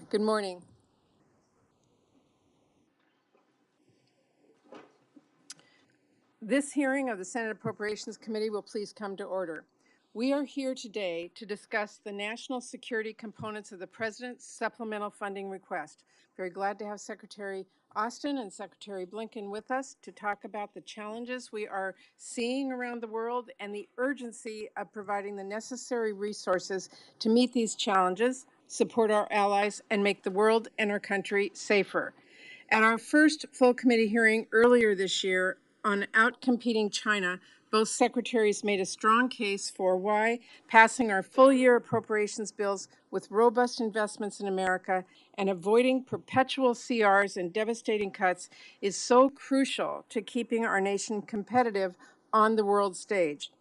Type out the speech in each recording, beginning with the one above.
Good morning. This hearing of the Senate Appropriations Committee will please come to order. We are here today to discuss the national security components of the President's supplemental funding request. Very glad to have Secretary Austin and Secretary Blinken with us to talk about the challenges we are seeing around the world and the urgency of providing the necessary resources to meet these challenges, support our allies, and make the world and our country safer. At our first full committee hearing earlier this year on outcompeting China, both secretaries made a strong case for why passing our full-year appropriations bills with robust investments in America and avoiding perpetual CRs and devastating cuts is so crucial to keeping our nation competitive on the world stage.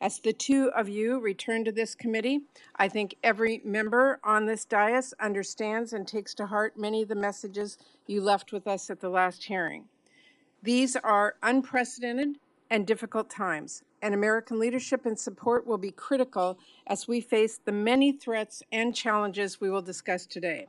As the two of you return to this committee, I think every member on this dais understands and takes to heart many of the messages you left with us at the last hearing. These are unprecedented and difficult times, and American leadership and support will be critical as we face the many threats and challenges we will discuss today.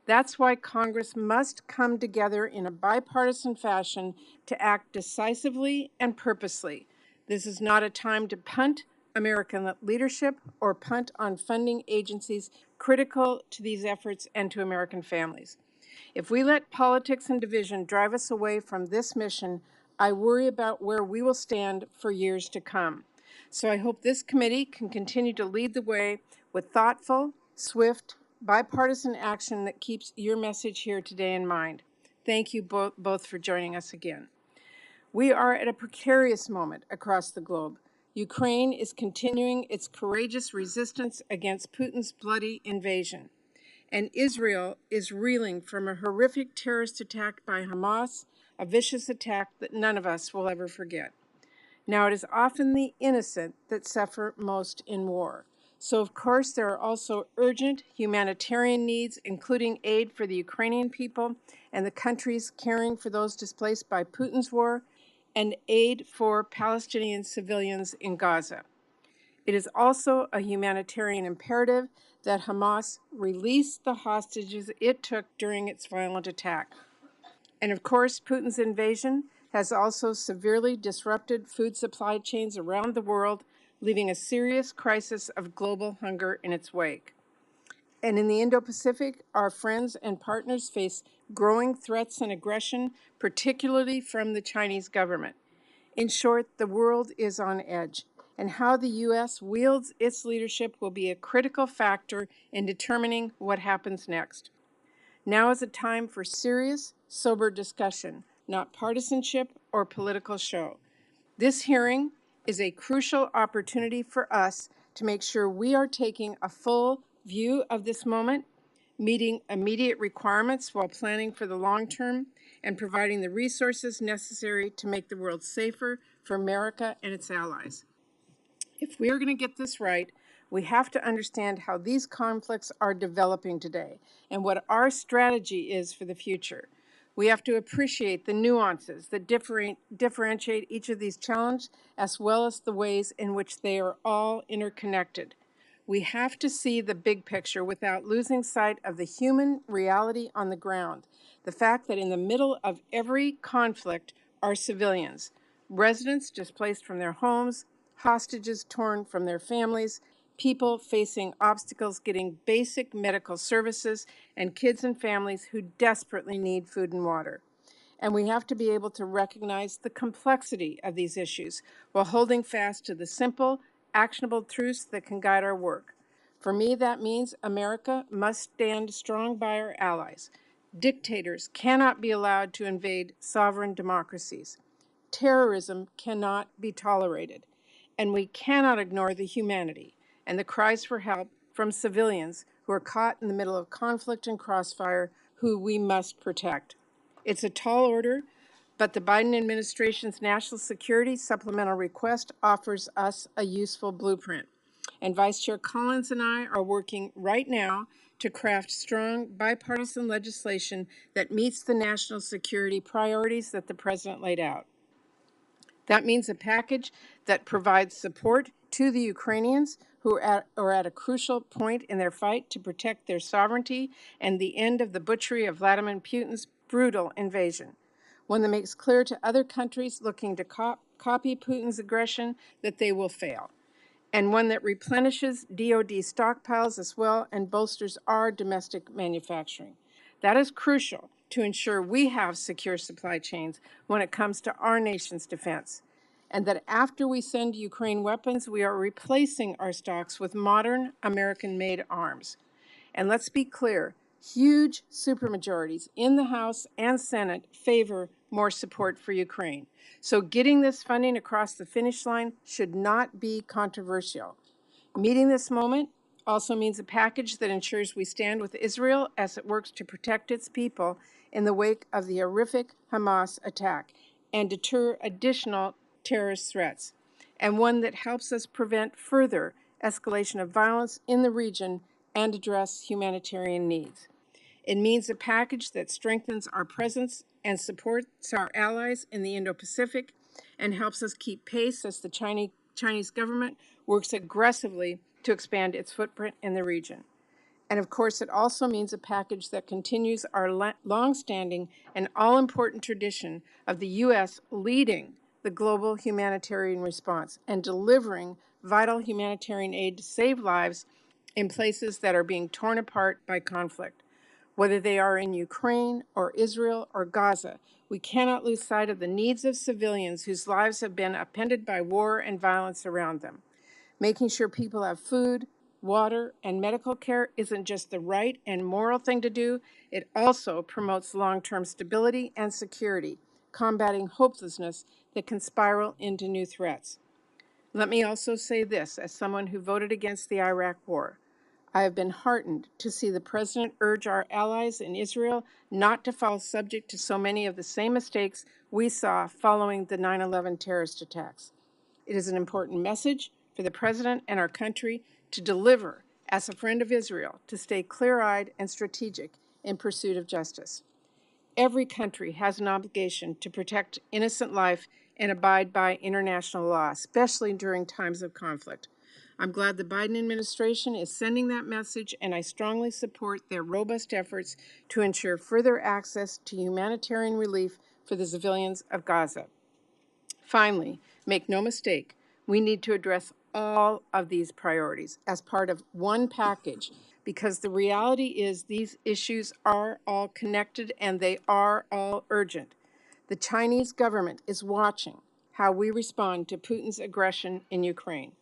That's why Congress must come together in a bipartisan fashion to act decisively and purposely. This is not a time to punt American leadership or punt on funding agencies critical to these efforts and to American families. If we let politics and division drive us away from this mission, I worry about where we will stand for years to come. So I hope this committee can continue to lead the way with thoughtful, swift, bipartisan action that keeps your message here today in mind. Thank you both for joining us again. We are at a precarious moment across the globe. Ukraine is continuing its courageous resistance against Putin's bloody invasion. And Israel is reeling from a horrific terrorist attack by Hamas, a vicious attack that none of us will ever forget. Now, it is often the innocent that suffer most in war. So, of course, there are also urgent humanitarian needs, including aid for the Ukrainian people and the countries caring for those displaced by Putin's war, and aid for Palestinian civilians in Gaza. It is also a humanitarian imperative that Hamas release the hostages it took during its violent attack. And of course, Putin's invasion has also severely disrupted food supply chains around the world, leaving a serious crisis of global hunger in its wake. And in the Indo-Pacific, our friends and partners face growing threats and aggression, particularly from the Chinese government. In short, the world is on edge, and how the U.S. wields its leadership will be a critical factor in determining what happens next. Now is a time for serious, sober discussion, not partisanship or political show. This hearing is a crucial opportunity for us to make sure we are taking a full view of this moment, meeting immediate requirements while planning for the long term, and providing the resources necessary to make the world safer for America and its allies. If we are going to get this right, we have to understand how these conflicts are developing today and what our strategy is for the future. We have to appreciate the nuances that differentiate each of these challenges, as well as the ways in which they are all interconnected. We have to see the big picture without losing sight of the human reality on the ground. The fact that in the middle of every conflict are civilians, residents displaced from their homes, hostages torn from their families, people facing obstacles getting basic medical services, and kids and families who desperately need food and water. And we have to be able to recognize the complexity of these issues while holding fast to the simple, actionable truths that can guide our work. For me, that means America must stand strong by our allies. Dictators cannot be allowed to invade sovereign democracies. Terrorism cannot be tolerated. And we cannot ignore the humanity and the cries for help from civilians who are caught in the middle of conflict and crossfire, who we must protect. It's a tall order, but the Biden administration's national security supplemental request offers us a useful blueprint. And Vice Chair Collins and I are working right now to craft strong bipartisan legislation that meets the national security priorities that the President laid out. That means a package that provides support to the Ukrainians who are at a crucial point in their fight to protect their sovereignty and the end of the butchery of Vladimir Putin's brutal invasion. One that makes clear to other countries looking to copy Putin's aggression that they will fail, and one that replenishes DoD stockpiles as well and bolsters our domestic manufacturing. That is crucial to ensure we have secure supply chains when it comes to our nation's defense, and that after we send Ukraine weapons, we are replacing our stocks with modern American-made arms. And let's be clear, huge supermajorities in the House and Senate favor more support for Ukraine. So getting this funding across the finish line should not be controversial. Meeting this moment also means a package that ensures we stand with Israel as it works to protect its people in the wake of the horrific Hamas attack and deter additional terrorist threats, and one that helps us prevent further escalation of violence in the region and address humanitarian needs. It means a package that strengthens our presence and supports our allies in the Indo-Pacific and helps us keep pace as the Chinese government works aggressively to expand its footprint in the region. And of course, it also means a package that continues our longstanding and all-important tradition of the U.S. leading the global humanitarian response and delivering vital humanitarian aid to save lives in places that are being torn apart by conflict. Whether they are in Ukraine or Israel or Gaza, we cannot lose sight of the needs of civilians whose lives have been upended by war and violence around them. Making sure people have food, water, and medical care isn't just the right and moral thing to do, it also promotes long-term stability and security, combating hopelessness that can spiral into new threats. Let me also say this, as someone who voted against the Iraq War. I have been heartened to see the President urge our allies in Israel not to fall subject to so many of the same mistakes we saw following the 9/11 terrorist attacks. It is an important message for the President and our country to deliver as a friend of Israel, to stay clear-eyed and strategic in pursuit of justice. Every country has an obligation to protect innocent life and abide by international law, especially during times of conflict. I'm glad the Biden administration is sending that message, and I strongly support their robust efforts to ensure further access to humanitarian relief for the civilians of Gaza. Finally, make no mistake, we need to address all of these priorities as part of one package, because the reality is these issues are all connected and they are all urgent. The Chinese government is watching how we respond to Putin's aggression in Ukraine.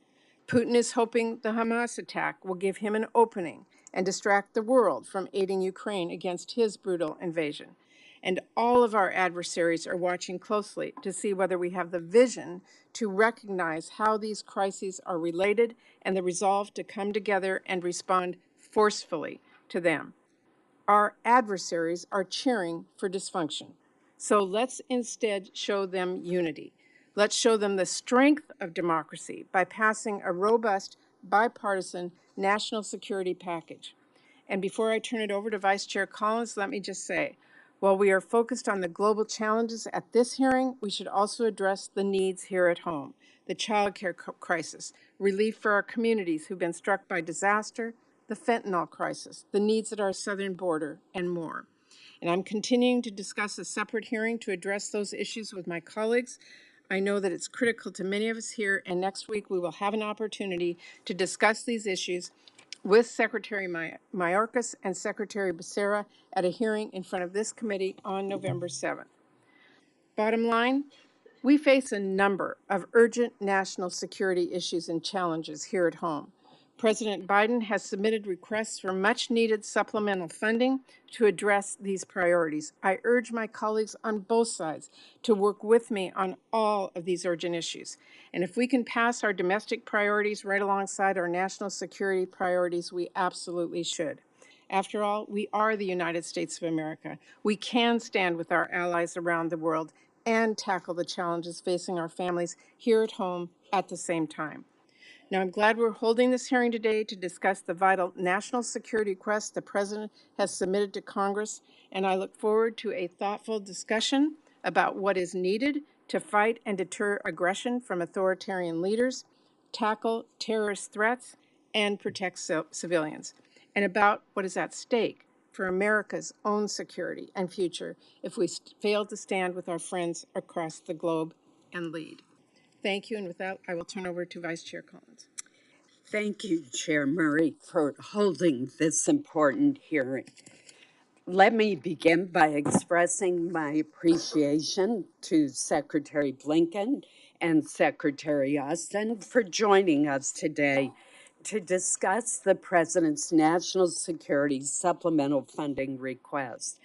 Putin is hoping the Hamas attack will give him an opening and distract the world from aiding Ukraine against his brutal invasion. And all of our adversaries are watching closely to see whether we have the vision to recognize how these crises are related and the resolve to come together and respond forcefully to them. Our adversaries are cheering for dysfunction. So let's instead show them unity. Let's show them the strength of democracy by passing a robust, bipartisan national security package. And before I turn it over to Vice Chair Collins, let me just say, while we are focused on the global challenges at this hearing, we should also address the needs here at home, the child care crisis, relief for our communities who've been struck by disaster, the fentanyl crisis, the needs at our southern border, and more. And I'm continuing to discuss a separate hearing to address those issues with my colleagues. I know that it's critical to many of us here, and next week we will have an opportunity to discuss these issues with Secretary Mayorkas and Secretary Becerra at a hearing in front of this committee on November 7th. Bottom line, we face a number of urgent national security issues and challenges here at home. President Biden has submitted requests for much-needed supplemental funding to address these priorities. I urge my colleagues on both sides to work with me on all of these urgent issues. And if we can pass our domestic priorities right alongside our national security priorities, we absolutely should. After all, we are the United States of America. We can stand with our allies around the world and tackle the challenges facing our families here at home at the same time. Now, I'm glad we're holding this hearing today to discuss the vital national security request the President has submitted to Congress, and I look forward to a thoughtful discussion about what is needed to fight and deter aggression from authoritarian leaders, tackle terrorist threats, and protect civilians, and about what is at stake for America's own security and future if we fail to stand with our friends across the globe and lead. Thank you, and with that, I will turn over to Vice Chair Collins. Thank you, Chair Murray, for holding this important hearing. Let me begin by expressing my appreciation to Secretary Blinken and Secretary Austin for joining us today to discuss the President's National Security Supplemental Funding request.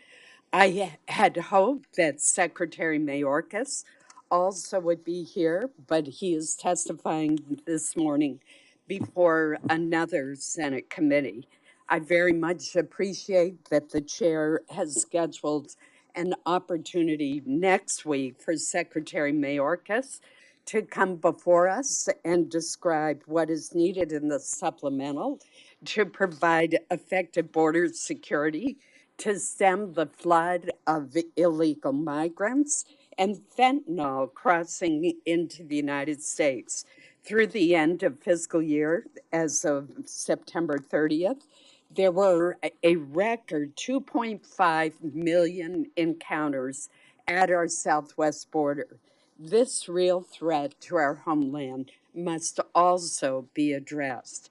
I had hoped that Secretary Mayorkas also would be here, but he is testifying this morning before another Senate committee. I very much appreciate that the chair has scheduled an opportunity next week for Secretary Mayorkas to come before us and describe what is needed in the supplemental to provide effective border security, to stem the flood of illegal migrants and fentanyl crossing into the United States. Through the end of fiscal year, as of September 30th, there were a record 2.5 million encounters at our southwest border. This real threat to our homeland must also be addressed.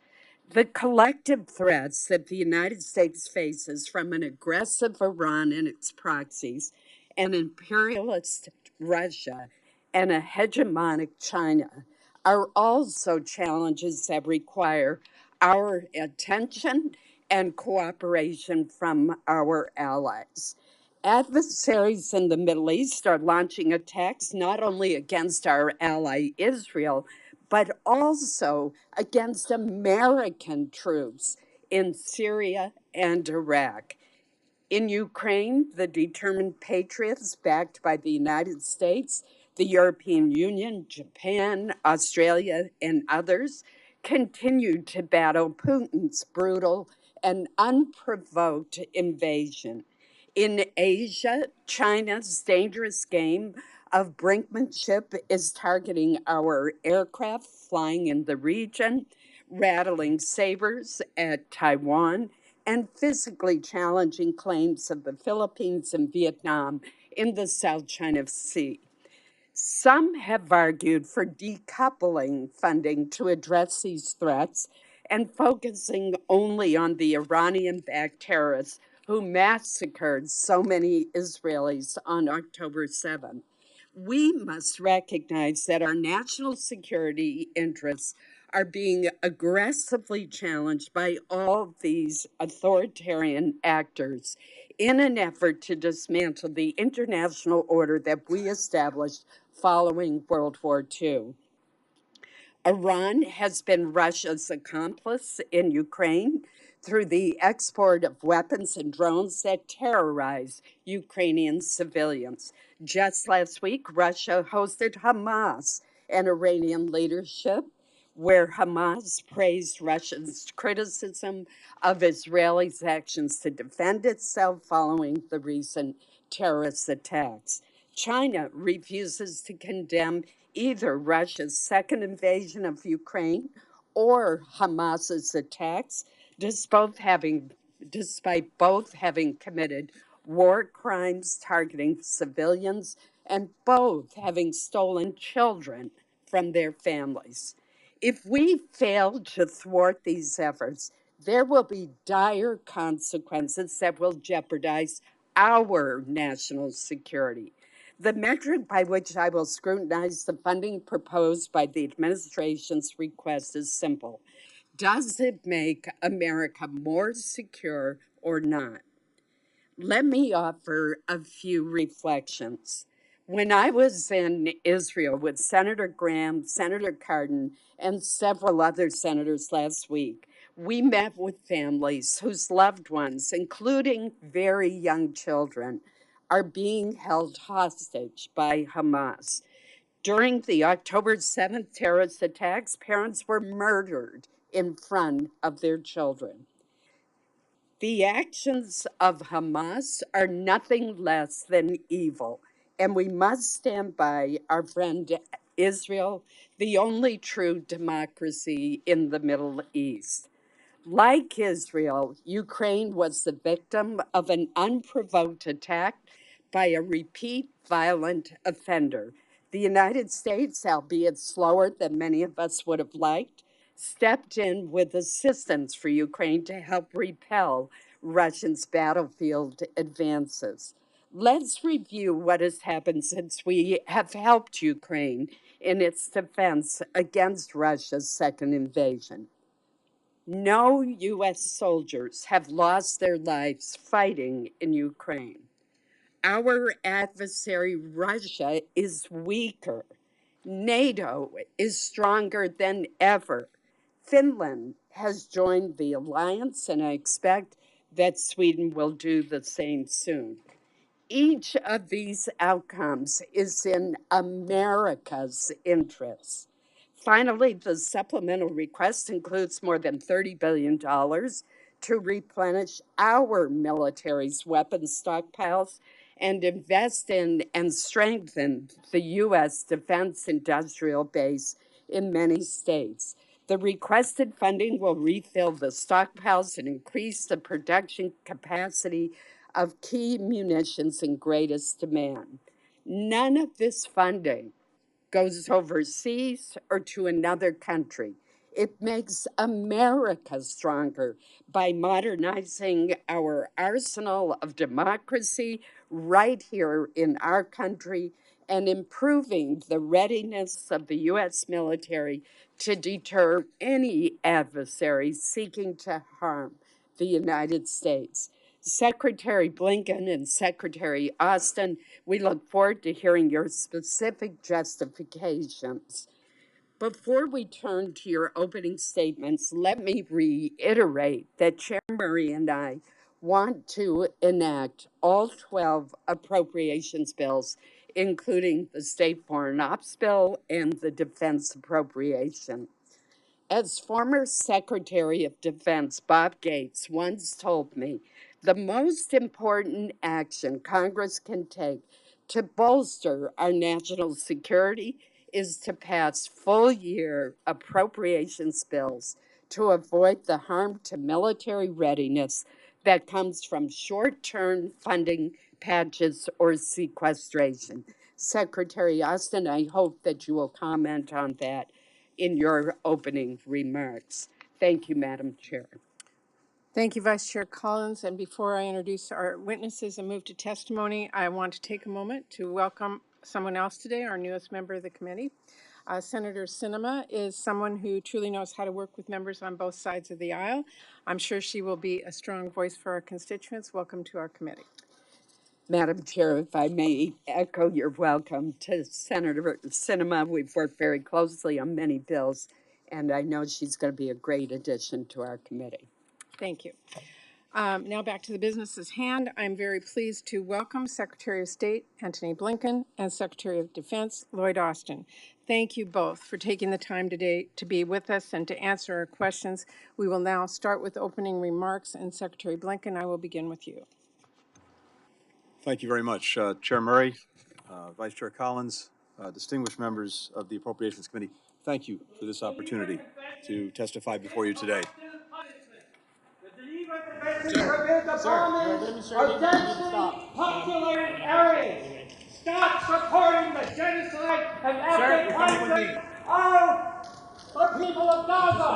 The collective threats that the United States faces from an aggressive Iran and its proxies, an imperialist Russia, and a hegemonic China are also challenges that require our attention and cooperation from our allies. Adversaries in the Middle East are launching attacks not only against our ally Israel, but also against American troops in Syria and Iraq. In Ukraine, the determined patriots, backed by the United States, the European Union, Japan, Australia, and others, continue to battle Putin's brutal and unprovoked invasion. In Asia, China's dangerous game of brinkmanship is targeting our aircraft flying in the region, rattling sabers at Taiwan, and physically challenging claims of the Philippines and Vietnam in the South China Sea. Some have argued for decoupling funding to address these threats and focusing only on the Iranian-backed terrorists who massacred so many Israelis on October 7th. We must recognize that our national security interests are being aggressively challenged by all these authoritarian actors in an effort to dismantle the international order that we established following World War II. Iran has been Russia's accomplice in Ukraine through the export of weapons and drones that terrorize Ukrainian civilians. Just last week, Russia hosted Hamas and Iranian leadership, where Hamas praised Russia's criticism of Israel's actions to defend itself following the recent terrorist attacks. China refuses to condemn either Russia's second invasion of Ukraine or Hamas's attacks, despite both having committed war crimes targeting civilians and both having stolen children from their families. If we fail to thwart these efforts, there will be dire consequences that will jeopardize our national security. The metric by which I will scrutinize the funding proposed by the administration's request is simple. Does it make America more secure or not? Let me offer a few reflections. When I was in Israel with Senator Graham, Senator Cardin, and several other senators last week, we met with families whose loved ones, including very young children, are being held hostage by Hamas. During the October 7th terrorist attacks, parents were murdered in front of their children. The actions of Hamas are nothing less than evil. And we must stand by our friend Israel, the only true democracy in the Middle East. Like Israel, Ukraine was the victim of an unprovoked attack by a repeat violent offender. The United States, albeit slower than many of us would have liked, stepped in with assistance for Ukraine to help repel Russia's battlefield advances. Let's review what has happened since we have helped Ukraine in its defense against Russia's second invasion. No U.S. soldiers have lost their lives fighting in Ukraine. Our adversary, Russia, is weaker. NATO is stronger than ever. Finland has joined the alliance, and I expect that Sweden will do the same soon. Each of these outcomes is in America's interest. Finally, the supplemental request includes more than $30 billion to replenish our military's weapons stockpiles and invest in and strengthen the U.S. defense industrial base in many states. The requested funding will refill the stockpiles and increase the production capacity of key munitions in greatest demand. None of this funding goes overseas or to another country. It makes America stronger by modernizing our arsenal of democracy right here in our country and improving the readiness of the U.S. military to deter any adversary seeking to harm the United States. Secretary Blinken and Secretary Austin, we look forward to hearing your specific justifications. Before we turn to your opening statements, let me reiterate that Chair Murray and I want to enact all 12 appropriations bills, including the State Foreign Ops Bill and the Defense Appropriation. As former Secretary of Defense Bob Gates once told me, the most important action Congress can take to bolster our national security is to pass full year appropriations bills to avoid the harm to military readiness that comes from short term funding patches or sequestration. Secretary Austin, I hope that you will comment on that in your opening remarks. Thank you, Madam Chair. Thank you, Vice Chair Collins. And before I introduce our witnesses and move to testimony, I want to take a moment to welcome someone else today, our newest member of the committee. Senator Sinema is someone who truly knows how to work with members on both sides of the aisle. I'm sure she will be a strong voice for our constituents. Welcome to our committee. Madam Chair, if I may echo your welcome to Senator Sinema. We've worked very closely on many bills, and I know she's going to be a great addition to our committee. Thank you. Now back to the business at hand. I'm very pleased to welcome Secretary of State Antony Blinken and Secretary of Defense Lloyd Austin. Thank you both for taking the time today to be with us and to answer our questions. We will now start with opening remarks, and Secretary Blinken, I will begin with you. Thank you very much, Chair Murray, Vice Chair Collins, distinguished members of the Appropriations Committee. Thank you for this opportunity to testify before you today. Populated areas. Stop supporting the genocide and ethnic cleansing of the people of Gaza.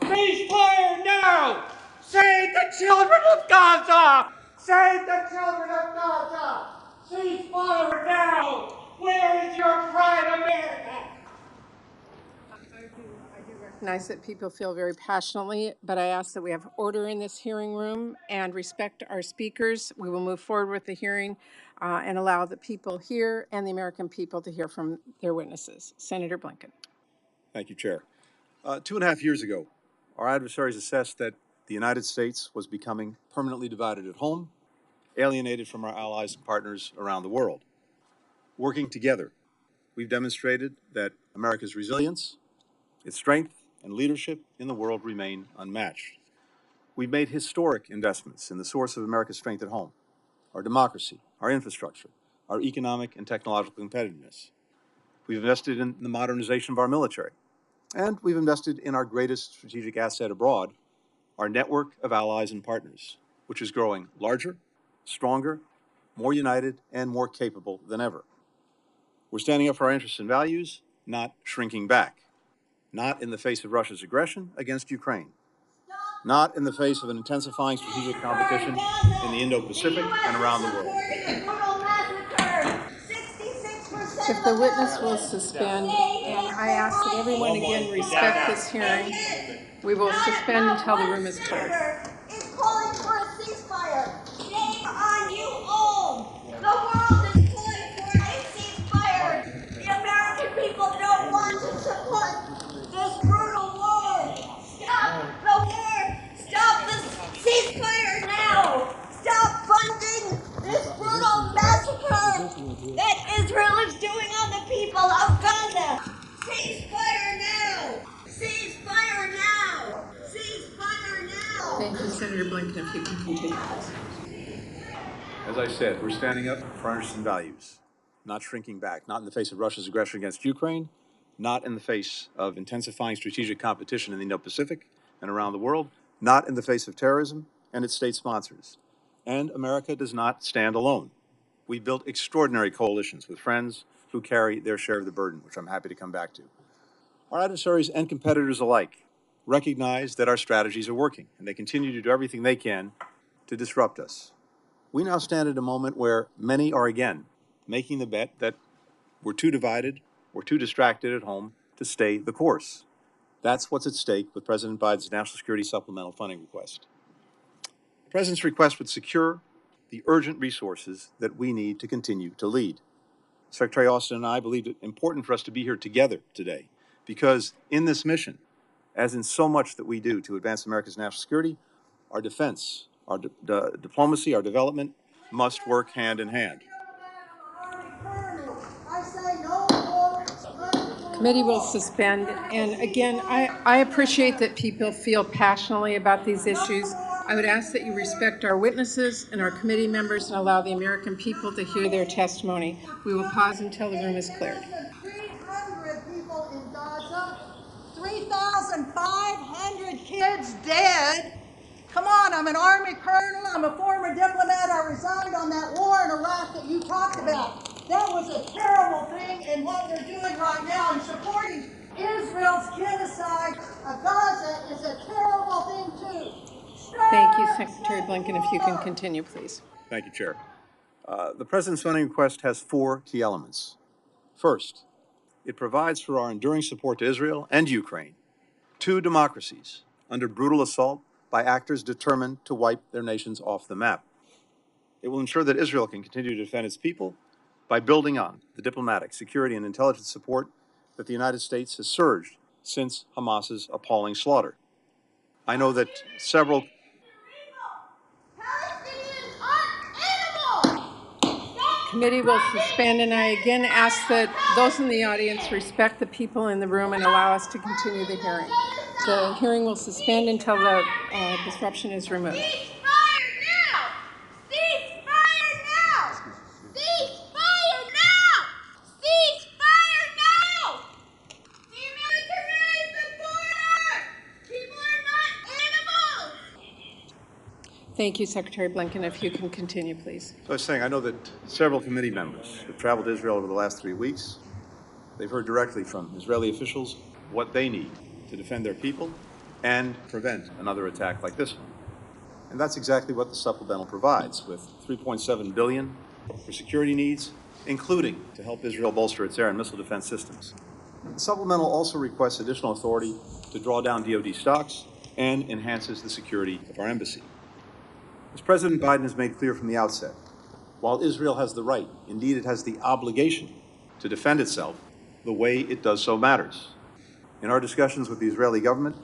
Ceasefire now! Save the children of Gaza! Save the children of Gaza! Ceasefire now! Where is your pride, America? I do recognize that people feel very passionately, but I ask that we have order in this hearing room and respect our speakers. We will move forward with the hearing and allow the people here and the American people to hear from their witnesses. Senator Blinken. Thank you, Chair. 2.5 years ago, our adversaries assessed that the United States was becoming permanently divided at home, alienated from our allies and partners around the world. Working together, we've demonstrated that America's resilience, its strength, and leadership in the world remain unmatched. We've made historic investments in the source of America's strength at home, our democracy, our infrastructure, our economic and technological competitiveness. We've invested in the modernization of our military, and we've invested in our greatest strategic asset abroad, our network of allies and partners, which is growing larger, stronger, more united, and more capable than ever. We're standing up for our interests and values, not shrinking back, not in the face of Russia's aggression against Ukraine, not in the face of an intensifying strategic competition in the Indo-Pacific and around the world. If the witness will suspend, and I ask that everyone again respect this hearing, we will suspend until the room is cleared. Is calling for a ceasefire. Shame on you all. The world is calling for a ceasefire. The American people don't want to support this brutal war. Stop the war. Stop the ceasefire now. Stop funding this brutal massacre that Israel is doing on the people of Gaza. Ceasefire now. Ceasefire now. Ceasefire now. Thank you, Senator Blinken. If you can continue. As I said, we're standing up for our interests and values, not shrinking back, not in the face of Russia's aggression against Ukraine, not in the face of intensifying strategic competition in the Indo-Pacific and around the world, not in the face of terrorism and its state sponsors. And America does not stand alone. We built extraordinary coalitions with friends who carry their share of the burden, which I'm happy to come back to. Our adversaries and competitors alike recognize that our strategies are working, and they continue to do everything they can to disrupt us. We now stand at a moment where many are again making the bet that we're too divided or too distracted at home to stay the course. That's what's at stake with President Biden's national security supplemental funding request. The President's request would secure the urgent resources that we need to continue to lead. Secretary Austin and I believed it important for us to be here together today because in this mission, as in so much that we do to advance America's national security, our defense, our diplomacy, our development must work hand in hand. Committee will suspend. And again, I appreciate that people feel passionately about these issues. I would ask that you respect our witnesses and our committee members and allow the American people to hear their testimony. We will pause until the room is cleared. 300 people in Gaza, 3,500 kids dead. Come on, I'm an Army colonel, I'm a former diplomat, I resigned on that war in Iraq that you talked about. That was a terrible thing, and what they're doing right now in supporting Israel's genocide of Gaza is a terrible thing too. Thank you, Secretary Blinken. If you can continue, please. Thank you, Chair. The President's funding request has four key elements. First, it provides for our enduring support to Israel and Ukraine, two democracies under brutal assault by actors determined to wipe their nations off the map. It will ensure that Israel can continue to defend its people by building on the diplomatic, security, and intelligence support that the United States has surged since Hamas's appalling slaughter. I know that several Committee will suspend, and I again ask that those in the audience respect the people in the room and allow us to continue the hearing. The hearing will suspend until the disruption is removed. Ceasefire now! Ceasefire now! Ceasefire now! Ceasefire now! Demilitarize the border! People are not animals! Thank you, Secretary Blinken. If you can continue, please. So I was saying, I know that several committee members have traveled to Israel over the last 3 weeks. They've heard directly from Israeli officials what they need to defend their people and prevent another attack like this one. And that's exactly what the supplemental provides, with $3.7 billion for security needs, including to help Israel bolster its air and missile defense systems. The supplemental also requests additional authority to draw down DoD stocks and enhances the security of our embassy. As President Biden has made clear from the outset, while Israel has the right, indeed it has the obligation, to defend itself, the way it does so matters. In our discussions with the Israeli government,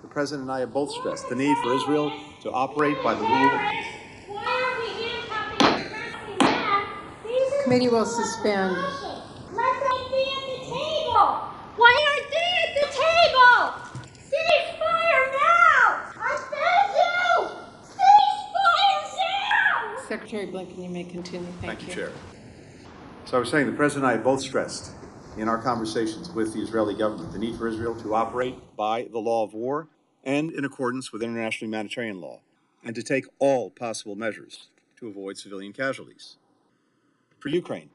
the President and I have both stressed the need for Israel to operate by the rule. Committee will suspend. Let them be at the table! Why aren't they at the table? Ceasefire now! I said you! Ceasefire now! Secretary Blinken, you may continue. Thank you, Chair. So I was saying the President and I have both stressed in our conversations with the Israeli government the need for Israel to operate by the law of war and in accordance with international humanitarian law, and to take all possible measures to avoid civilian casualties. For Ukraine,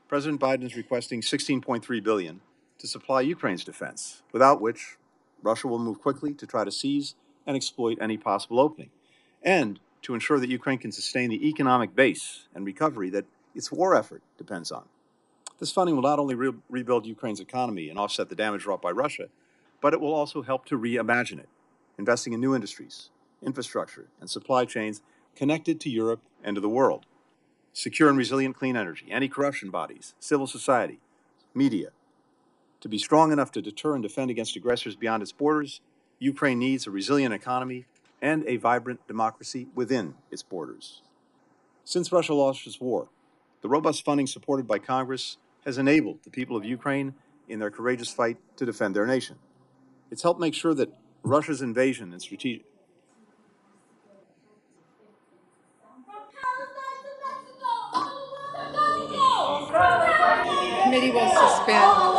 President Biden is requesting $16.3 billion to supply Ukraine's defense, without which Russia will move quickly to try to seize and exploit any possible opening, and to ensure that Ukraine can sustain the economic base and recovery that its war effort depends on. This funding will not only rebuild Ukraine's economy and offset the damage wrought by Russia, but it will also help to reimagine it, investing in new industries, infrastructure, and supply chains connected to Europe and to the world. Secure and resilient clean energy, anti-corruption bodies, civil society, media. To be strong enough to deter and defend against aggressors beyond its borders, Ukraine needs a resilient economy and a vibrant democracy within its borders. Since Russia launched its war, the robust funding supported by Congress has enabled the people of Ukraine in their courageous fight to defend their nation. It's helped make sure that Russia's invasion and strategic... Committee will suspend. All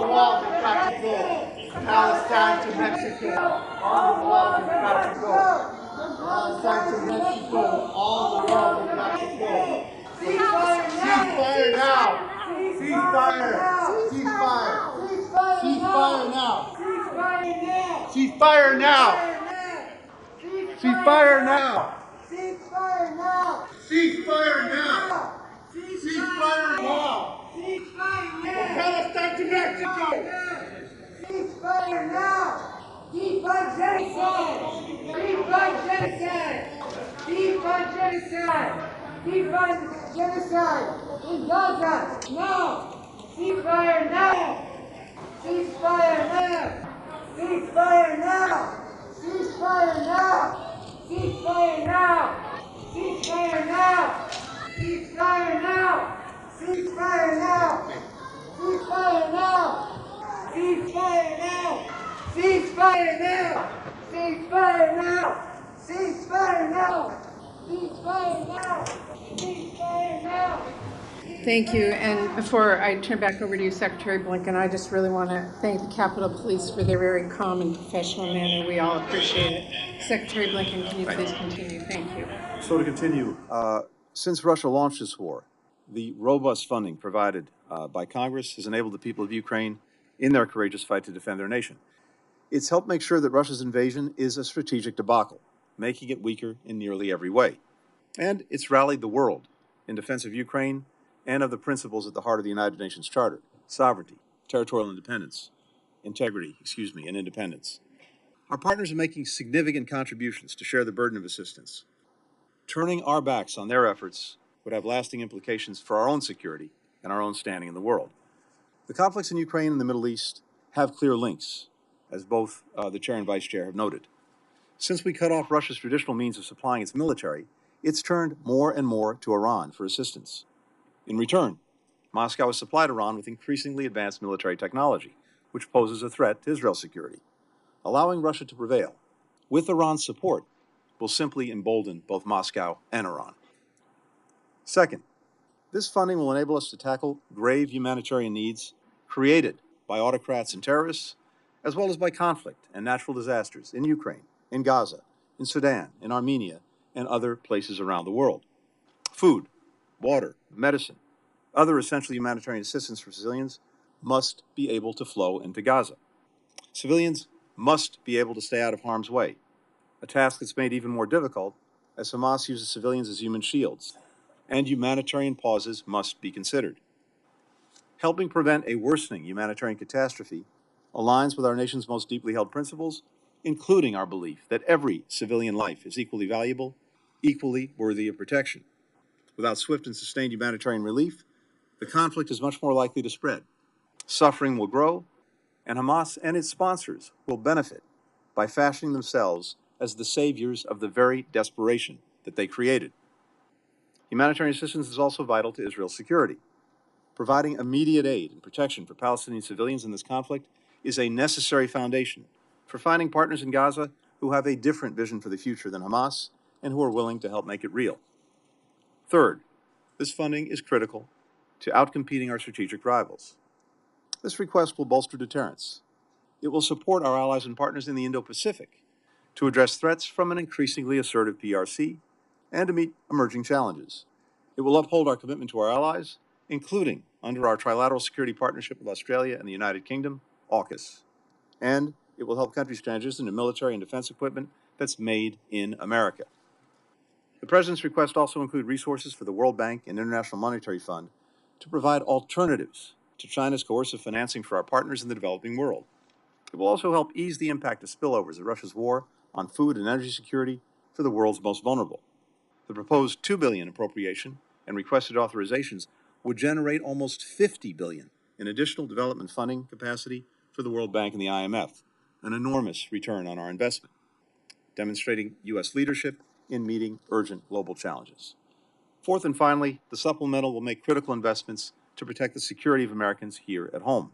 the walls have got to go. Palestine to Mexico. All the walls have got to go. Palestine to Mexico. All the walls have got to go. Ceasefire now. Ceasefire. Ceasefire. Ceasefire now. Ceasefire now. Ceasefire now. Ceasefire now. Ceasefire now. Ceasefire now. Palestine to Mexico. Ceasefire now. Defund genocide. Defund genocide. Defund genocide. Defund genocide in Gaza now. Ceasefire now. Ceasefire now. Ceasefire now. Ceasefire now. Ceasefire now. Ceasefire now. Ceasefire now. Ceasefire now. Ceasefire now. Ceasefire now. Ceasefire now. Ceasefire now. Ceasefire now. Ceasefire now. Ceasefire now. Thank you. And before I turn back over to you, Secretary Blinken, I just really want to thank the Capitol Police for their very calm and professional manner. We all appreciate it. Secretary Blinken, can you please continue? Thank you. So to continue, since Russia launched this war, the robust funding provided by Congress has enabled the people of Ukraine in their courageous fight to defend their nation. It's helped make sure that Russia's invasion is a strategic debacle, making it weaker in nearly every way. And it's rallied the world in defense of Ukraine and of the principles at the heart of the United Nations Charter: sovereignty, territorial independence, integrity, and independence. Our partners are making significant contributions to share the burden of assistance. Turning our backs on their efforts would have lasting implications for our own security and our own standing in the world. The conflicts in Ukraine and the Middle East have clear links, as both the Chair and Vice Chair have noted. Since we cut off Russia's traditional means of supplying its military, it's turned more and more to Iran for assistance. In return, Moscow has supplied Iran with increasingly advanced military technology, which poses a threat to Israel's security. Allowing Russia to prevail, with Iran's support, will simply embolden both Moscow and Iran. Second, this funding will enable us to tackle grave humanitarian needs created by autocrats and terrorists, as well as by conflict and natural disasters in Ukraine in Gaza, in Sudan, in Armenia, and other places around the world. Food, water, medicine, other essential humanitarian assistance for civilians must be able to flow into Gaza. Civilians must be able to stay out of harm's way, a task that's made even more difficult as Hamas uses civilians as human shields, and humanitarian pauses must be considered. Helping prevent a worsening humanitarian catastrophe aligns with our nation's most deeply held principles, including our belief that every civilian life is equally valuable, equally worthy of protection. Without swift and sustained humanitarian relief, the conflict is much more likely to spread. Suffering will grow, and Hamas and its sponsors will benefit by fashioning themselves as the saviors of the very desperation that they created. Humanitarian assistance is also vital to Israel's security. Providing immediate aid and protection for Palestinian civilians in this conflict is a necessary foundation for finding partners in Gaza who have a different vision for the future than Hamas and who are willing to help make it real. Third, this funding is critical to outcompeting our strategic rivals. This request will bolster deterrence. It will support our allies and partners in the Indo-Pacific to address threats from an increasingly assertive PRC and to meet emerging challenges. It will uphold our commitment to our allies, including under our trilateral security partnership with Australia and the United Kingdom, AUKUS. And it will help countries transition to military and defense equipment that's made in America. The President's request also includes resources for the World Bank and International Monetary Fund to provide alternatives to China's coercive financing for our partners in the developing world. It will also help ease the impact of spillovers of Russia's war on food and energy security for the world's most vulnerable. The proposed $2 billion appropriation and requested authorizations would generate almost $50 billion in additional development funding capacity for the World Bank and the IMF, an enormous return on our investment, demonstrating U.S. leadership in meeting urgent global challenges. Fourth and finally, the supplemental will make critical investments to protect the security of Americans here at home.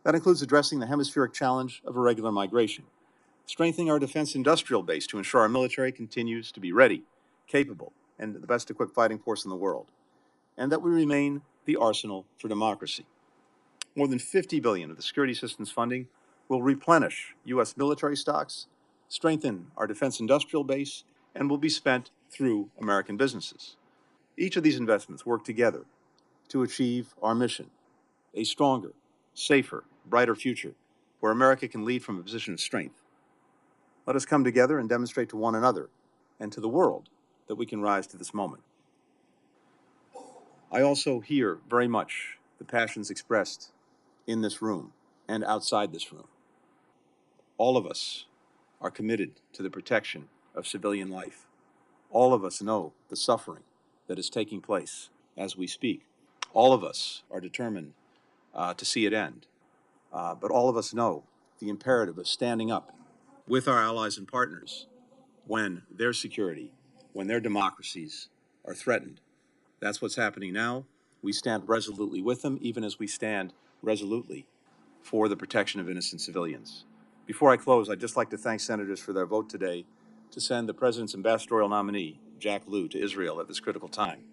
That includes addressing the hemispheric challenge of irregular migration, strengthening our defense industrial base to ensure our military continues to be ready, capable, and the best equipped fighting force in the world, and that we remain the arsenal for democracy. More than $50 billion of the security assistance funding will replenish U.S. military stocks, strengthen our defense industrial base, and will be spent through American businesses. Each of these investments work together to achieve our mission, a stronger, safer, brighter future where America can lead from a position of strength. Let us come together and demonstrate to one another and to the world that we can rise to this moment. I also hear very much the passions expressed in this room and outside this room. All of us are committed to the protection of civilian life. All of us know the suffering that is taking place as we speak. All of us are determined to see it end. But all of us know the imperative of standing up with our allies and partners when their security, when their democracies are threatened. That's what's happening now. We stand resolutely with them, even as we stand resolutely for the protection of innocent civilians. Before I close, I'd just like to thank senators for their vote today to send the President's ambassadorial nominee, Jack Lew, to Israel at this critical time.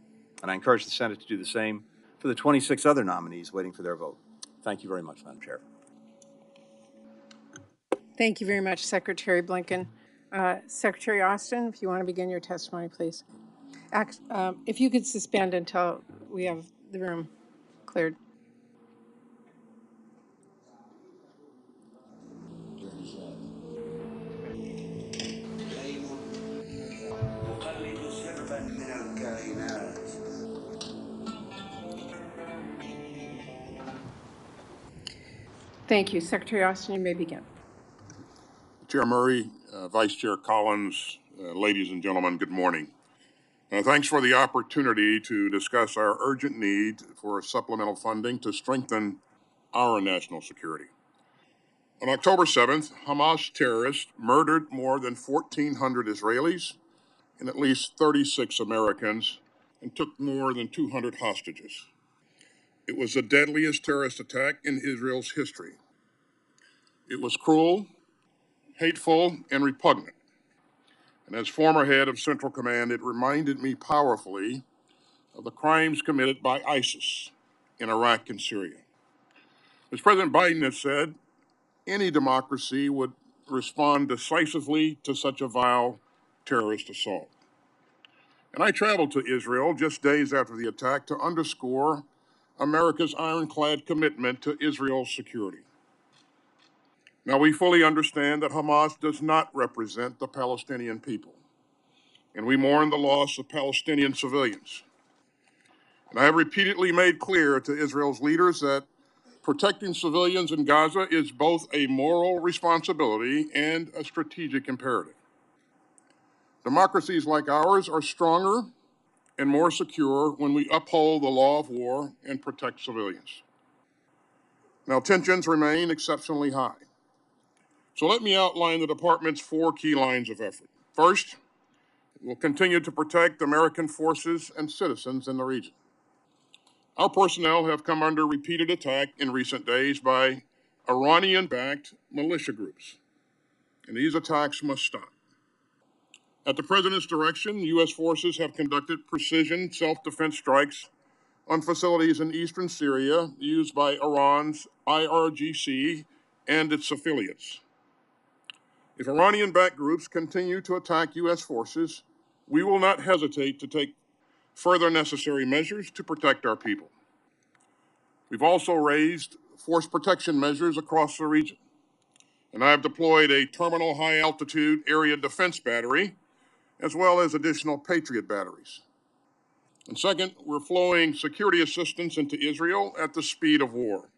And I encourage the Senate to do the same for the 26 other nominees waiting for their vote. Thank you very much, Madam Chair. Thank you very much, Secretary Blinken. Secretary Austin, if you want to begin your testimony, please. If you could suspend until we have the room cleared. Thank you. Secretary Austin, you may begin. Chair Murray, Vice Chair Collins, ladies and gentlemen, good morning. Thanks for the opportunity to discuss our urgent need for supplemental funding to strengthen our national security. On October 7th, Hamas terrorists murdered more than 1,400 Israelis and at least 36 Americans and took more than 200 hostages. It was the deadliest terrorist attack in Israel's history. It was cruel, hateful, and repugnant. And as former head of Central Command, it reminded me powerfully of the crimes committed by ISIS in Iraq and Syria. As President Biden has said, any democracy would respond decisively to such a vile terrorist assault. And I traveled to Israel just days after the attack to underscore America's ironclad commitment to Israel's security. Now, we fully understand that Hamas does not represent the Palestinian people, and we mourn the loss of Palestinian civilians. And I have repeatedly made clear to Israel's leaders that protecting civilians in Gaza is both a moral responsibility and a strategic imperative. Democracies like ours are stronger and more secure when we uphold the law of war and protect civilians. Now, tensions remain exceptionally high. So let me outline the department's 4 key lines of effort. First, we'll continue to protect American forces and citizens in the region. Our personnel have come under repeated attack in recent days by Iranian-backed militia groups, and these attacks must stop. At the President's direction, U.S. forces have conducted precision self-defense strikes on facilities in eastern Syria used by Iran's IRGC and its affiliates. If Iranian-backed groups continue to attack U.S. forces, we will not hesitate to take further necessary measures to protect our people. We've also raised force protection measures across the region, and I have deployed a terminal high-altitude area defense battery, as well as additional Patriot batteries. And second, we're flowing security assistance into Israel at the speed of war.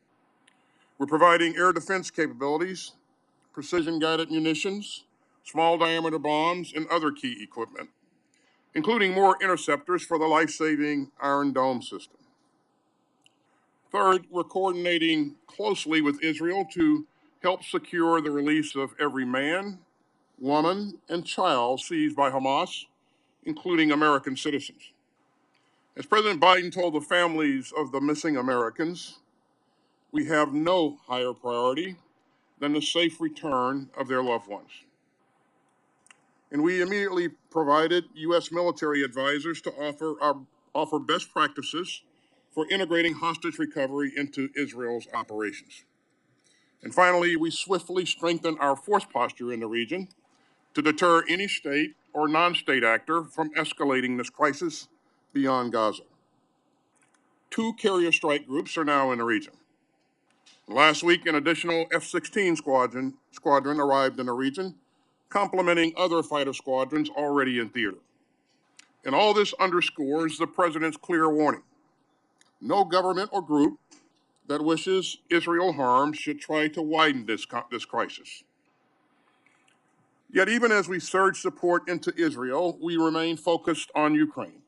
We're providing air defense capabilities, precision-guided munitions, small-diameter bombs, and other key equipment, including more interceptors for the life-saving Iron Dome system. Third, we're coordinating closely with Israel to help secure the release of every man, woman, and child seized by Hamas, including American citizens. As President Biden told the families of the missing Americans, we have no higher priority than the safe return of their loved ones. And we immediately provided U.S. military advisors to offer best practices for integrating hostage recovery into Israel's operations. And finally, we swiftly strengthened our force posture in the region to deter any state or non-state actor from escalating this crisis beyond Gaza. 2 carrier strike groups are now in the region. Last week, an additional F-16 squadron arrived in the region, complementing other fighter squadrons already in theater. And all this underscores the President's clear warning. No government or group that wishes Israel harm should try to widen this crisis. Yet even as we surge support into Israel, we remain focused on Ukraine.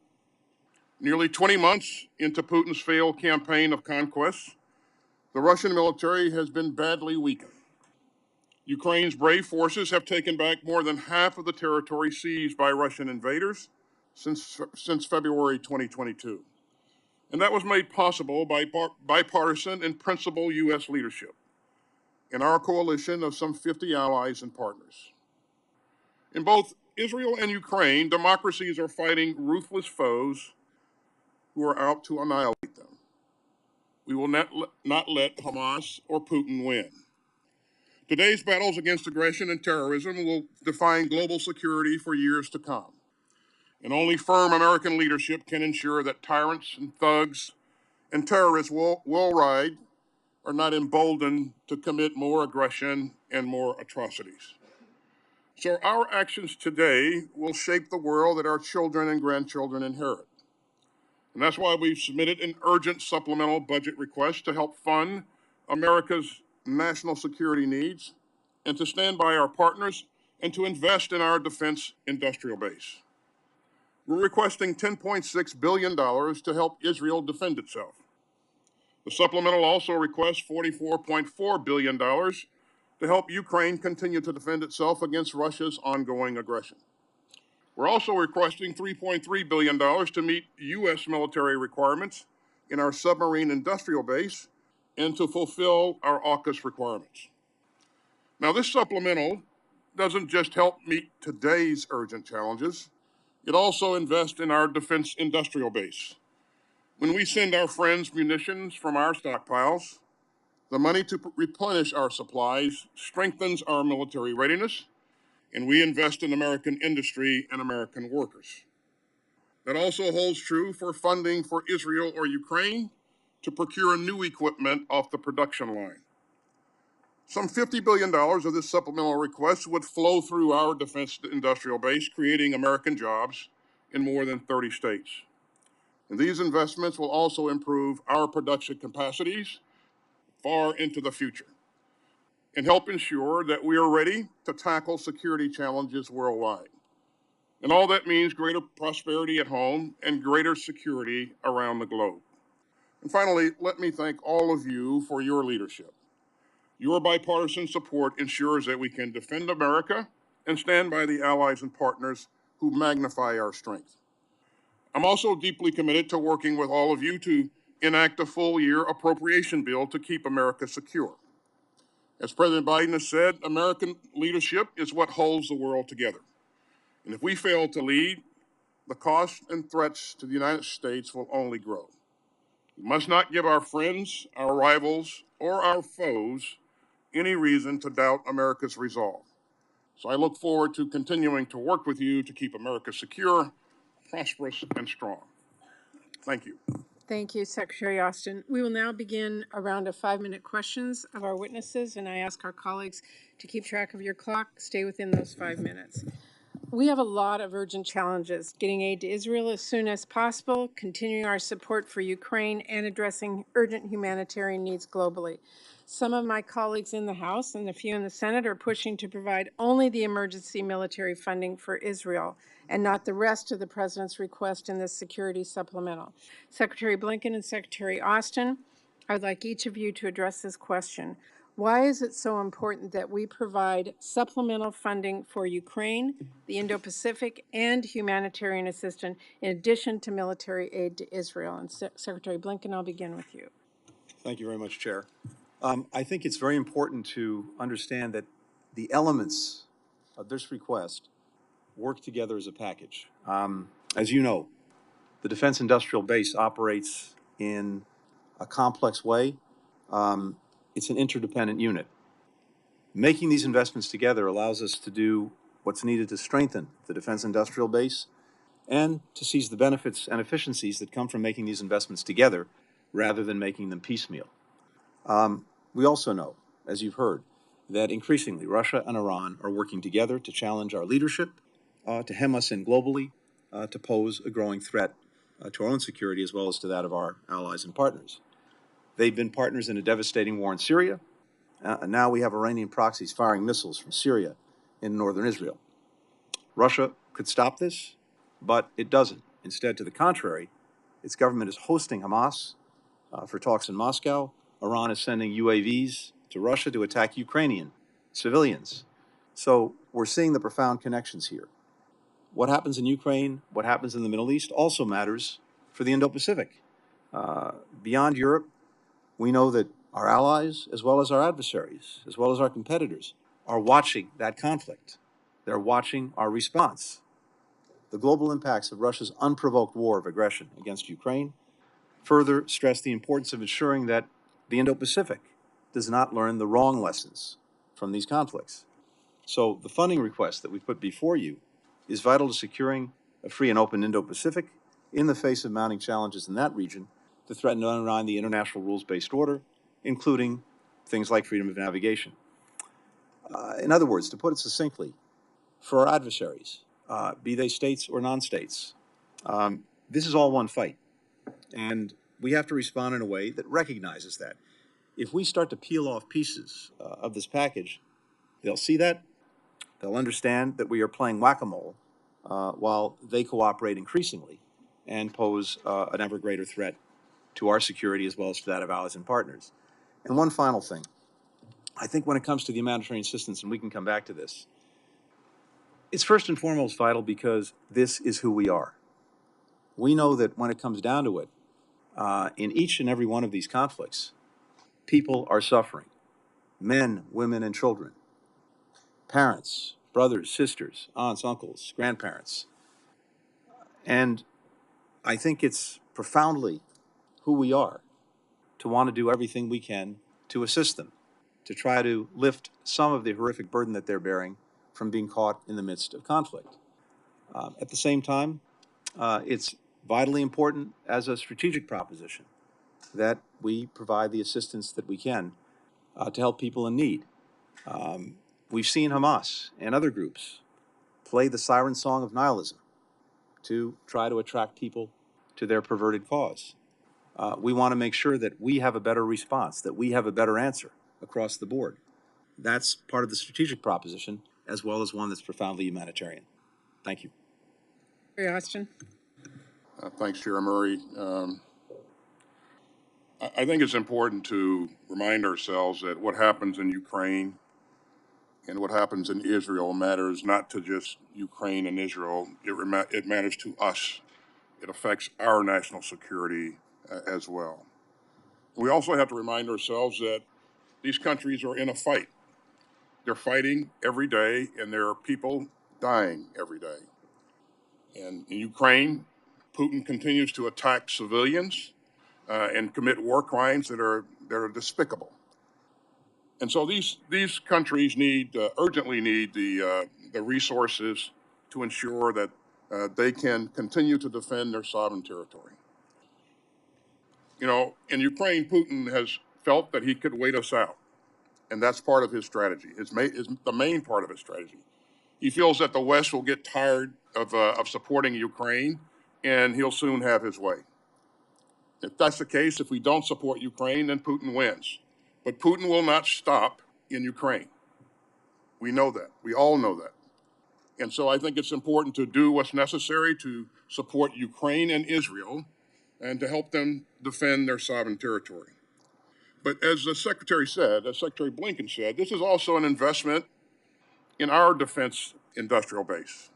Nearly 20 months into Putin's failed campaign of conquest, the Russian military has been badly weakened. Ukraine's brave forces have taken back more than half of the territory seized by Russian invaders since February 2022. And that was made possible by bipartisan and principled U.S. leadership and our coalition of some 50 allies and partners. In both Israel and Ukraine, democracies are fighting ruthless foes who are out to annihilate them. We will not let Hamas or Putin win. Today's battles against aggression and terrorism will define global security for years to come. And only firm American leadership can ensure that tyrants and thugs and terrorists worldwide are not emboldened to commit more aggression and more atrocities. So our actions today will shape the world that our children and grandchildren inherit. And that's why we've submitted an urgent supplemental budget request to help fund America's national security needs and to stand by our partners and to invest in our defense industrial base. We're requesting $10.6 billion to help Israel defend itself. The supplemental also requests $44.4 billion to help Ukraine continue to defend itself against Russia's ongoing aggression. We're also requesting $3.3 billion to meet U.S. military requirements in our submarine industrial base and to fulfill our AUKUS requirements. Now, this supplemental doesn't just help meet today's urgent challenges, it also invests in our defense industrial base. When we send our friends munitions from our stockpiles, The money to replenish our supplies strengthens our military readiness, and we invest in American industry and American workers. That also holds true for funding for Israel or Ukraine to procure new equipment off the production line. Some $50 billion of this supplemental request would flow through our defense industrial base, creating American jobs in more than 30 states. And these investments will also improve our production capacities far into the future and help ensure that we are ready to tackle security challenges worldwide. And all that means greater prosperity at home and greater security around the globe. And finally, let me thank all of you for your leadership. Your bipartisan support ensures that we can defend America and stand by the allies and partners who magnify our strength. I'm also deeply committed to working with all of you to enact a full-year appropriation bill to keep America secure. As President Biden has said, American leadership is what holds the world together. And if we fail to lead, the costs and threats to the United States will only grow. We must not give our friends, our rivals, or our foes any reason to doubt America's resolve. So I look forward to continuing to work with you to keep America secure, prosperous, and strong. Thank you. Thank you, Secretary Austin. We will now begin a round of 5-minute questions of our witnesses, and I ask our colleagues to keep track of your clock, stay within those 5 minutes. We have a lot of urgent challenges: getting aid to Israel as soon as possible, continuing our support for Ukraine, and addressing urgent humanitarian needs globally. Some of my colleagues in the House and a few in the Senate are pushing to provide only the emergency military funding for Israel and not the rest of the President's request in this security supplemental. Secretary Blinken and Secretary Austin, I would like each of you to address this question. Why is it so important that we provide supplemental funding for Ukraine, the Indo-Pacific, and humanitarian assistance in addition to military aid to Israel? And Secretary Blinken, I'll begin with you. Thank you very much, Chair. I think it's very important to understand that the elements of this request work together as a package. As you know, the defense industrial base operates in a complex way. It's an interdependent unit. Making these investments together allows us to do what's needed to strengthen the defense industrial base and to seize the benefits and efficiencies that come from making these investments together rather than making them piecemeal. We also know, as you've heard, that increasingly Russia and Iran are working together to challenge our leadership, to hem us in globally, to pose a growing threat to our own security as well as to that of our allies and partners. They've been partners in a devastating war in Syria. And now we have Iranian proxies firing missiles from Syria in northern Israel. Russia could stop this, but it doesn't. Instead, to the contrary, its government is hosting Hamas for talks in Moscow. Iran is sending UAVs to Russia to attack Ukrainian civilians. So we're seeing the profound connections here. What happens in Ukraine, what happens in the Middle East also matters for the Indo-Pacific. Beyond Europe, we know that our allies, as well as our adversaries, as well as our competitors, are watching that conflict. They're watching our response. The global impacts of Russia's unprovoked war of aggression against Ukraine further stress the importance of ensuring that the Indo-Pacific does not learn the wrong lessons from these conflicts. So the funding request that we've put before you is vital to securing a free and open Indo-Pacific in the face of mounting challenges in that region to threaten to undermine the international rules-based order, including things like freedom of navigation. In other words, to put it succinctly, for our adversaries, be they states or non-states, this is all one fight. And we have to respond in a way that recognizes that. If we start to peel off pieces of this package, they'll see that, they'll understand that we are playing whack-a-mole while they cooperate increasingly and pose an ever greater threat to our security as well as to that of allies and partners. And one final thing. I think when it comes to the humanitarian assistance, and we can come back to this, it's first and foremost vital because this is who we are. We know that when it comes down to it, in each and every one of these conflicts, people are suffering. Men, women, and children. Parents, brothers, sisters, aunts, uncles, grandparents. And I think it's profoundly who we are to want to do everything we can to assist them, to try to lift some of the horrific burden that they're bearing from being caught in the midst of conflict. At the same time, it's vitally important as a strategic proposition that we provide the assistance that we can to help people in need. We've seen Hamas and other groups play the siren song of nihilism to try to attract people to their perverted cause. We want to make sure that we have a better response, that we have a better answer across the board. That's part of the strategic proposition, as well as one that's profoundly humanitarian. Thank you. Secretary Austin. Thanks, Chair Murray. I think it's important to remind ourselves that what happens in Ukraine and what happens in Israel matters not to just Ukraine and Israel. It matters to us. It affects our national security as well. We also have to remind ourselves that these countries are in a fight. They're fighting every day, and there are people dying every day. And in Ukraine, Putin continues to attack civilians and commit war crimes that are despicable. And so these countries urgently need the resources to ensure that they can continue to defend their sovereign territory. You know, in Ukraine, Putin has felt that he could wait us out, and that's part of his strategy. It's the main part of his strategy. He feels that the West will get tired of supporting Ukraine, and he'll soon have his way. If that's the case, if we don't support Ukraine, then Putin wins. But Putin will not stop in Ukraine. We know that. We all know that. And so I think it's important to do what's necessary to support Ukraine and Israel and to help them defend their sovereign territory. But as the Secretary said, as Secretary Blinken said, this is also an investment in our defense industrial base.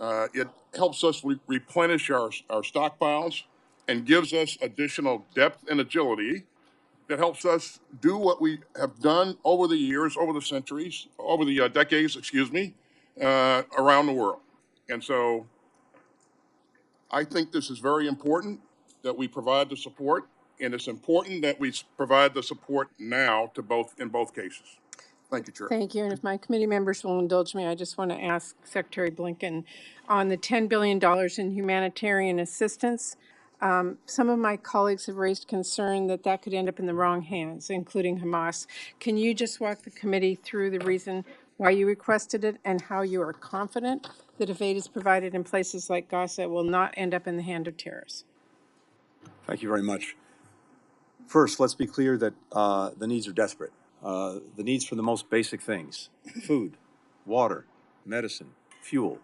It helps us replenish our stockpiles and gives us additional depth and agility that helps us do what we have done over the years, over the centuries, over the decades, around the world. And so I think this is very important that we provide the support, and it's important that we provide the support now in both cases. Thank you, Chair. Thank you. And if my committee members will indulge me, I just want to ask Secretary Blinken on the $10 billion in humanitarian assistance. Some of my colleagues have raised concern that that could end up in the wrong hands, including Hamas. Can you just walk the committee through the reason why you requested it and how you are confident that if aid is provided in places like Gaza, it will not end up in the hand of terrorists? Thank you very much. First, let's be clear that the needs are desperate. The needs for the most basic things, food, water, medicine, fuel,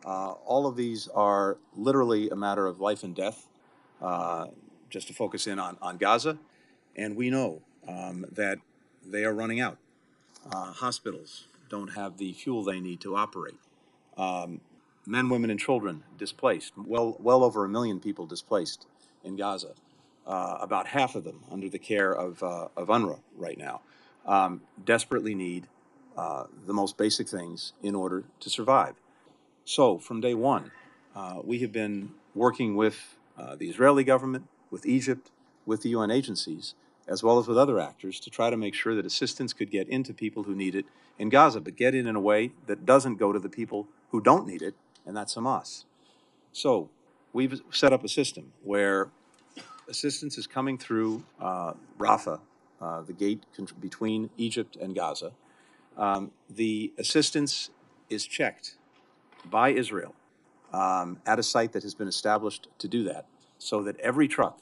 all of these are literally a matter of life and death, just to focus in on Gaza. And we know that they are running out. Hospitals don't have the fuel they need to operate. Men, women, and children displaced, well over 1 million people displaced in Gaza. About half of them under the care of UNRWA right now, desperately need the most basic things in order to survive. So from day one, we have been working with the Israeli government, with Egypt, with the UN agencies, as well as with other actors to try to make sure that assistance could get into people who need it in Gaza, but get it in a way that doesn't go to the people who don't need it, and that's Hamas. So we've set up a system where assistance is coming through Rafah, the gate between Egypt and Gaza. The assistance is checked by Israel at a site that has been established to do that, so that every truck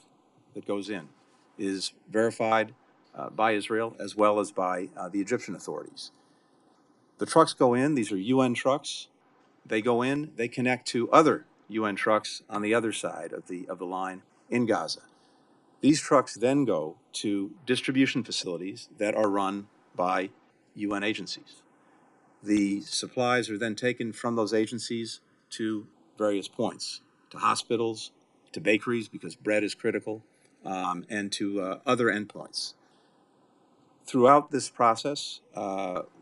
that goes in is verified by Israel as well as by the Egyptian authorities. The trucks go in, these are UN trucks. They go in, they connect to other UN trucks on the other side of the line in Gaza. These trucks then go to distribution facilities that are run by UN agencies. The supplies are then taken from those agencies to various points, to hospitals, to bakeries, because bread is critical, and to other endpoints. Throughout this process,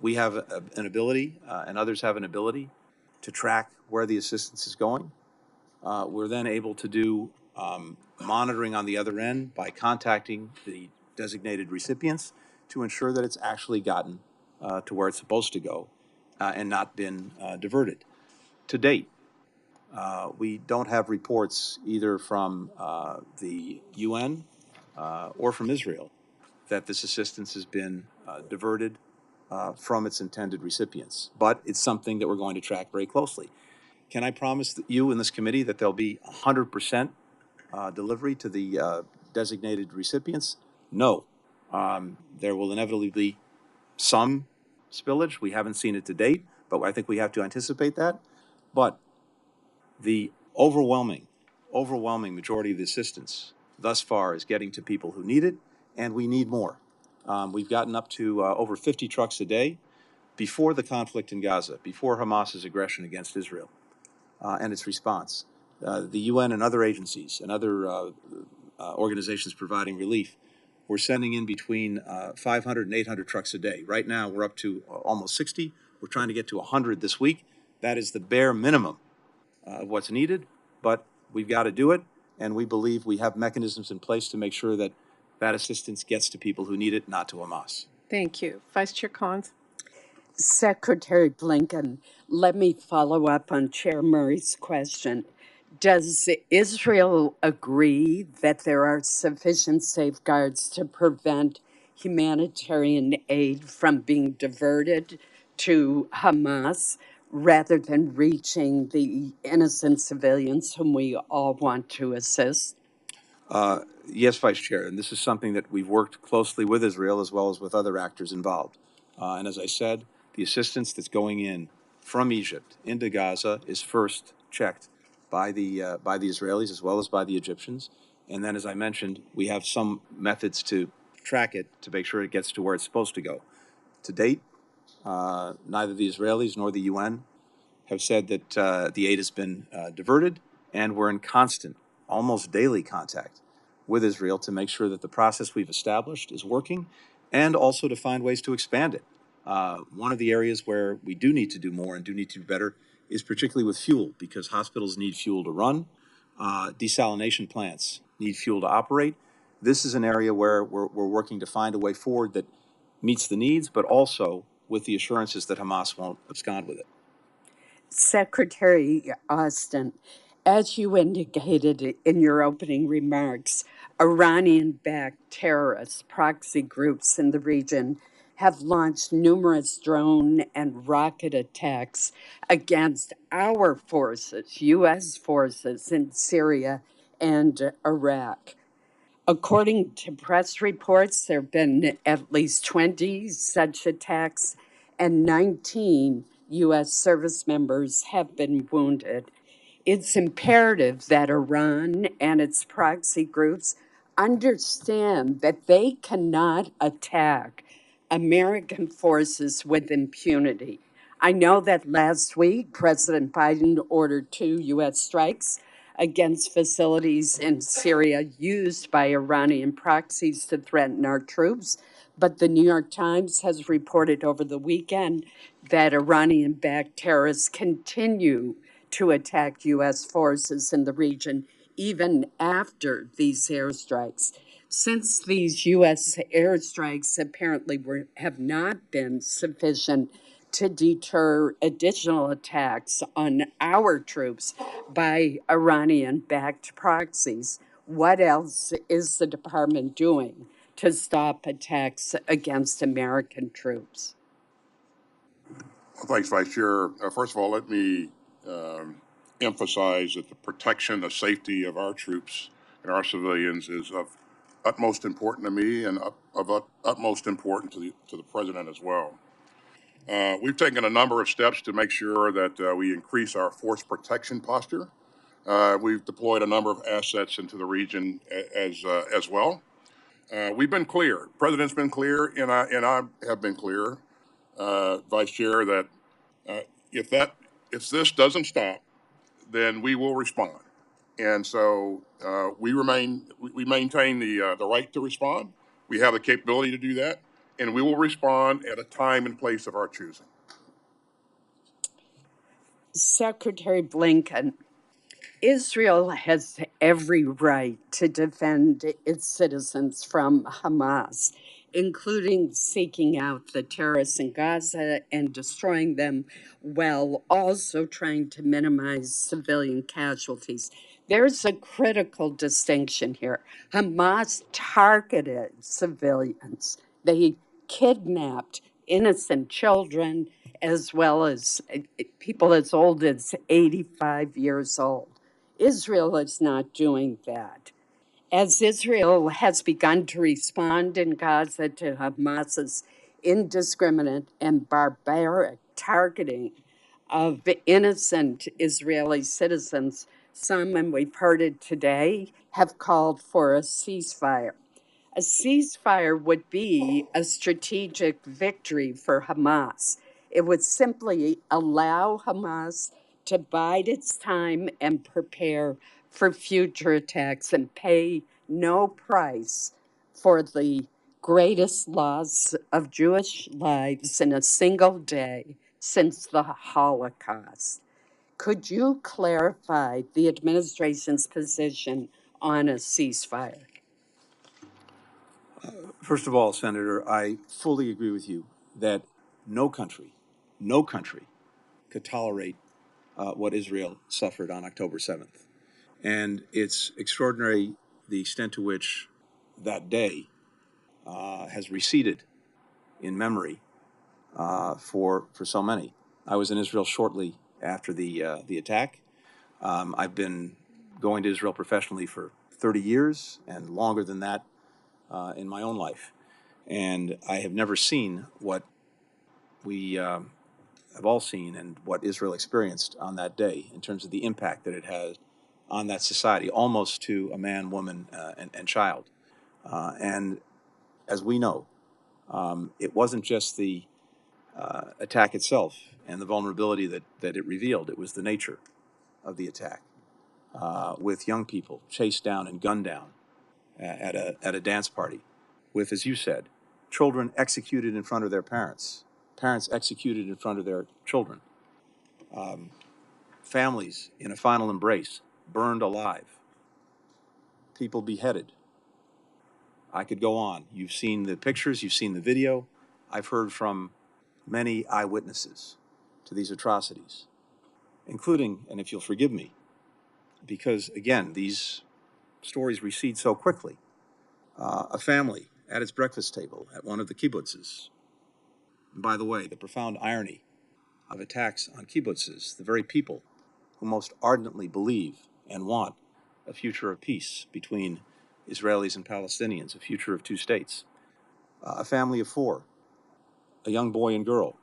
we have an ability, and others have an ability, to track where the assistance is going. We're then able to do monitoring on the other end by contacting the designated recipients to ensure that it's actually gotten to where it's supposed to go and not been diverted. To date, we don't have reports either from the UN or from Israel that this assistance has been diverted from its intended recipients. But it's something that we're going to track very closely. Can I promise you in this committee that there'll be 100% delivery to the designated recipients? No. There will inevitably be some spillage. We haven't seen it to date, but I think we have to anticipate that. But the overwhelming majority of the assistance thus far is getting to people who need it, and we need more. We've gotten up to over 50 trucks a day before the conflict in Gaza, before Hamas's aggression against Israel and its response. The UN and other agencies and other organizations providing relief, we're sending in between 500 and 800 trucks a day. Right now, we're up to almost 60. We're trying to get to 100 this week. That is the bare minimum of what's needed, but we've got to do it, and we believe we have mechanisms in place to make sure that that assistance gets to people who need it, not to Hamas. Thank you. Vice Chair Collins. Secretary Blinken, let me follow up on Chair Murray's question. Does Israel agree that there are sufficient safeguards to prevent humanitarian aid from being diverted to Hamas rather than reaching the innocent civilians whom we all want to assist? Yes, Vice Chair, and this is something that we've worked closely with Israel as well as with other actors involved. And as I said, the assistance that's going in from Egypt into Gaza is first checked by the Israelis as well as by the Egyptians. And then, as I mentioned, we have some methods to track it to make sure it gets to where it's supposed to go. To date, neither the Israelis nor the UN have said that the aid has been diverted, and we're in constant, almost daily contact with Israel to make sure that the process we've established is working and also to find ways to expand it. One of the areas where we do need to do more and do need to do better is particularly with fuel, because hospitals need fuel to run, desalination plants need fuel to operate. This is an area where we're working to find a way forward that meets the needs, but also with the assurances that Hamas won't abscond with it. Secretary Austin, as you indicated in your opening remarks, Iranian-backed terrorist proxy groups in the region have launched numerous drone and rocket attacks against our forces, U.S. forces in Syria and Iraq. According to press reports, there have been at least 20 such attacks, and 19 U.S. service members have been wounded. It's imperative that Iran and its proxy groups understand that they cannot attack American forces with impunity. I know that last week, President Biden ordered 2 U.S. strikes against facilities in Syria used by Iranian proxies to threaten our troops. But the New York Times has reported over the weekend that Iranian-backed terrorists continue to attack U.S. forces in the region even after these airstrikes. Since these U.S. airstrikes apparently have not been sufficient to deter additional attacks on our troops by Iranian-backed proxies, what else is the department doing to stop attacks against American troops? Well, thanks, Vice Chair. First of all, let me emphasize that the protection, the safety of our troops and our civilians is of utmost importance to me and of utmost importance to the President as well. We've taken a number of steps to make sure that we increase our force protection posture. We've deployed a number of assets into the region as well. We've been clear. The President's been clear, and I have been clear, Vice Chair, that if this doesn't stop, then we will respond. And so we maintain the right to respond. We have the capability to do that, and we will respond at a time and place of our choosing. Secretary Blinken, Israel has every right to defend its citizens from Hamas, including seeking out the terrorists in Gaza and destroying them while also trying to minimize civilian casualties. There's a critical distinction here. Hamas targeted civilians. They kidnapped innocent children as well as people as old as 85 years old. Israel is not doing that. As Israel has begun to respond in Gaza to Hamas's indiscriminate and barbaric targeting of innocent Israeli citizens, some, and we've heard it today, have called for a ceasefire. A ceasefire would be a strategic victory for Hamas. It would simply allow Hamas to bide its time and prepare for future attacks and pay no price for the greatest loss of Jewish lives in a single day since the Holocaust. Could you clarify the administration's position on a ceasefire? First of all, Senator, I fully agree with you that no country could tolerate what Israel suffered on October 7th. And it's extraordinary the extent to which that day has receded in memory for so many. I was in Israel shortly after the attack. I've been going to Israel professionally for 30 years and longer than that in my own life. And I have never seen what we have all seen and what Israel experienced on that day in terms of the impact that it had on that society, almost to a man, woman, and child. And as we know, it wasn't just the attack itself and the vulnerability that it revealed. It was the nature of the attack, with young people chased down and gunned down at a dance party, with, as you said, children executed in front of their parents, parents executed in front of their children, families in a final embrace, burned alive, people beheaded. I could go on. You've seen the pictures, you've seen the video. I've heard from many eyewitnesses to these atrocities, including, and if you'll forgive me, because again, these stories recede so quickly, a family at its breakfast table at one of the kibbutzes. And by the way, the profound irony of attacks on kibbutzes, the very people who most ardently believe and want a future of peace between Israelis and Palestinians, a future of two states. A family of four, a young boy and girl,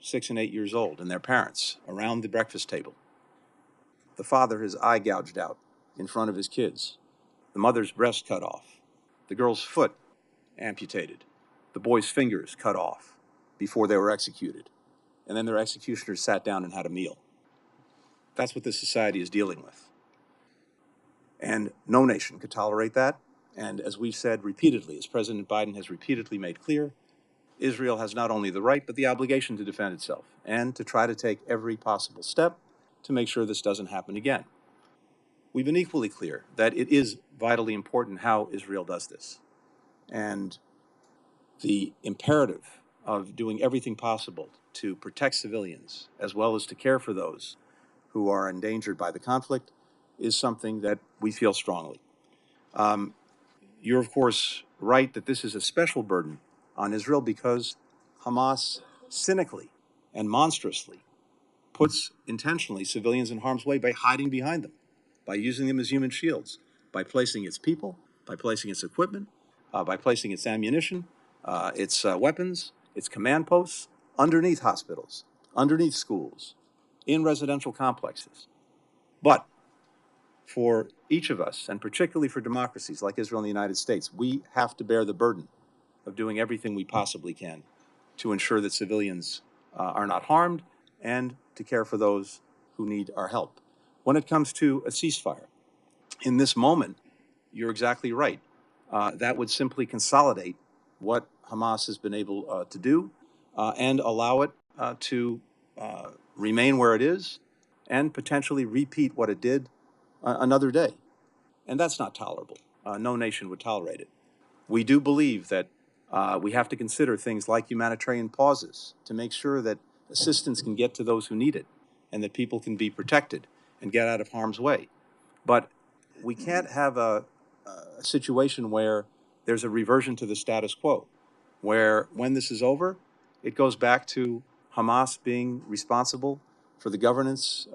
6 and 8 years old, and their parents around the breakfast table. The father, his eye gouged out in front of his kids. The mother's breast cut off. The girl's foot amputated. The boy's fingers cut off before they were executed. And then their executioners sat down and had a meal. That's what this society is dealing with. And no nation could tolerate that. And as we've said repeatedly, as President Biden has repeatedly made clear, Israel has not only the right, but the obligation to defend itself and to try to take every possible step to make sure this doesn't happen again. We've been equally clear that it is vitally important how Israel does this. And the imperative of doing everything possible to protect civilians as well as to care for those who are endangered by the conflict is something that we feel strongly. You're, of course, right that this is a special burden on Israel because Hamas cynically and monstrously puts intentionally civilians in harm's way by hiding behind them, by using them as human shields, by placing its people, by placing its equipment, by placing its ammunition, its weapons, its command posts underneath hospitals, underneath schools, in residential complexes. But for each of us, and particularly for democracies like Israel and the United States, we have to bear the burden of doing everything we possibly can to ensure that civilians are not harmed and to care for those who need our help. When it comes to a ceasefire, in this moment, you're exactly right. That would simply consolidate what Hamas has been able to do and allow it to remain where it is and potentially repeat what it did another day. And that's not tolerable. No nation would tolerate it. We do believe that we have to consider things like humanitarian pauses to make sure that assistance can get to those who need it and that people can be protected and get out of harm's way. But we can't have a situation where there's a reversion to the status quo, where when this is over, it goes back to Hamas being responsible for the governance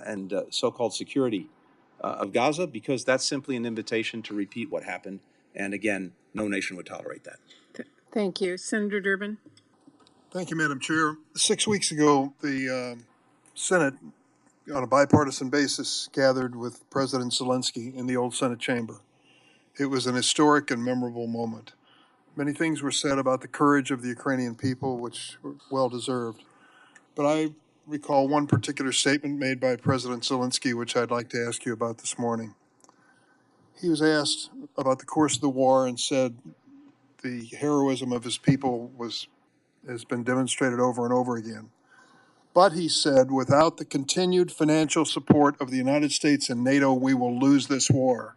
and so-called security of Gaza, because that's simply an invitation to repeat what happened. And again, no nation would tolerate that. Thank you. Senator Durbin. Thank you, Madam Chair. 6 weeks ago, the Senate, on a bipartisan basis, gathered with President Zelensky in the old Senate chamber. It was an historic and memorable moment. Many things were said about the courage of the Ukrainian people, which were well deserved. But I recall one particular statement made by President Zelensky, which I'd like to ask you about this morning. He was asked about the course of the war and said the heroism of his people has been demonstrated over and over again. But he said, without the continued financial support of the United States and NATO, we will lose this war.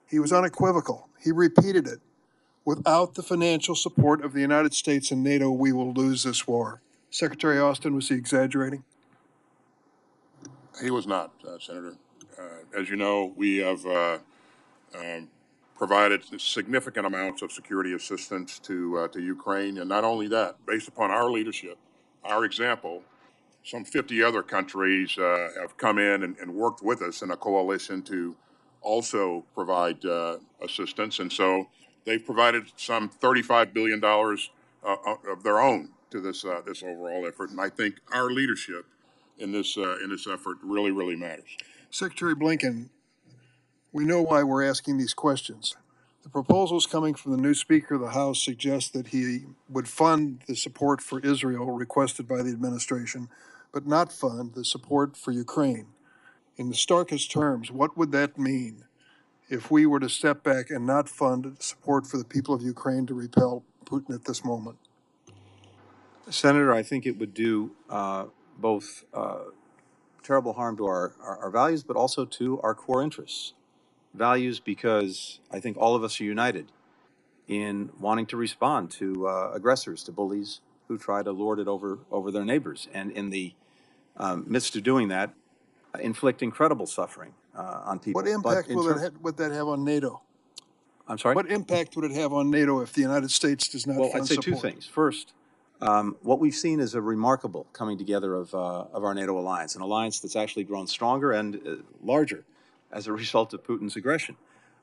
He was unequivocal. He repeated it. Without the financial support of the United States and NATO, we will lose this war. Secretary Austin, was he exaggerating? He was not, Senator. As you know, we have provided significant amounts of security assistance to Ukraine, and not only that, based upon our leadership, our example, some 50 other countries have come in and worked with us in a coalition to also provide assistance, and so they've provided some $35 billion of their own to this overall effort, and I think our leadership in this effort really matters. Secretary Blinken, we know why we're asking these questions. The proposals coming from the new Speaker of the House suggest that he would fund the support for Israel requested by the administration, but not fund the support for Ukraine. In the starkest terms, what would that mean if we were to step back and not fund support for the people of Ukraine to repel Putin at this moment? Senator, I think it would do both terrible harm to our values, but also to our core interests. Values because I think all of us are united in wanting to respond to aggressors, to bullies who try to lord it over their neighbors. And in the midst of doing that, inflict incredible suffering on people. What impact would that have on NATO? I'm sorry? What impact would it have on NATO if the United States does not fund I'd say support? two things. First, what we've seen is a remarkable coming together of our NATO alliance, an alliance that's actually grown stronger and larger as a result of Putin's aggression.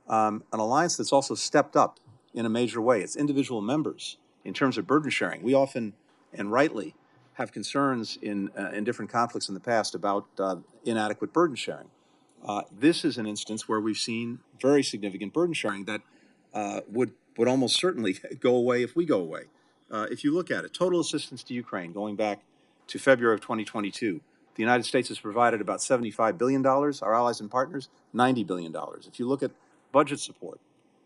An alliance that's also stepped up in a major way. Its individual members, in terms of burden sharing, we often, and rightly, have concerns in different conflicts in the past about inadequate burden sharing. This is an instance where we've seen very significant burden sharing that would almost certainly go away if we go away. If you look at it, total assistance to Ukraine going back to February of 2022, the United States has provided about $75 billion, our allies and partners, $90 billion. If you look at budget support,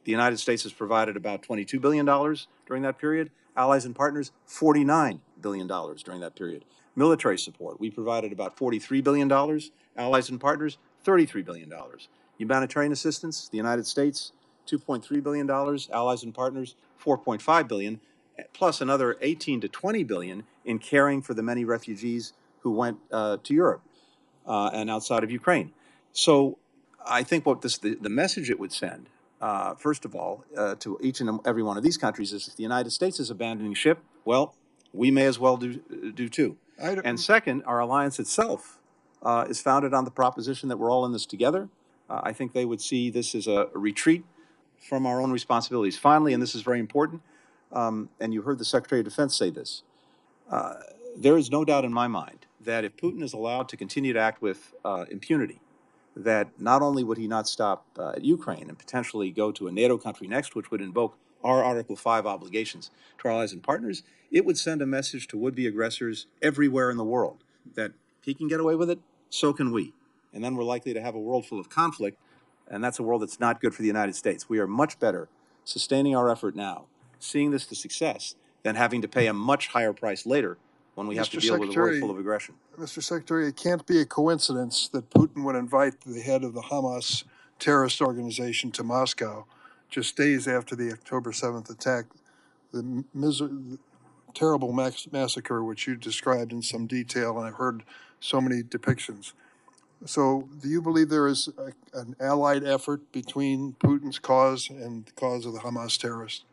the United States has provided about $22 billion during that period, allies and partners, $49 billion during that period. Military support, we provided about $43 billion, allies and partners, $33 billion. Humanitarian assistance, the United States, $2.3 billion, allies and partners, $4.5 billion, plus another 18 to 20 billion in caring for the many refugees who went to Europe and outside of Ukraine. So I think what the message it would send, first of all, to each and every one of these countries is if the United States is abandoning ship, well, we may as well do too. And second, our alliance itself is founded on the proposition that we're all in this together. I think they would see this as a retreat from our own responsibilities. Finally, and this is very important, and you heard the Secretary of Defense say this, there is no doubt in my mind that if Putin is allowed to continue to act with impunity, that not only would he not stop at Ukraine and potentially go to a NATO country next, which would invoke our Article 5 obligations to our allies and partners, it would send a message to would-be aggressors everywhere in the world that if he can get away with it, so can we. And then we're likely to have a world full of conflict, and that's a world that's not good for the United States. We are much better sustaining our effort now, seeing this to success, than having to pay a much higher price later when we have to deal with a world full of aggression. Mr. Secretary, it can't be a coincidence that Putin would invite the head of the Hamas terrorist organization to Moscow just days after the October 7th attack, the terrible massacre which you described in some detail, and I've heard so many depictions. So do you believe there is an allied effort between Putin's cause and the cause of the Hamas terrorists?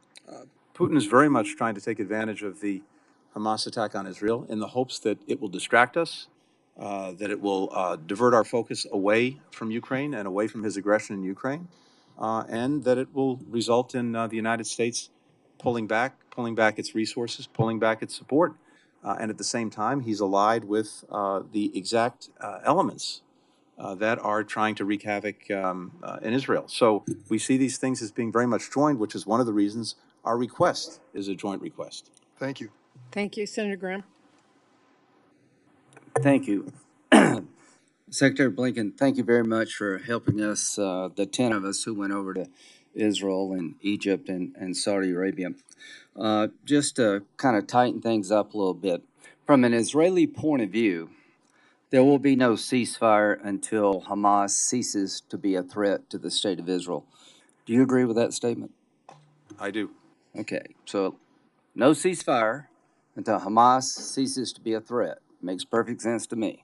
Putin is very much trying to take advantage of the Hamas attack on Israel in the hopes that it will distract us, that it will divert our focus away from Ukraine and away from his aggression in Ukraine, and that it will result in the United States pulling back its resources, pulling back its support. And at the same time, he's allied with the exact elements that are trying to wreak havoc in Israel. So we see these things as being very much joined, which is one of the reasons our request is a joint request. Thank you. Thank you, Senator Graham. Thank you. Secretary Blinken, thank you very much for helping us, the 10 of us who went over to Israel and Egypt and Saudi Arabia. Just to kind of tighten things up a little bit, from an Israeli point of view, there will be no ceasefire until Hamas ceases to be a threat to the state of Israel. Do you agree with that statement? I do. Okay, so no ceasefire until Hamas ceases to be a threat. Makes perfect sense to me.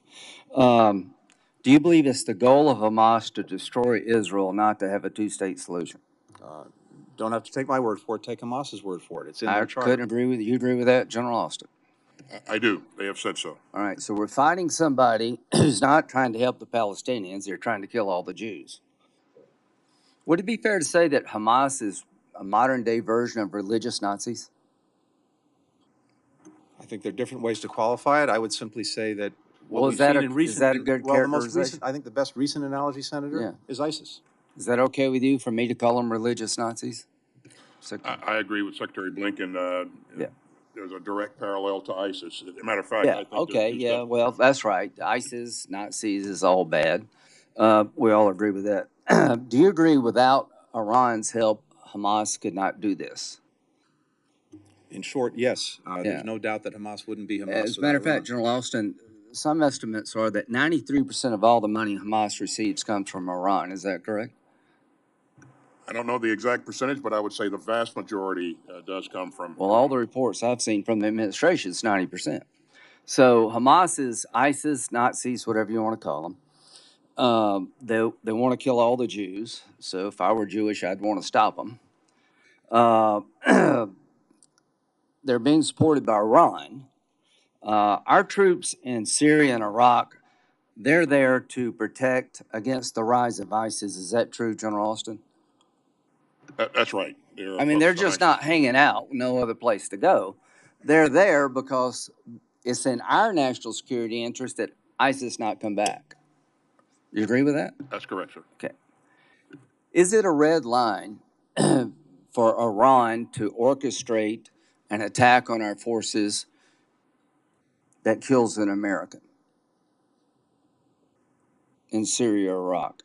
Do you believe it's the goal of Hamas to destroy Israel, not to have a two-state solution? Don't have to take my word for it. Take Hamas's word for it. It's in I their charter. couldn't agree with you. You agree with that, General Austin? I do. They have said so. All right, so we're fighting somebody who's not trying to help the Palestinians. They're trying to kill all the Jews. Would it be fair to say that Hamas is a modern-day version of religious Nazis? I think there are different ways to qualify it. I would simply say that what Well, we've seen in recent, is that a good well, the most characterization? recent, I think the best recent analogy, Senator, Yeah. is ISIS. Is that okay with you for me to call them religious Nazis? I agree with Secretary Blinken. Yeah. There's a direct parallel to ISIS. As a matter of fact, Yeah, I think okay, yeah, well, that's right. ISIS, Nazis is all bad. We all agree with that. Do you agree without Iran's help, Hamas could not do this? In short, yes. Yeah. There's no doubt that Hamas wouldn't be Hamas. As a matter of fact, General Austin, some estimates are that 93% of all the money Hamas receives comes from Iran. Is that correct? I don't know the exact percentage, but I would say the vast majority does come from. Well, all the reports I've seen from the administration is 90%. So Hamas is ISIS, Nazis, whatever you want to call them. They want to kill all the Jews. So if I were Jewish, I'd want to stop them. They're being supported by Iran. Our troops in Syria and Iraq, they're there to protect against the rise of ISIS. Is that true, General Austin? That's right. They're just not hanging out, no other place to go. They're there because it's in our national security interest that ISIS not come back. You agree with that? That's correct, sir. Okay. Is it a red line for Iran to orchestrate an attack on our forces that kills an American in Syria or Iraq?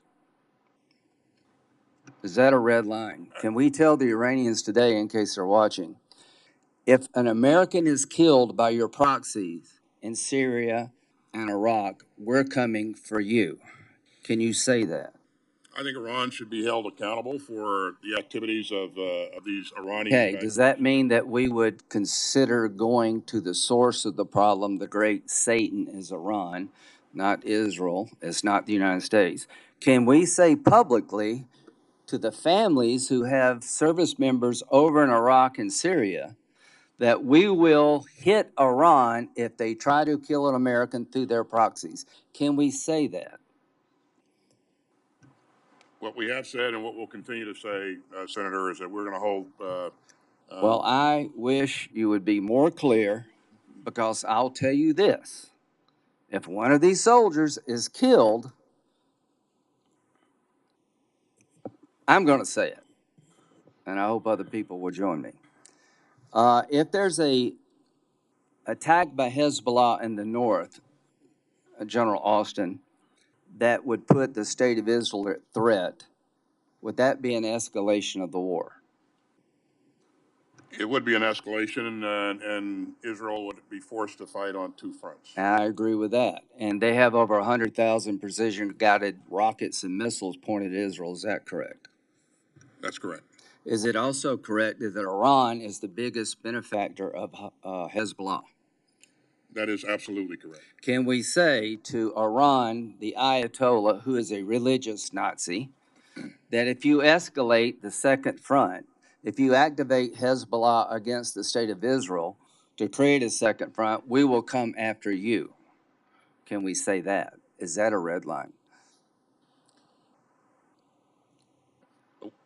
Is that a red line? Can we tell the Iranians today, in case they're watching, if an American is killed by your proxies in Syria and Iraq, we're coming for you? Can you say that? I think Iran should be held accountable for the activities of these Iranian. Okay, does that mean that we would consider going to the source of the problem? The great Satan is Iran, not Israel. It's not the United States. Can we say publicly to the families who have service members over in Iraq and Syria that we will hit Iran if they try to kill an American through their proxies? Can we say that? What we have said and what we'll continue to say, Senator, is that we're going to hold. Well, I wish you would be more clear, because I'll tell you this. If one of these soldiers is killed, I'm going to say it, and I hope other people will join me. If there's a attack by Hezbollah in the north, General Austin, that would put the state of Israel at threat, would that be an escalation of the war? It would be an escalation, and Israel would be forced to fight on two fronts. I agree with that. And they have over 100,000 precision-guided rockets and missiles pointed at Israel. Is that correct? That's correct. Is it also correct that Iran is the biggest benefactor of Hezbollah? That is absolutely correct. Can we say to Iran, the Ayatollah, who is a religious Nazi, that if you escalate the second front, if you activate Hezbollah against the state of Israel to create a second front, we will come after you? Can we say that? Is that a red line?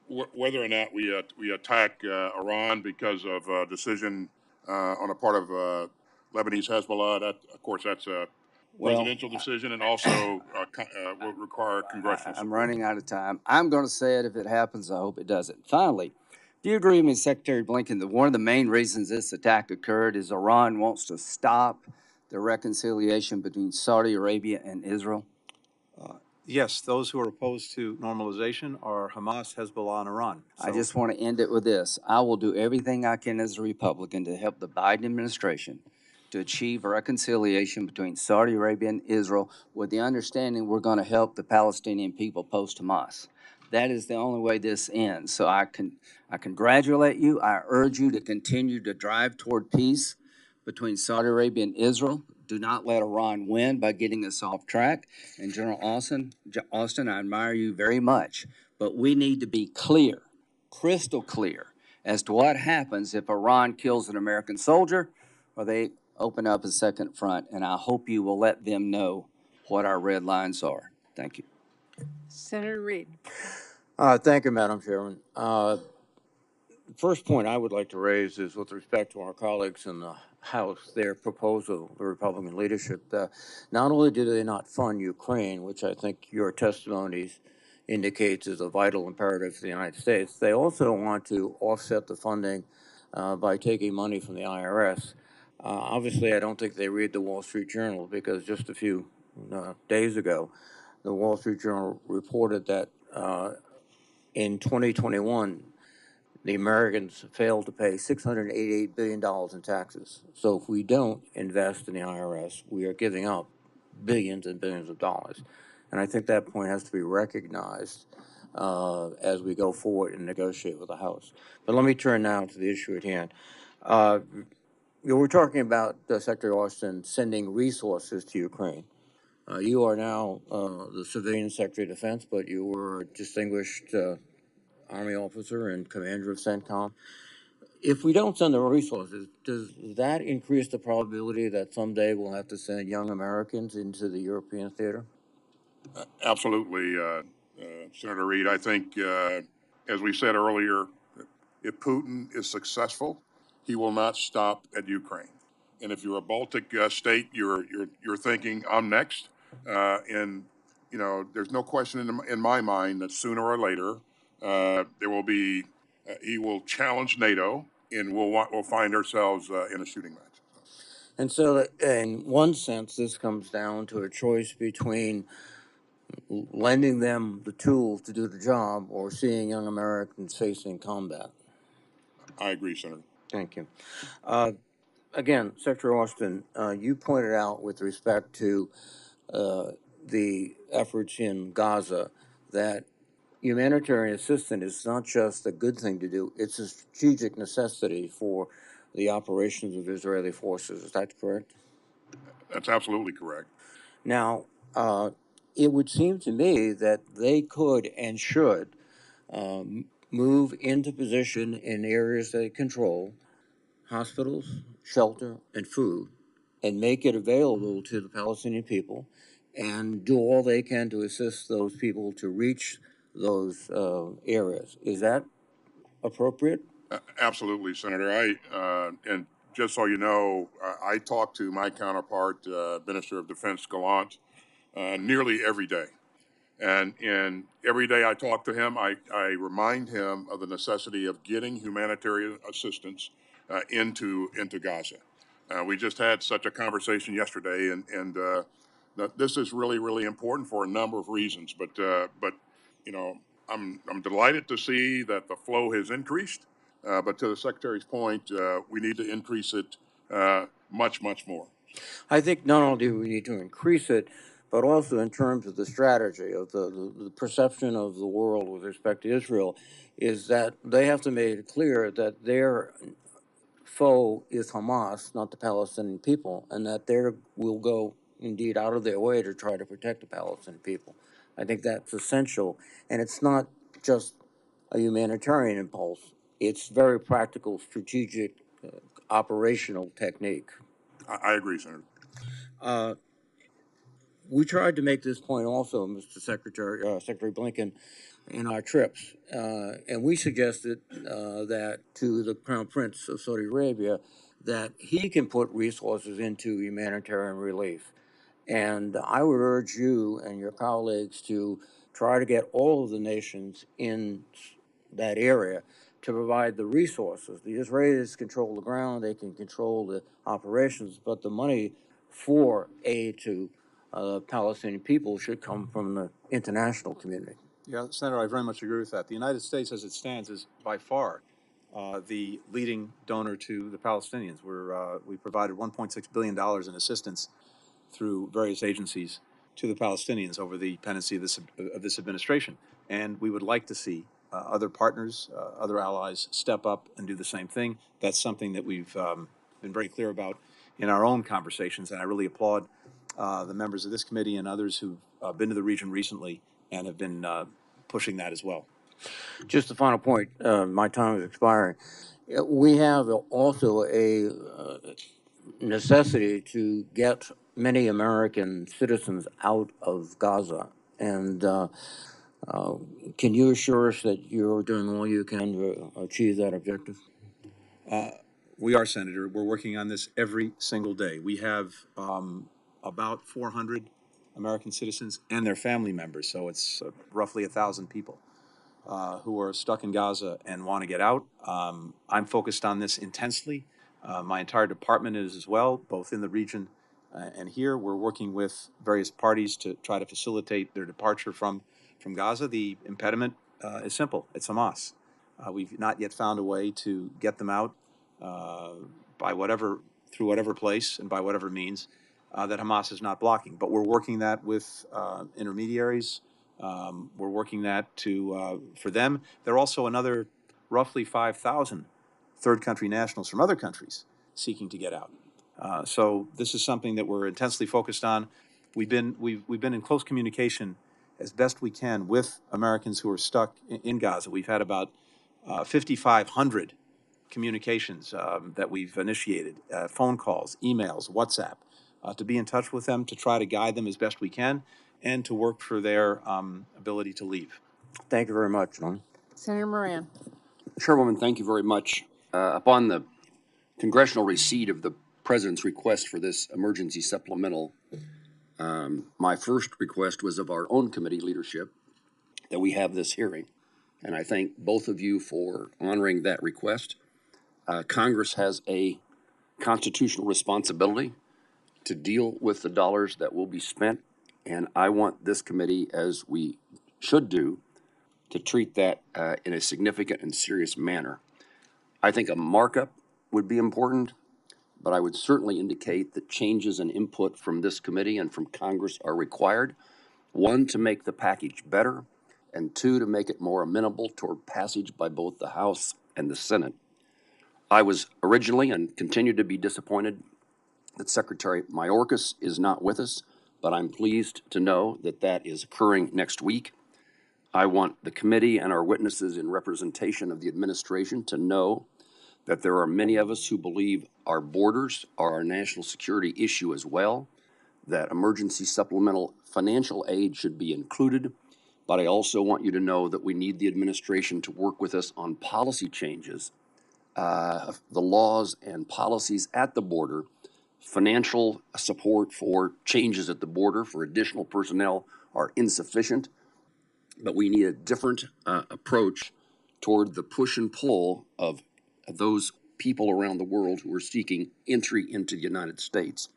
Whether or not we attack Iran because of a decision on a part of Lebanese Hezbollah, that of course that's a presidential decision, and also will require congressional support. I'm running out of time. I'm going to say it if it happens. I hope it doesn't. Finally, do you agree with me, Secretary Blinken, that one of the main reasons this attack occurred is Iran wants to stop the reconciliation between Saudi Arabia and Israel? Yes, those who are opposed to normalization are Hamas, Hezbollah, and Iran. I just want to end it with this. I will do everything I can as a Republican to help the Biden administration to achieve reconciliation between Saudi Arabia and Israel with the understanding we're going to help the Palestinian people post-Hamas. That is the only way this ends. So I congratulate you. I urge you to continue to drive toward peace between Saudi Arabia and Israel. Do not let Iran win by getting us off track. And General Austin, I admire you very much, but we need to be clear, crystal clear, as to what happens if Iran kills an American soldier or they open up a second front. And I hope you will let them know what our red lines are. Thank you. Senator Reid. Thank you, Madam Chairman. First point I would like to raise is with respect to our colleagues in the House, their proposal, the Republican leadership. Not only do they not fund Ukraine, which I think your testimonies indicates is a vital imperative for the United States, they also want to offset the funding by taking money from the IRS. Obviously, I don't think they read the Wall Street Journal, because just a few days ago, the Wall Street Journal reported that in 2021, the Americans failed to pay $688 billion in taxes. So if we don't invest in the IRS, we are giving up billions and billions of dollars. And I think that point has to be recognized as we go forward and negotiate with the House. But let me turn now to the issue at hand. You were talking about Secretary Austin sending resources to Ukraine. You are now the civilian Secretary of Defense, but you were a distinguished Army officer and commander of CENTCOM. If we don't send the resources, does that increase the probability that someday we'll have to send young Americans into the European theater? Absolutely, Senator Reid. I think, as we said earlier, if Putin is successful, he will not stop at Ukraine. And if you're a Baltic state, you're thinking, I'm next. And you know, there's no question in my mind that sooner or later there will be. He will challenge NATO, and we'll find ourselves in a shooting match. And so, in one sense, this comes down to a choice between lending them the tools to do the job or seeing young Americans facing combat. I agree, Senator. Thank you. Again, Secretary Austin, you pointed out with respect to the efforts in Gaza that humanitarian assistance is not just a good thing to do, it's a strategic necessity for the operations of Israeli forces. Is that correct? That's absolutely correct. Now, it would seem to me that they could and should move into position in areas they control, hospitals, shelter, and food, and make it available to the Palestinian people and do all they can to assist those people to reach those areas. Is that appropriate? Absolutely, Senator. And just so you know, I talk to my counterpart, Minister of Defense Gallant, nearly every day. And every day I talk to him, I remind him of the necessity of getting humanitarian assistance into Gaza. We just had such a conversation yesterday, and this is really, really important for a number of reasons. But you know, I'm delighted to see that the flow has increased. But to the Secretary's point, we need to increase it much, much more. I think not only do we need to increase it, but also in terms of the strategy of the perception of the world with respect to Israel, is that they have to make it clear that their foe is Hamas, not the Palestinian people, and that they will go indeed out of their way to try to protect the Palestinian people. I think that's essential, and it's not just a humanitarian impulse. It's very practical, strategic, operational technique. I agree, Senator. Uh, we tried to make this point also, Mr. Secretary, Secretary Blinken, in our trips, and we suggested that to the Crown Prince of Saudi Arabia that he can put resources into humanitarian relief. And I would urge you and your colleagues to try to get all of the nations in that area to provide the resources. The Israelis control the ground, they can control the operations, but the money for aid to Palestinian people should come from the international community. Yeah, Senator, I very much agree with that. The United States, as it stands, is by far the leading donor to the Palestinians. We provided $1.6 billion in assistance through various agencies to the Palestinians over the pendency of this administration. And we would like to see other partners, other allies step up and do the same thing. That's something that we've been very clear about in our own conversations. And I really applaud the members of this committee and others who've been to the region recently and have been pushing that as well. Just a final point, my time is expiring. We have also a necessity to get many American citizens out of Gaza. And can you assure us that you're doing all you can to achieve that objective? We are, Senator. We're working on this every single day. We have about 400 American citizens and their family members, so it's roughly 1,000 people who are stuck in Gaza and want to get out. I'm focused on this intensely. My entire department is as well, both in the region and here. We're working with various parties to try to facilitate their departure from Gaza. The impediment is simple. It's Hamas. We've not yet found a way to get them out through whatever place and by whatever means that Hamas is not blocking. But we're working that with intermediaries. We're working that for them. There are also another roughly 5,000 third country nationals from other countries seeking to get out. So this is something that we're intensely focused on. We've been in close communication as best we can with Americans who are stuck in Gaza. We've had about 5,500 communications that we've initiated, phone calls, emails, WhatsApp, to be in touch with them, to try to guide them as best we can, and to work for their ability to leave. Thank you very much, John. Senator Moran. Chairwoman, thank you very much. Upon the congressional receipt of the President's request for this emergency supplemental, my first request was of our own committee leadership that we have this hearing. And I thank both of you for honoring that request. Congress has a constitutional responsibility to deal with the dollars that will be spent. And I want this committee, as we should do, to treat that in a significant and serious manner. I think a markup would be important, but I would certainly indicate that changes and input from this committee and from Congress are required. One, to make the package better, and two, to make it more amenable toward passage by both the House and the Senate. I was originally and continue to be disappointed that Secretary Mayorkas is not with us, but I'm pleased to know that that is occurring next week. I want the committee and our witnesses in representation of the administration to know that there are many of us who believe our borders are our national security issue as well, that emergency supplemental financial aid should be included, but I also want you to know that we need the administration to work with us on policy changes, the laws and policies at the border, financial support for changes at the border for additional personnel are insufficient, but we need a different approach toward the push and pull of those people around the world who are seeking entry into the United States.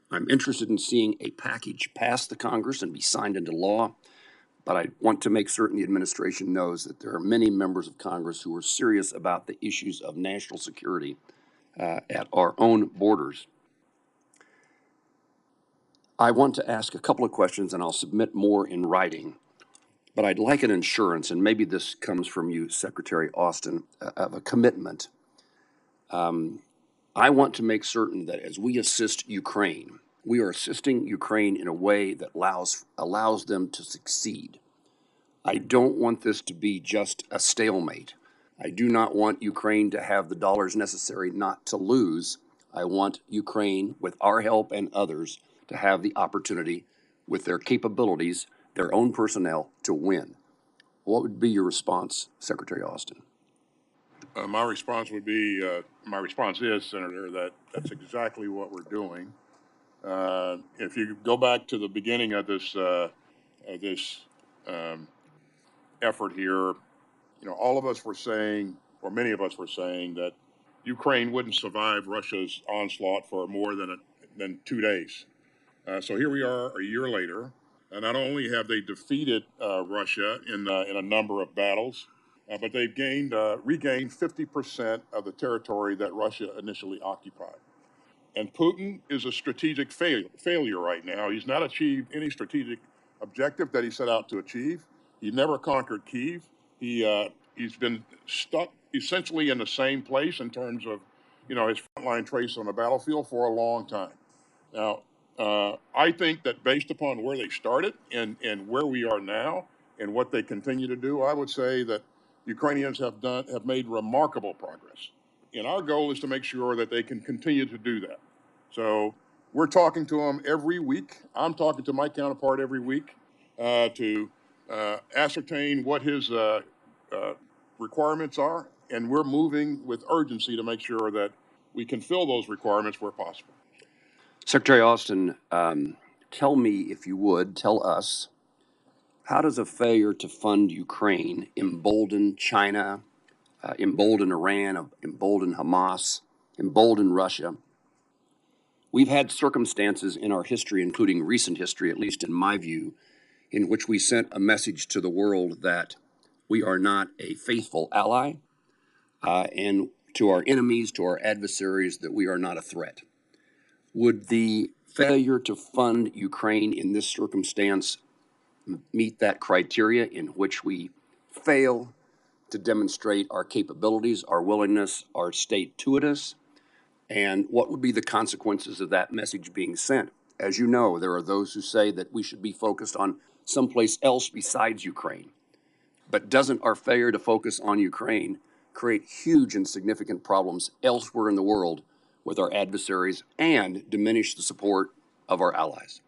I'm interested in seeing a package pass the Congress and be signed into law but I want to make certain the administration knows that there are many members of Congress who are serious about the issues of national security at our own borders. I want to ask a couple of questions, and I'll submit more in writing. But I'd like an assurance, and maybe this comes from you, Secretary Austin, of a commitment. I want to make certain that as we assist Ukraine, we are assisting Ukraine in a way that allows them to succeed. I don't want this to be just a stalemate. I do not want Ukraine to have the dollars necessary not to lose. I want Ukraine, with our help and others, to have the opportunity, with their capabilities, their own personnel, to win. What would be your response, Secretary Austin? My response would be, my response is, Senator, that that's exactly what we're doing. If you go back to the beginning of this effort here, all of us were saying, or many of us were saying, that Ukraine wouldn't survive Russia's onslaught for more than 2 days. So here we are a year later. Not only have they defeated Russia in a number of battles, but they've regained 50% of the territory that Russia initially occupied. And Putin is a strategic failure right now. He's not achieved any strategic objective that he set out to achieve. He never conquered Kyiv. He's been stuck essentially in the same place in terms of, his frontline trace on the battlefield for a long time. Now, I think that based upon where they started and where we are now and what they continue to do, I would say that Ukrainians have made remarkable progress. And our goal is to make sure that they can continue to do that. So we're talking to them every week. I'm talking to my counterpart every week to ascertain what his requirements are, and we're moving with urgency to make sure that we can fill those requirements where possible. Secretary Austin, tell me, if you would, tell us, how does a failure to fund Ukraine embolden China, embolden Iran, embolden Hamas, embolden Russia? We've had circumstances in our history, including recent history, at least in my view, in which we sent a message to the world that we are not a faithful ally, and to our enemies, to our adversaries, that we are not a threat. Would the failure to fund Ukraine in this circumstance meet that criteria, in which we fail to demonstrate our capabilities, our willingness, our statuitious? And what would be the consequences of that message being sent? As you know, there are those who say that we should be focused on someplace else besides Ukraine. But doesn't our failure to focus on Ukraine create huge and significant problems elsewhere in the world with our adversaries and diminish the support of our allies?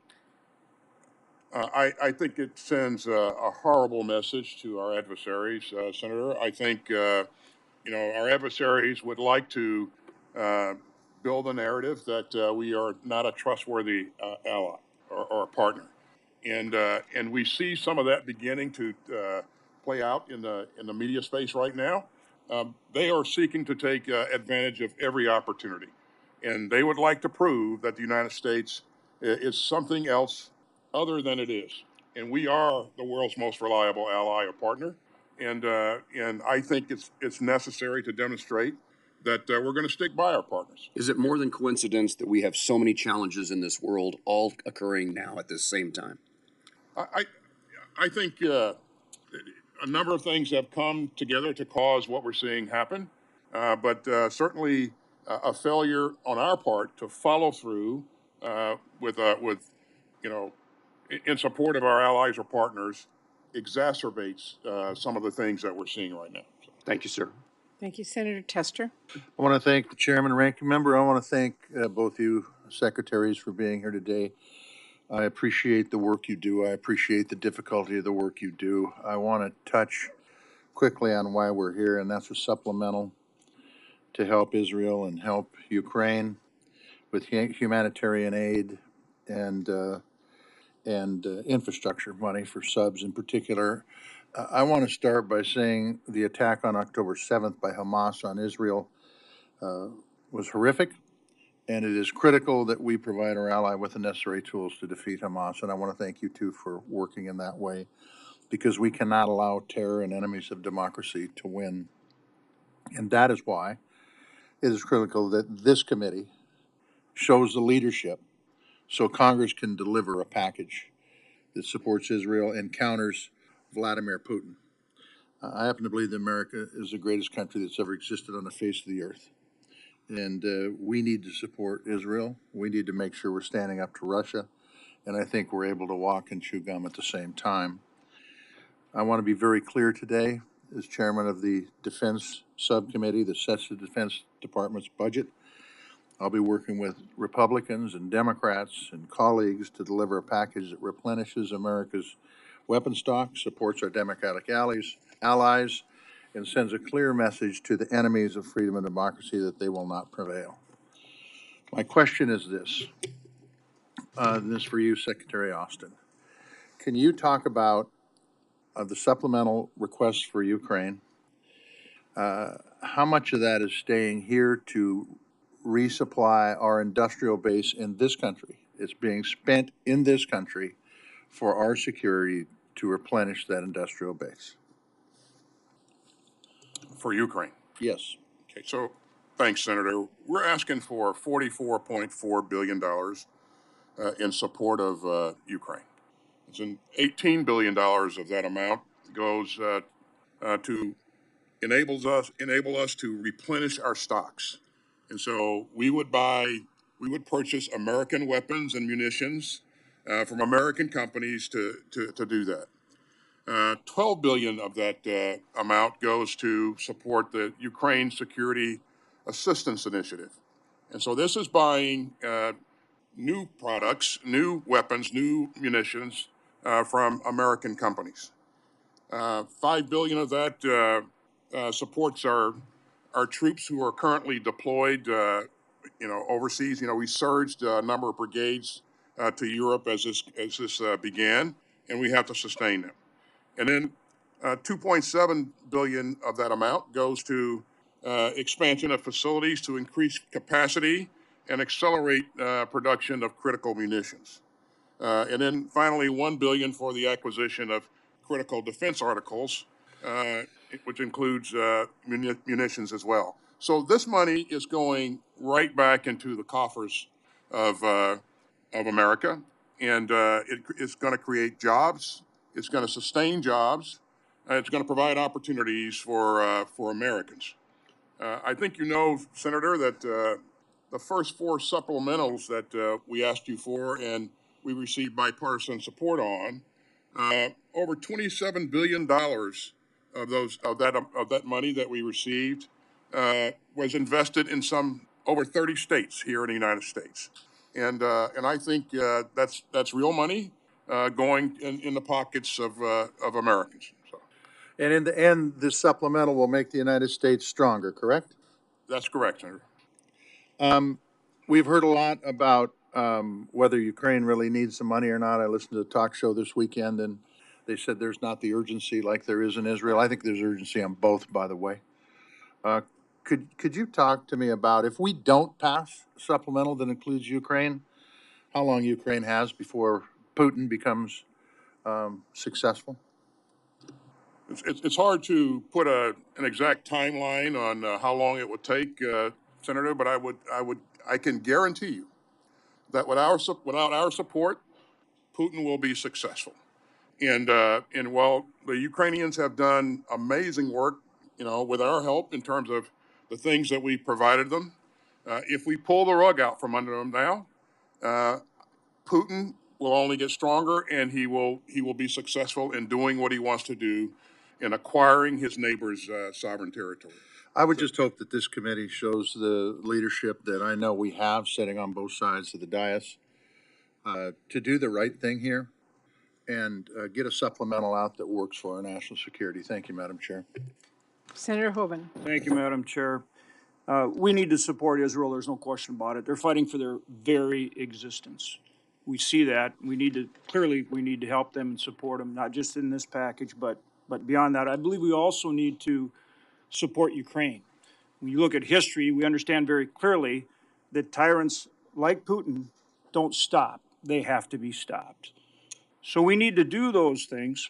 I think it sends a horrible message to our adversaries, Senator. I think, our adversaries would like to build a narrative that we are not a trustworthy ally or partner. And we see some of that beginning to play out in the media space right now. They are seeking to take advantage of every opportunity. And they would like to prove that the United States is something else other than it is. And we are the world's most reliable ally or partner. And I think it's necessary to demonstrate that we're going to stick by our partners. Is it more than coincidence that we have so many challenges in this world all occurring now at this same time? I think a number of things have come together to cause what we're seeing happen, but certainly a failure on our part to follow through with in support of our allies or partners exacerbates some of the things that we're seeing right now. So. Thank you, sir. Thank you, Senator Tester. I want to thank the chairman and ranking member. I want to thank both you secretaries for being here today. I appreciate the work you do. I appreciate the difficulty of the work you do. I want to touch quickly on why we're here, and that's a supplemental to help Israel and help Ukraine with humanitarian aid and infrastructure money for subs in particular. I want to start by saying the attack on October 7th by Hamas on Israel was horrific, and it is critical that we provide our ally with the necessary tools to defeat Hamas, and I want to thank you too for working in that way. because we cannot allow terror and enemies of democracy to win. And that is why it is critical that this committee shows the leadership so Congress can deliver a package that supports Israel and counters Vladimir Putin. I happen to believe that America is the greatest country that's ever existed on the face of the earth. And we need to support Israel. We need to make sure we're standing up to Russia. And I think we're able to walk and chew gum at the same time. I want to be very clear today, as chairman of the Defense Subcommittee that sets the Defense Department's budget. I'll be working with Republicans and Democrats and colleagues to deliver a package that replenishes America's weapon stock, supports our Democratic allies, and sends a clear message to the enemies of freedom and democracy that they will not prevail. My question is this for you, Secretary Austin. Can you talk about the supplemental requests for Ukraine? How much of that is staying here to resupply our industrial base in this country? It's being spent in this country for our security to replenish that industrial base. For Ukraine. Yes. Okay, so thanks, Senator. We're asking for $44.4 billion in support of Ukraine. It's an $18 billion of that amount goes to enable us to replenish our stocks. And so we would purchase American weapons and munitions from American companies to do that. $12 billion of that amount goes to support the Ukraine Security Assistance Initiative. And so this is buying new products, new weapons, new munitions from American companies. $5 billion of that supports our troops who are currently deployed, overseas. We surged a number of brigades to Europe as this began, and we have to sustain them. And then 2.7 billion of that amount goes to expansion of facilities to increase capacity and accelerate production of critical munitions. And then finally, 1 billion for the acquisition of critical defense articles, which includes munitions as well. So this money is going right back into the coffers of America, and it's going to create jobs. It's going to sustain jobs. It's going to provide opportunities for Americans. I think you know, Senator, that the first 4 supplementals that we asked you for and we received bipartisan support on, over $27 billion of that money that we received was invested in over 30 states here in the United States, and I think that's real money going in the pockets of Americans. So. And in the end, this supplemental will make the United States stronger, correct? That's correct, Senator. We've heard a lot about whether Ukraine really needs the money or not. I listened to a talk show this weekend, and they said there's not the urgency like there is in Israel. I think there's urgency on both, by the way. Could you talk to me about, if we don't pass supplemental that includes Ukraine, how long Ukraine has before Putin becomes successful? It's hard to put an exact timeline on how long it would take, Senator, but I can guarantee you that without our support, Putin will be successful. And while the Ukrainians have done amazing work, with our help in terms of the things that we provided them, if we pull the rug out from under them now, Putin will only get stronger, and he will be successful in doing what he wants to do in acquiring his neighbor's sovereign territory. I would just hope that this committee shows the leadership that I know we have sitting on both sides of the dais to do the right thing here and get a supplemental out that works for our national security. Thank you, Madam Chair. Senator Hoeven. Thank you, Madam Chair. We need to support Israel. There's no question about it. They're fighting for their very existence. We see that. We need to help them and support them, not just in this package, but beyond that. I believe we also need to support Ukraine. When you look at history, we understand very clearly that tyrants like Putin don't stop. They have to be stopped. So we need to do those things.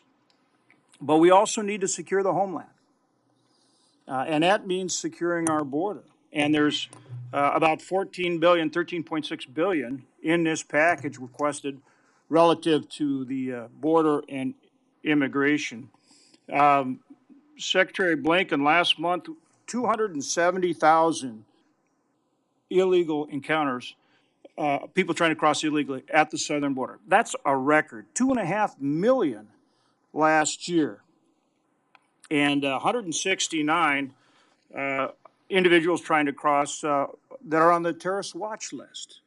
But we also need to secure the homeland. And that means securing our border. And there's about 14 billion, 13.6 billion in this package requested relative to the border and immigration. Secretary Blinken last month, 270,000 illegal encounters, people trying to cross illegally at the southern border. That's a record. 2.5 million last year. And 169 individuals trying to cross that are on the terrorist watch list.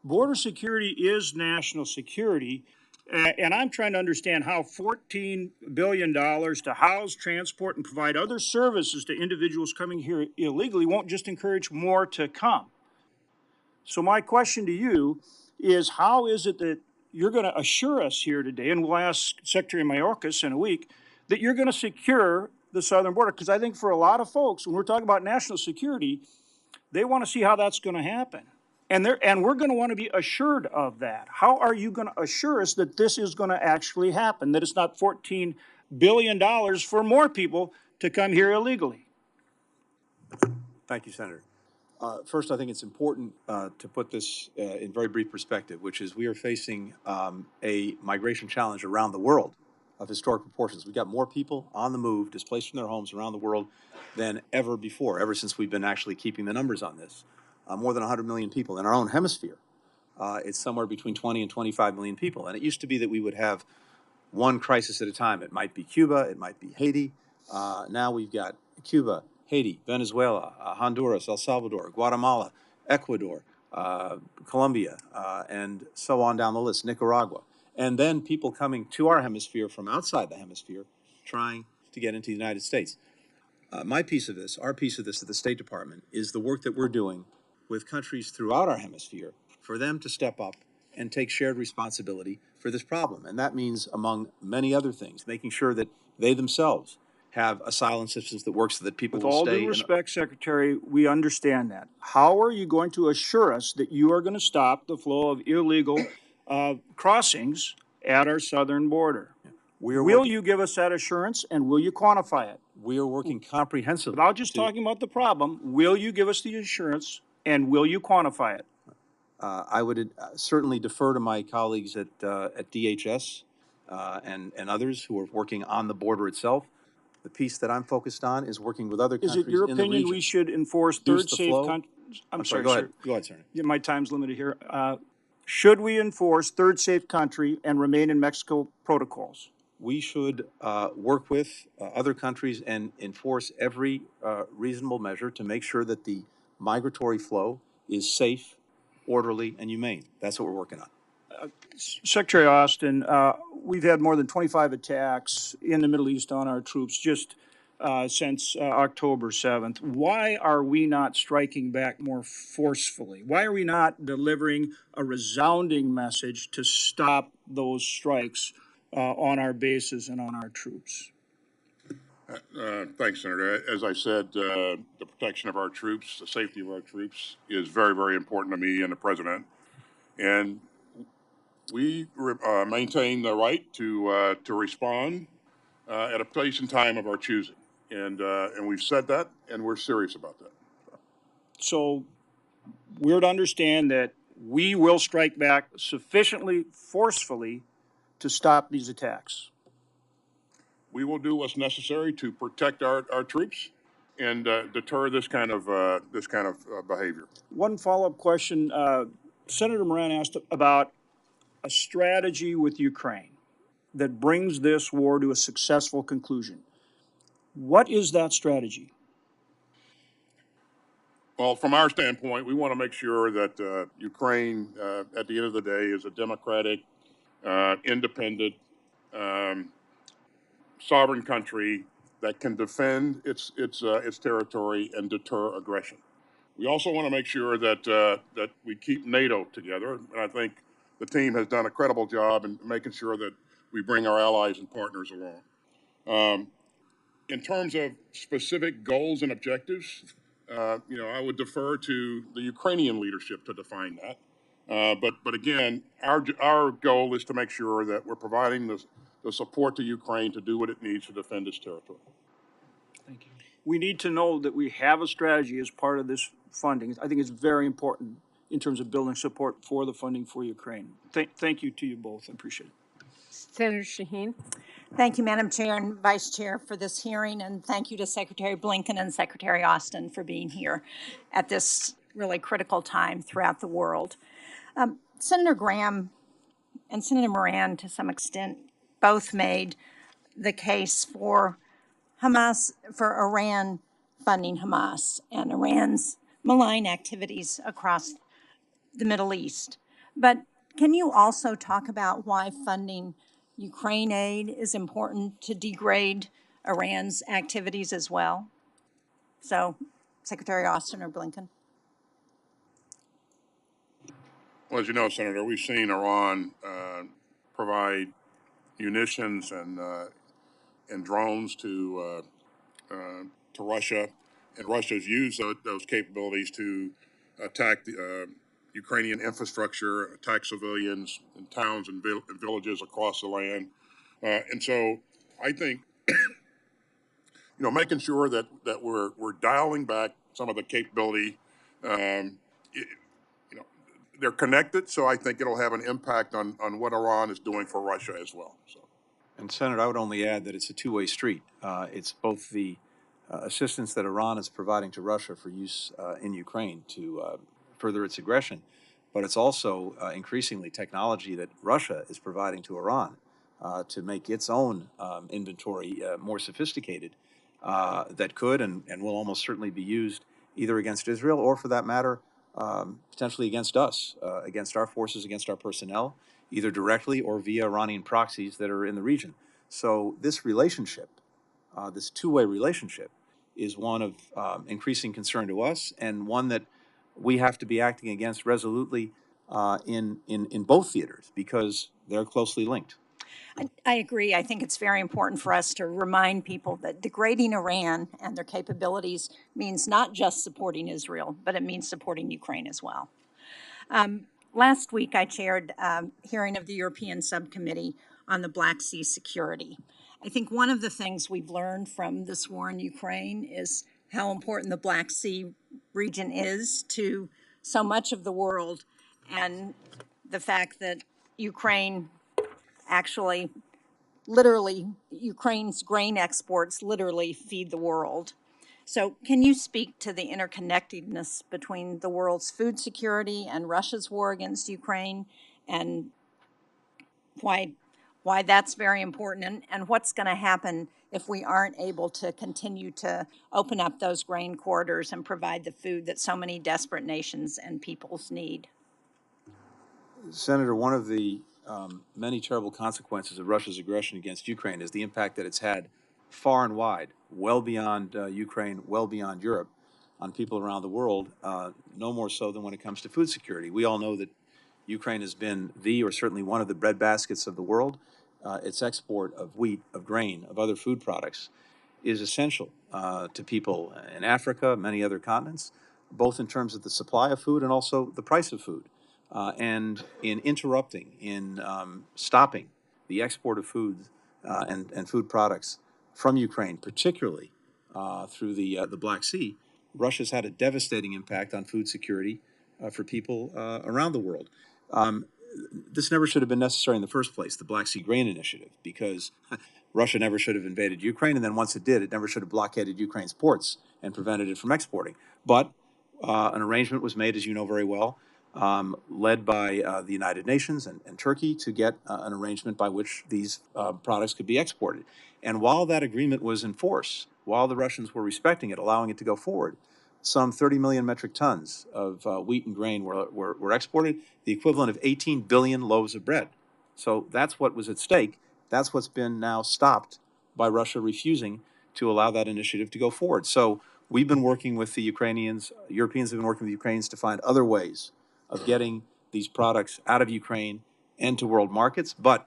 Border security is national security. And I'm trying to understand how $14 billion to house, transport, and provide other services to individuals coming here illegally won't just encourage more to come. So my question to you is, how is it that you're going to assure us here today, and we'll ask Secretary Mayorkas in a week, that you're going to secure the southern border? Because I think for a lot of folks, when we're talking about national security, they want to see how that's going to happen. And we're going to want to be assured of that. How are you going to assure us that this is going to actually happen, that it's not $14 billion for more people to come here illegally? Thank you, Senator. First, I think it's important to put this in very brief perspective, which is we are facing a migration challenge around the world of historic proportions. We've got more people on the move, displaced from their homes around the world than ever before, ever since we've been actually keeping the numbers on this. More than 100 million people in our own hemisphere. It's somewhere between 20 and 25 million people. And it used to be that we would have one crisis at a time. It might be Cuba, it might be Haiti. Now we've got Cuba, Haiti, Venezuela, Honduras, El Salvador, Guatemala, Ecuador, Colombia, and so on down the list, Nicaragua. And then people coming to our hemisphere from outside the hemisphere trying to get into the United States. My piece of this, our piece of this at the State Department, is the work that we're doing with countries throughout our hemisphere for them to step up and take shared responsibility for this problem. And that means, among many other things, making sure that they themselves have asylum systems that work so that people With will all stay. due respect, Secretary, we understand that. How are you going to assure us that you are going to stop the flow of illegal crossings at our southern border? Will you give us that assurance, and will you quantify it? We are working comprehensively. Without just talking about the problem, will you give us the assurance, and will you quantify it? I would certainly defer to my colleagues at DHS and others who are working on the border itself. The piece that I'm focused on is working with other countries in the region. Is it your opinion we should enforce third safe countries? I'm sorry, go ahead. Go ahead, sir. Yeah, my time's limited here. Should we enforce third safe country and remain in Mexico protocols? We should work with other countries and enforce every reasonable measure to make sure that the migratory flow is safe, orderly, and humane. That's what we're working on. Secretary Austin, we've had more than 25 attacks in the Middle East on our troops just since October 7th. Why are we not striking back more forcefully? Why are we not delivering a resounding message to stop those strikes on our bases and on our troops? Thanks, Senator. As I said, the protection of our troops, the safety of our troops is very, very important to me and the President. And we maintain the right to respond at a place and time of our choosing. And we've said that, and we're serious about that. So we're to understand that we will strike back sufficiently forcefully to stop these attacks. We will do what's necessary to protect our troops and deter this kind of behavior. One follow-up question. Senator Moran asked about a strategy with Ukraine that brings this war to a successful conclusion. What is that strategy? Well, from our standpoint, we want to make sure that Ukraine, at the end of the day, is a democratic, independent, sovereign country that can defend its territory and deter aggression. We also want to make sure that we keep NATO together, and I think the team has done a credible job in making sure that we bring our allies and partners along. In terms of specific goals and objectives, I would defer to the Ukrainian leadership to define that. But again, our goal is to make sure that we're providing the support to Ukraine to do what it needs to defend its territory. Thank you. We need to know that we have a strategy as part of this funding. I think it's very important in terms of building support for the funding for Ukraine. Thank you to you both. I appreciate it. Senator Shaheen. Thank you, Madam Chair and Vice Chair, for this hearing, and thank you to Secretary Blinken and Secretary Austin for being here at this really critical time throughout the world. Senator Graham and Senator Moran, to some extent, both made the case for Hamas, for Iran funding Hamas and Iran's malign activities across the Middle East. But can you also talk about why funding Ukraine aid is important to degrade Iran's activities as well? So, Secretary Austin or Blinken? Well, as you know, Senator, we've seen Iran provide munitions and drones to Russia, and Russia's used those capabilities to attack the Ukrainian infrastructure, attack civilians in towns and villages across the land. And so I think, making sure that we're dialing back some of the capability, they're connected, so I think it'll have an impact on what Iran is doing for Russia as well. So. And Senator, I would only add that it's a two-way street. It's both the assistance that Iran is providing to Russia for use in Ukraine to further its aggression, but it's also increasingly technology that Russia is providing to Iran to make its own inventory more sophisticated that could and will almost certainly be used either against Israel or, for that matter, potentially against us, against our forces, against our personnel, either directly or via Iranian proxies that are in the region. So this relationship, this two-way relationship, is one of increasing concern to us, and one that we have to be acting against resolutely in both theaters, because they're closely linked. I agree. I think it's very important for us to remind people that degrading Iran and their capabilities means not just supporting Israel, but it means supporting Ukraine as well. Last week, I chaired a hearing of the European Subcommittee on the Black Sea security. I think one of the things we've learned from this war in Ukraine is how important the Black Sea region is to so much of the world, and the fact that Ukraine actually, literally, Ukraine's grain exports literally feed the world. So can you speak to the interconnectedness between the world's food security and Russia's war against Ukraine, and why that's very important, and what's going to happen if we aren't able to continue to open up those grain corridors and provide the food that so many desperate nations and peoples need? Senator, one of the many terrible consequences of Russia's aggression against Ukraine is the impact that it's had far and wide, well beyond Ukraine, well beyond Europe, on people around the world, no more so than when it comes to food security. We all know that Ukraine has been the, or certainly one of the breadbaskets of the world. Its export of wheat, of grain, of other food products is essential to people in Africa, many other continents, both in terms of the supply of food and also the price of food. And in interrupting, in stopping the export of food and food products from Ukraine, particularly through the Black Sea, Russia's had a devastating impact on food security for people around the world. This never should have been necessary in the first place, the Black Sea Grain Initiative, because Russia never should have invaded Ukraine, and then once it did, it never should have blockaded Ukraine's ports and prevented it from exporting. But an arrangement was made, as you know very well, led by the United Nations and Turkey, to get an arrangement by which these products could be exported. And while that agreement was in force, while the Russians were respecting it, allowing it to go forward, some 30 million metric tons of wheat and grain were exported, the equivalent of 18 billion loaves of bread. So that's what was at stake. That's what's been now stopped by Russia refusing to allow that initiative to go forward. So we've been working with the Ukrainians, Europeans have been working with the Ukrainians to find other ways of getting these products out of Ukraine and to world markets, but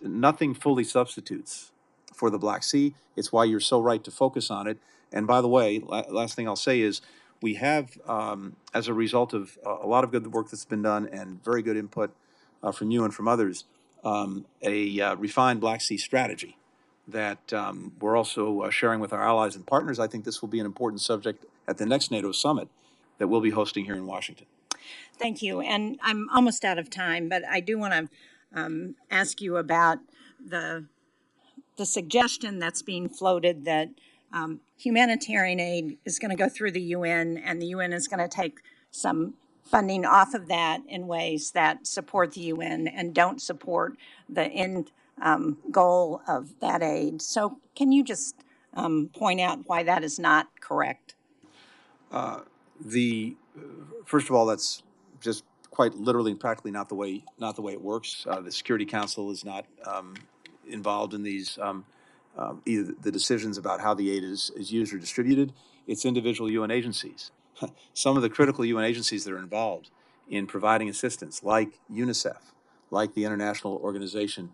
nothing fully substitutes for the Black Sea. It's why you're so right to focus on it. And by the way, last thing I'll say is we have, as a result of a lot of good work that's been done and very good input from you and from others, a refined Black Sea strategy that we're also sharing with our allies and partners. I think this will be an important subject at the next NATO summit that we'll be hosting here in Washington. Thank you. And I'm almost out of time, but I do want to ask you about the suggestion that's being floated that humanitarian aid is going to go through the UN, and the UN is going to take some funding off of that in ways that support the UN and don't support the end goal of that aid. So can you just point out why that is not correct? First of all, that's just quite literally and practically not the way it works. The Security Council is not involved in these either the decisions about how the aid is used or distributed. It's individual UN agencies. Some of the critical UN agencies that are involved in providing assistance, like UNICEF, like the International Organization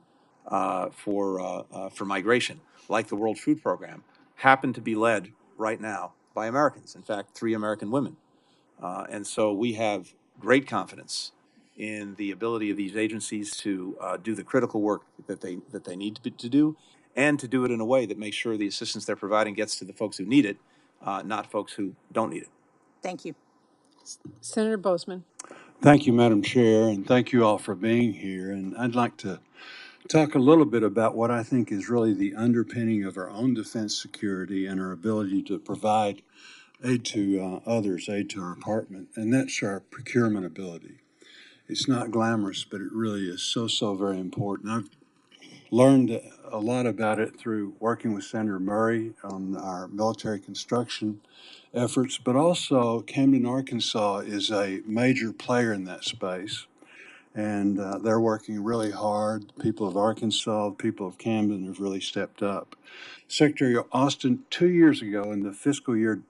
for Migration, like the World Food Program, happen to be led right now by Americans. In fact, 3 American women. And so we have great confidence in the ability of these agencies to do the critical work that they need to do, and to do it in a way that makes sure the assistance they're providing gets to the folks who need it, not folks who don't need it. Thank you. Senator Bozeman. Thank you, Madam Chair, and thank you all for being here. And I'd like to talk a little bit about what I think is really the underpinning of our own defense security and our ability to provide aid to others, aid to our department, and that's our procurement ability. It's not glamorous, but it really is so very important. I've learned a lot about it through working with Senator Murray on our military construction efforts, but also Camden, Arkansas is a major player in that space, and they're working really hard. The people of Arkansas, the people of Camden have really stepped up. Secretary Austin, 2 years ago in the fiscal year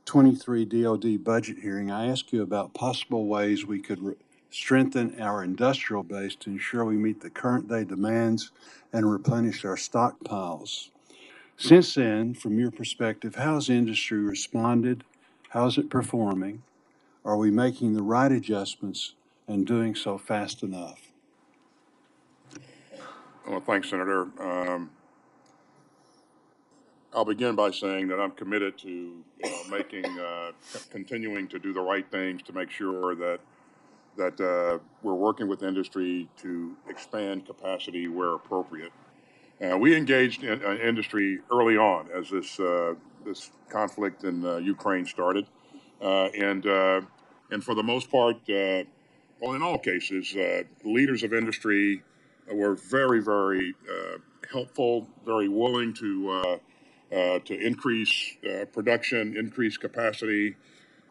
23 DOD budget hearing, I asked you about possible ways we could strengthen our industrial base to ensure we meet the current day demands and replenish our stockpiles. Since then, from your perspective, how has industry responded? How is it performing? Are we making the right adjustments and doing so fast enough? Well, thanks, Senator. I'll begin by saying that I'm committed to continuing to do the right things to make sure that we're working with industry to expand capacity where appropriate. We engaged in industry early on as this conflict in Ukraine started, and for the most part, well, in all cases, leaders of industry were very helpful, very willing to increase production, increase capacity,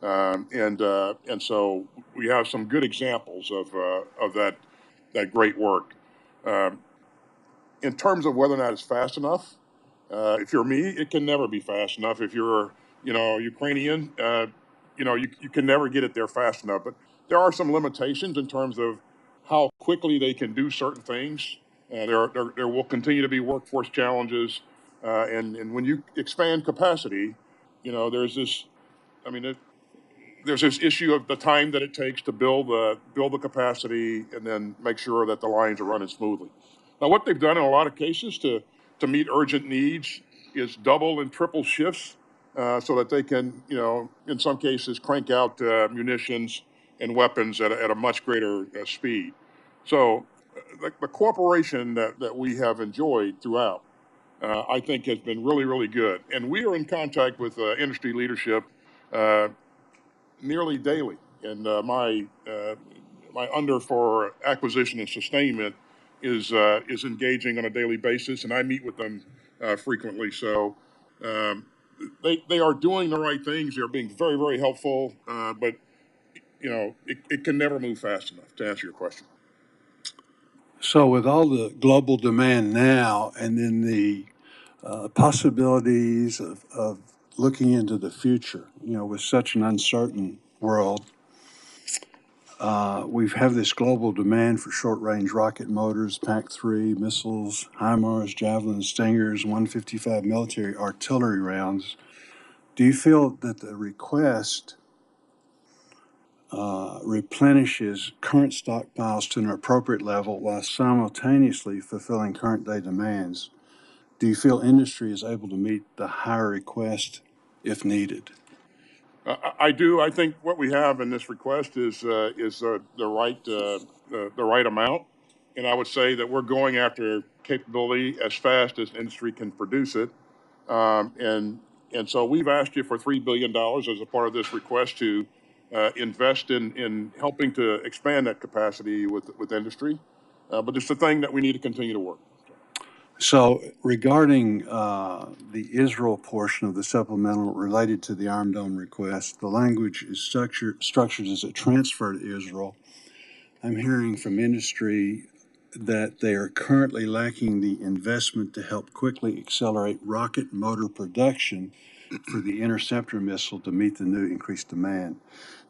and so we have some good examples of that great work. In terms of whether or not it's fast enough, if you're me, it can never be fast enough. If you're, Ukrainian, you can never get it there fast enough. But there are some limitations in terms of how quickly they can do certain things. There will continue to be workforce challenges, and when you expand capacity, there's this. I mean, there's this issue of the time that it takes to build the capacity and then make sure that the lines are running smoothly. Now, what they've done in a lot of cases to meet urgent needs is double and triple shifts so that they can, in some cases, crank out munitions and weapons at a much greater speed. So the cooperation that we have enjoyed throughout, I think, has been really good. And we are in contact with industry leadership nearly daily. And my under for acquisition and sustainment is engaging on a daily basis, and I meet with them frequently. So they are doing the right things. They're being very helpful, but it can never move fast enough, to answer your question. So with all the global demand now and then the possibilities of looking into the future, with such an uncertain world, we have this global demand for short-range rocket motors, PAC-3 missiles, HIMARS, Javelin, Stingers, 155 military artillery rounds. Do you feel that the request replenishes current stockpiles to an appropriate level while simultaneously fulfilling current day demands? Do you feel industry is able to meet the higher request if needed? I do. I think what we have in this request is the right amount, and I would say that we're going after capability as fast as industry can produce it, and so we've asked you for $3 billion as a part of this request to invest in helping to expand that capacity with industry, but it's the thing that we need to continue to work. So regarding the Israel portion of the supplemental related to the Iron Dome request, the language is structured as a transfer to Israel. I'm hearing from industry that they are currently lacking the investment to help quickly accelerate rocket motor production for the interceptor missile to meet the new increased demand.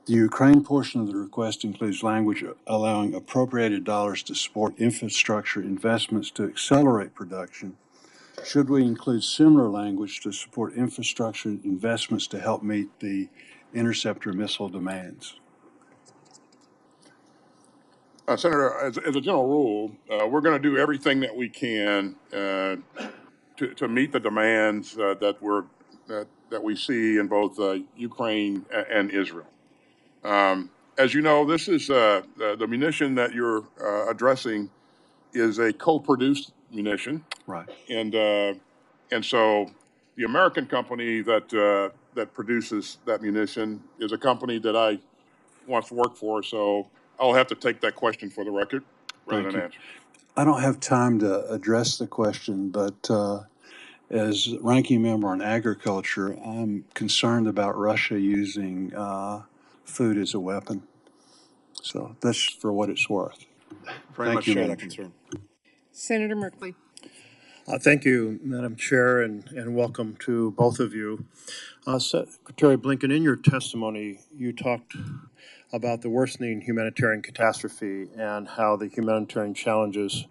The Ukraine portion of the request includes language allowing appropriated dollars to support infrastructure investments to accelerate production. Should we include similar language to support infrastructure investments to help meet the interceptor missile demands? Senator, as a general rule, we're going to do everything that we can to meet the demands that we see in both Ukraine and Israel. As you know, this is the munition that you're addressing is a co-produced munition, Right. And so the American company that produces that munition is a company that I wants to work for. So I'll have to take that question for the record rather Thank than you. answer. I don't have time to address the question, but as ranking member on agriculture, I'm concerned about Russia using food as a weapon. So that's for what it's worth. Very Thank much you, share Madam that Chair. concern. Senator Merkley. Thank you, Madam Chair, and welcome to both of you. Secretary Blinken, in your testimony, you talked about the worsening humanitarian catastrophe and how the humanitarian challenges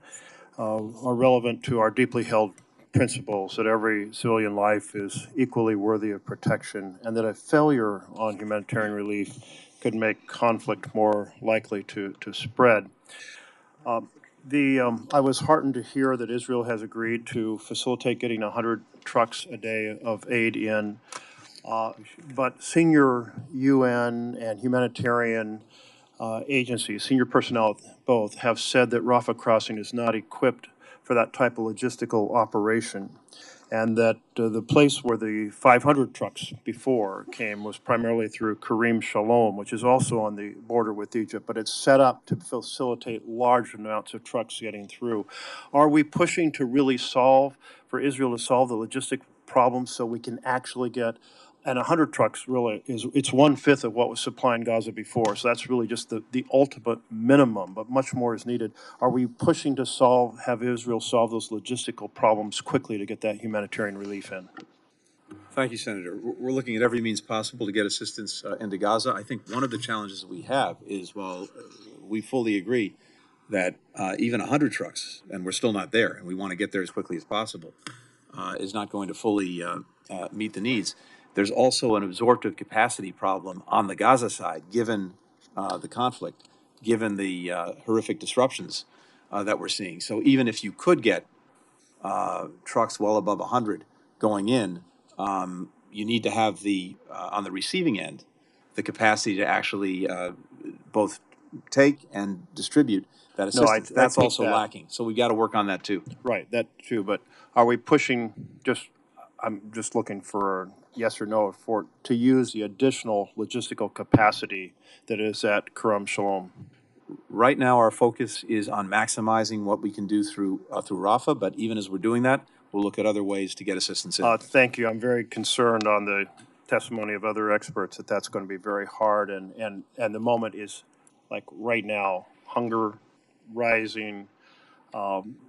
are relevant to our deeply held principles that every civilian life is equally worthy of protection and that a failure on humanitarian relief could make conflict more likely to spread. I was heartened to hear that Israel has agreed to facilitate getting 100 trucks a day of aid in. But senior UN and humanitarian agencies, senior personnel both, have said that Rafah crossing is not equipped for that type of logistical operation, and that the place where the 500 trucks before came was primarily through Karim Shalom, which is also on the border with Egypt, but it's set up to facilitate large amounts of trucks getting through. Are we pushing to really for Israel to solve the logistic problems so we can actually get, and 100 trucks really it's 1/5 of what was supplying Gaza before, so that's really just the ultimate minimum, but much more is needed. Are we pushing to have Israel solve those logistical problems quickly to get that humanitarian relief in? Thank you, Senator. We're looking at every means possible to get assistance into Gaza. I think one of the challenges that we have is, while we fully agree that even 100 trucks, and we're still not there, and we want to get there as quickly as possible, is not going to fully meet the needs. There's also an absorptive capacity problem on the Gaza side, given the conflict, given the horrific disruptions that we're seeing. So even if you could get trucks well above 100 going in, you need to have on the receiving end, the capacity to actually both take and distribute that assistance. That's also lacking. So we've got to work on that too. Right, that too. But are we pushing I'm just looking for yes or no to use the additional logistical capacity that is at Karam Shalom? Right now, our focus is on maximizing what we can do through Rafah, but even as we're doing that, we'll look at other ways to get assistance in. Thank you. I'm very concerned on the testimony of other experts that that's going to be very hard, and the moment is like right now, hunger rising,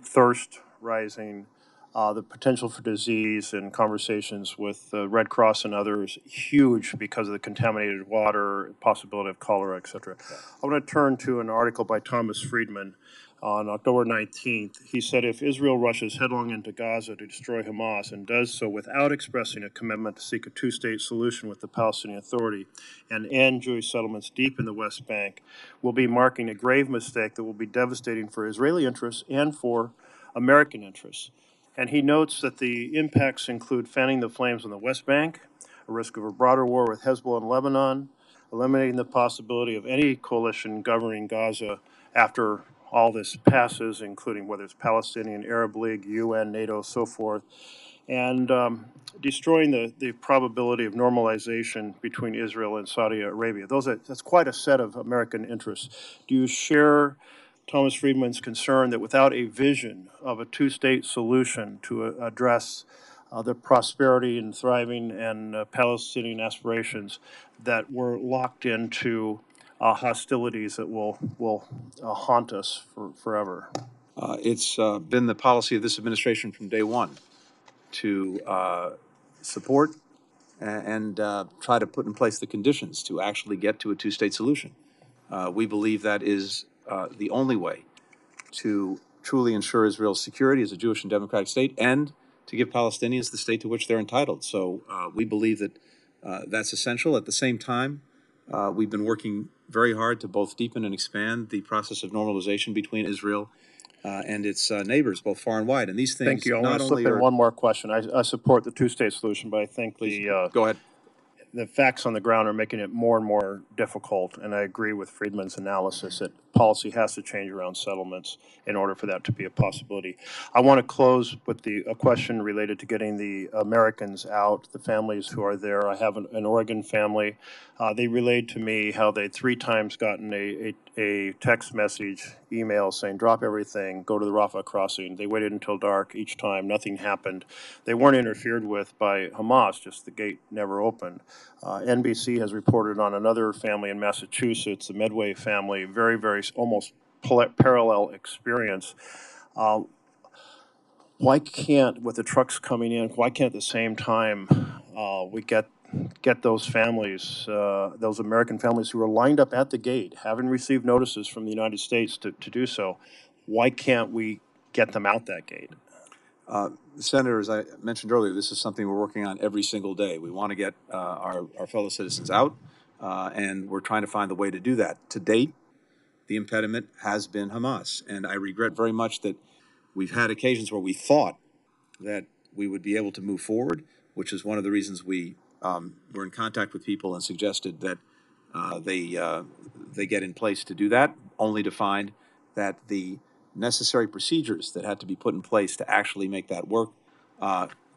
thirst rising, the potential for disease and conversations with the Red Cross and others huge because of the contaminated water, possibility of cholera, et cetera. I want to turn to an article by Thomas Friedman on October 19th. He said if Israel rushes headlong into Gaza to destroy Hamas and does so without expressing a commitment to seek a two-state solution with the Palestinian Authority and end Jewish settlements deep in the West Bank, will be marking a grave mistake that will be devastating for Israeli interests and for American interests. And he notes that the impacts include fanning the flames on the West Bank, a risk of a broader war with Hezbollah in Lebanon, eliminating the possibility of any coalition governing Gaza after all this passes, including whether it's Palestinian, Arab League, UN, NATO, so forth, and destroying the probability of normalization between Israel and Saudi Arabia. That's quite a set of American interests. Do you share Thomas Friedman's concern that without a vision of a two-state solution to address the prosperity and thriving and Palestinian aspirations, that we're locked into hostilities that will haunt us forever? It's been the policy of this administration from day one to support and try to put in place the conditions to actually get to a two-state solution. We believe that is the only way to truly ensure Israel's security as a Jewish and democratic state and to give Palestinians the state to which they're entitled. So we believe that that's essential. At the same time, we've been working very hard to both deepen and expand the process of normalization between Israel and its neighbors, both far and wide. And these things Thank you. I want not to only slip in are... one more question. I support the two-state solution, but I think Please, go ahead. the facts on the ground are making it more and more difficult, and I agree with Friedman's analysis that policy has to change around settlements in order for that to be a possibility. I want to close with a question related to getting the Americans out, the families who are there. I have an Oregon family. They relayed to me how they'd 3 times gotten a text message, email saying, drop everything, go to the Rafah crossing. They waited until dark each time. Nothing happened. They weren't interfered with by Hamas, just the gate never opened. NBC has reported on another family in Massachusetts, the Medway family, very almost parallel experience. Why can't, with the trucks coming in, why can't at the same time we get those families, those American families who are lined up at the gate, having received notices from the United States to do so, why can't we get them out that gate? Senator, as I mentioned earlier, this is something we're working on every single day. We want to get our fellow citizens out, and we're trying to find the way to do that. To date, the impediment has been Hamas, and I regret very much that we've had occasions where we thought that we would be able to move forward, which is one of the reasons we were in contact with people and suggested that they get in place to do that, only to find that the necessary procedures that had to be put in place to actually make that work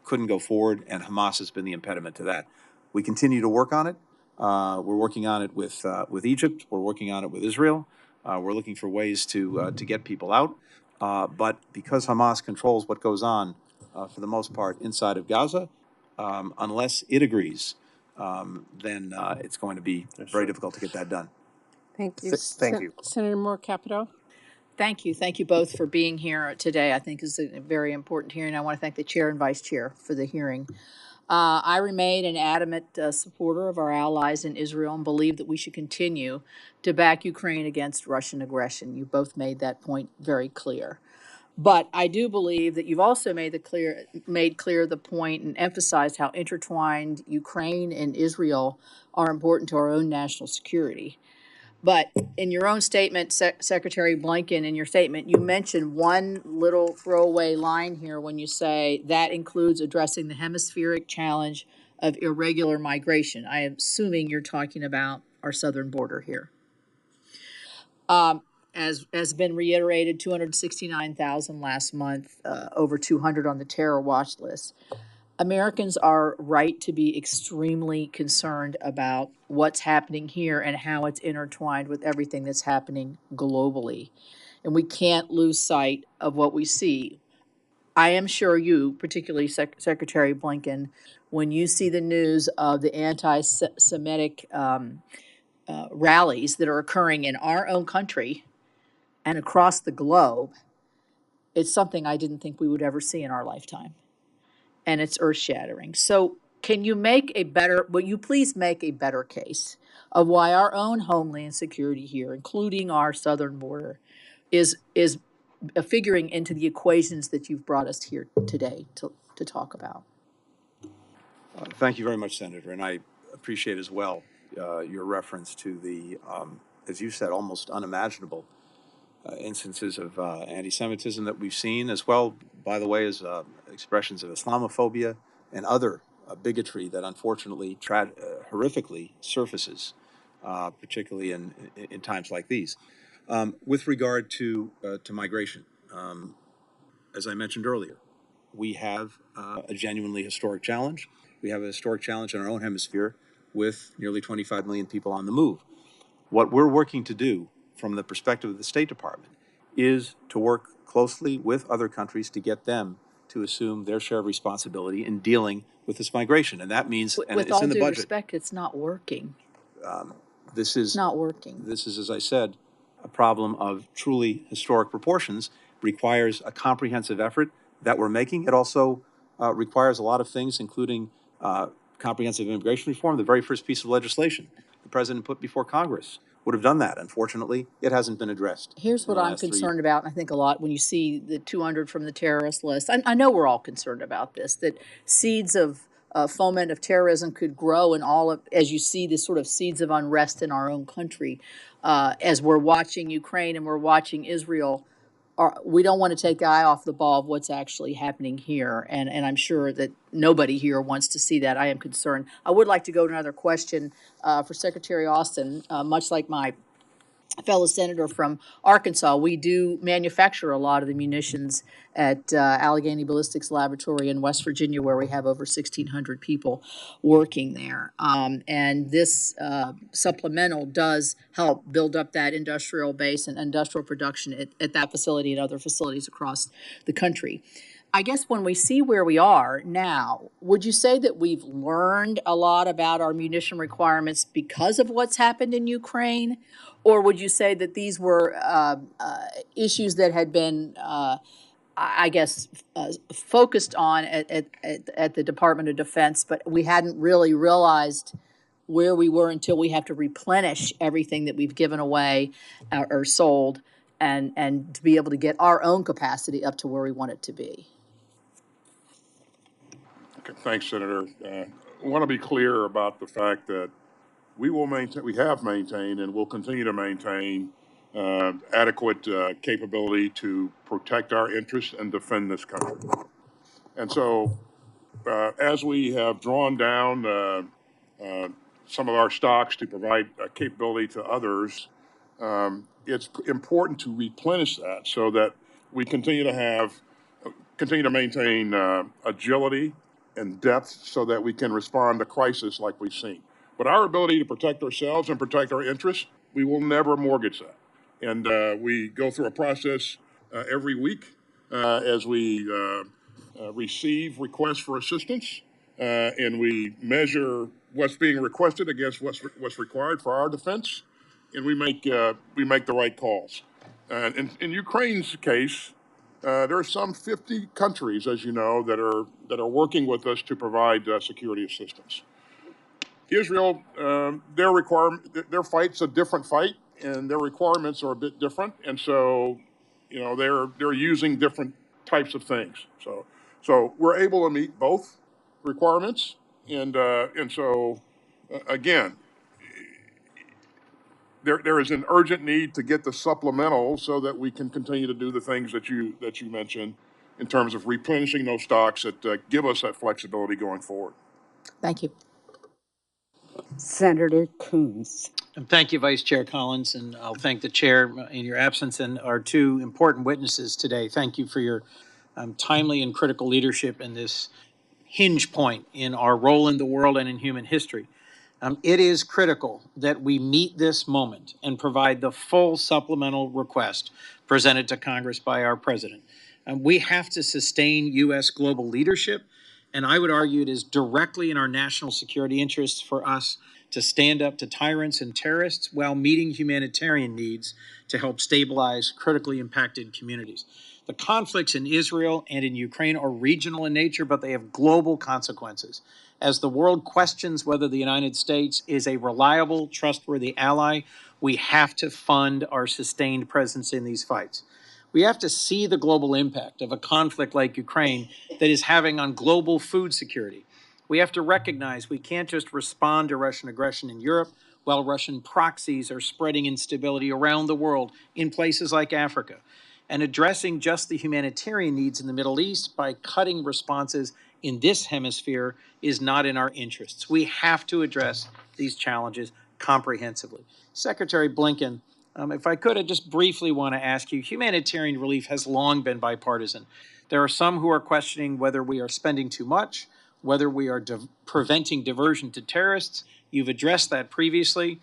couldn't go forward, and Hamas has been the impediment to that. We continue to work on it. We're working on it with Egypt. We're working on it with Israel. We're looking for ways to get people out. But because Hamas controls what goes on, for the most part, inside of Gaza, unless it agrees, then it's going to be very difficult to get that done. Thank you. Thank you. Senator Moore Capito. Thank you. Thank you both for being here today. I think is a very important hearing. I want to thank the chair and vice chair for the hearing. I remain an adamant supporter of our allies in Israel and believe that we should continue to back Ukraine against Russian aggression. You both made that point very clear. But I do believe that you've also made clear the point and emphasized how intertwined Ukraine and Israel are important to our own national security. But in your own statement, Secretary Blinken, in your statement, you mentioned one little throwaway line here when you say that includes addressing the hemispheric challenge of irregular migration. I am assuming you're talking about our southern border here. As has been reiterated, 269,000 last month, over 200 on the terror watch list. Americans are right to be extremely concerned about what's happening here and how it's intertwined with everything that's happening globally. And we can't lose sight of what we see. I am sure you, particularly Secretary Blinken, when you see the news of the anti-Semitic rallies that are occurring in our own country and across the globe, it's something I didn't think we would ever see in our lifetime. And it's earth-shattering. So will you please make a better case of why our own homeland security here, including our southern border, is figuring into the equations that you've brought us here today to talk about. Thank you very much, Senator, and I appreciate as well your reference to the, as you said, almost unimaginable instances of anti-Semitism that we've seen, as well, by the way, as expressions of Islamophobia and other bigotry that unfortunately, horrifically surfaces, particularly in times like these. With regard to migration, as I mentioned earlier, we have a genuinely historic challenge. We have a historic challenge in our own hemisphere with nearly 25 million people on the move. What we're working to do from the perspective of the State Department is to work closely with other countries to get them to assume their share of responsibility in dealing with this migration. And that means, and With it's all in the due budget. respect, it's not working. This is not working. This is, as I said, a problem of truly historic proportions, requires a comprehensive effort that we're making. It also requires a lot of things, including comprehensive immigration reform. The very first piece of legislation the president put before Congress would have done that. Unfortunately, it hasn't been addressed. Here's what I'm concerned about, and I think a lot when you see the 200 from the terrorist list. I know we're all concerned about this, that seeds of foment of terrorism could grow in all of, as you see the sort of seeds of unrest in our own country, as we're watching Ukraine and we're watching Israel. We don't want to take the eye off the ball of what's actually happening here, and I'm sure that nobody here wants to see that. I am concerned. I would like to go to another question for Secretary Austin, much like my fellow senator from Arkansas. We do manufacture a lot of the munitions at Allegheny Ballistics Laboratory in West Virginia, where we have over 1,600 people working there. And this supplemental does help build up that industrial base and industrial production at that facility and other facilities across the country. I guess when we see where we are now, would you say that we've learned a lot about our munition requirements because of what's happened in Ukraine? Or would you say that these were issues that had been, I guess, focused on at the Department of Defense, but we hadn't really realized where we were until we have to replenish everything that we've given away or sold and to be able to get our own capacity up to where we want it to be? Okay, thanks, Senator. I want to be clear about the fact that we have maintained, and will continue to maintain adequate capability to protect our interests and defend this country. And so, as we have drawn down some of our stocks to provide capability to others, it's important to replenish that so that we continue to maintain agility and depth so that we can respond to crisis like we've seen. But our ability to protect ourselves and protect our interests, we will never mortgage that. And we go through a process every week as we receive requests for assistance, and we measure what's being requested against what's required for our defense, and we make the right calls. In Ukraine's case, there are some 50 countries, as you know, that are working with us to provide security assistance. Israel, their fight's a different fight, and their requirements are a bit different, and so, they're using different types of things. So we're able to meet both requirements, and so again, there is an urgent need to get the supplemental so that we can continue to do the things that you mentioned in terms of replenishing those stocks that give us that flexibility going forward. Thank you. Senator Coons. Thank you, Vice Chair Collins, and I'll thank the chair in your absence and our two important witnesses today. Thank you for your timely and critical leadership in this hinge point in our role in the world and in human history. It is critical that we meet this moment and provide the full supplemental request presented to Congress by our president. We have to sustain U.S. global leadership, and I would argue it is directly in our national security interests for us to stand up to tyrants and terrorists while meeting humanitarian needs to help stabilize critically impacted communities. The conflicts in Israel and in Ukraine are regional in nature, but they have global consequences. As the world questions whether the United States is a reliable, trustworthy ally, we have to fund our sustained presence in these fights. We have to see the global impact of a conflict like Ukraine that is having on global food security. We have to recognize we can't just respond to Russian aggression in Europe while Russian proxies are spreading instability around the world in places like Africa. And addressing just the humanitarian needs in the Middle East by cutting responses in this hemisphere is not in our interests. We have to address these challenges comprehensively. Secretary Blinken, if I could, I just briefly want to ask you, humanitarian relief has long been bipartisan. There are some who are questioning whether we are spending too much, whether we are preventing diversion to terrorists. You've addressed that previously.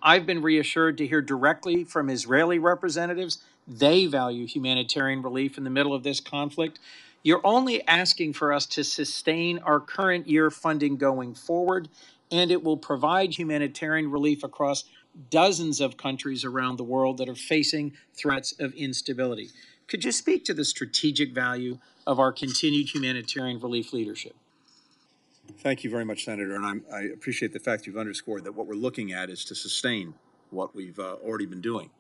I've been reassured to hear directly from Israeli representatives. They value humanitarian relief in the middle of this conflict. You're only asking for us to sustain our current year funding going forward, and it will provide humanitarian relief across dozens of countries around the world that are facing threats of instability. Could you speak to the strategic value of our continued humanitarian relief leadership? Thank you very much, Senator, and I appreciate the fact you've underscored that what we're looking at is to sustain what we've already been doing,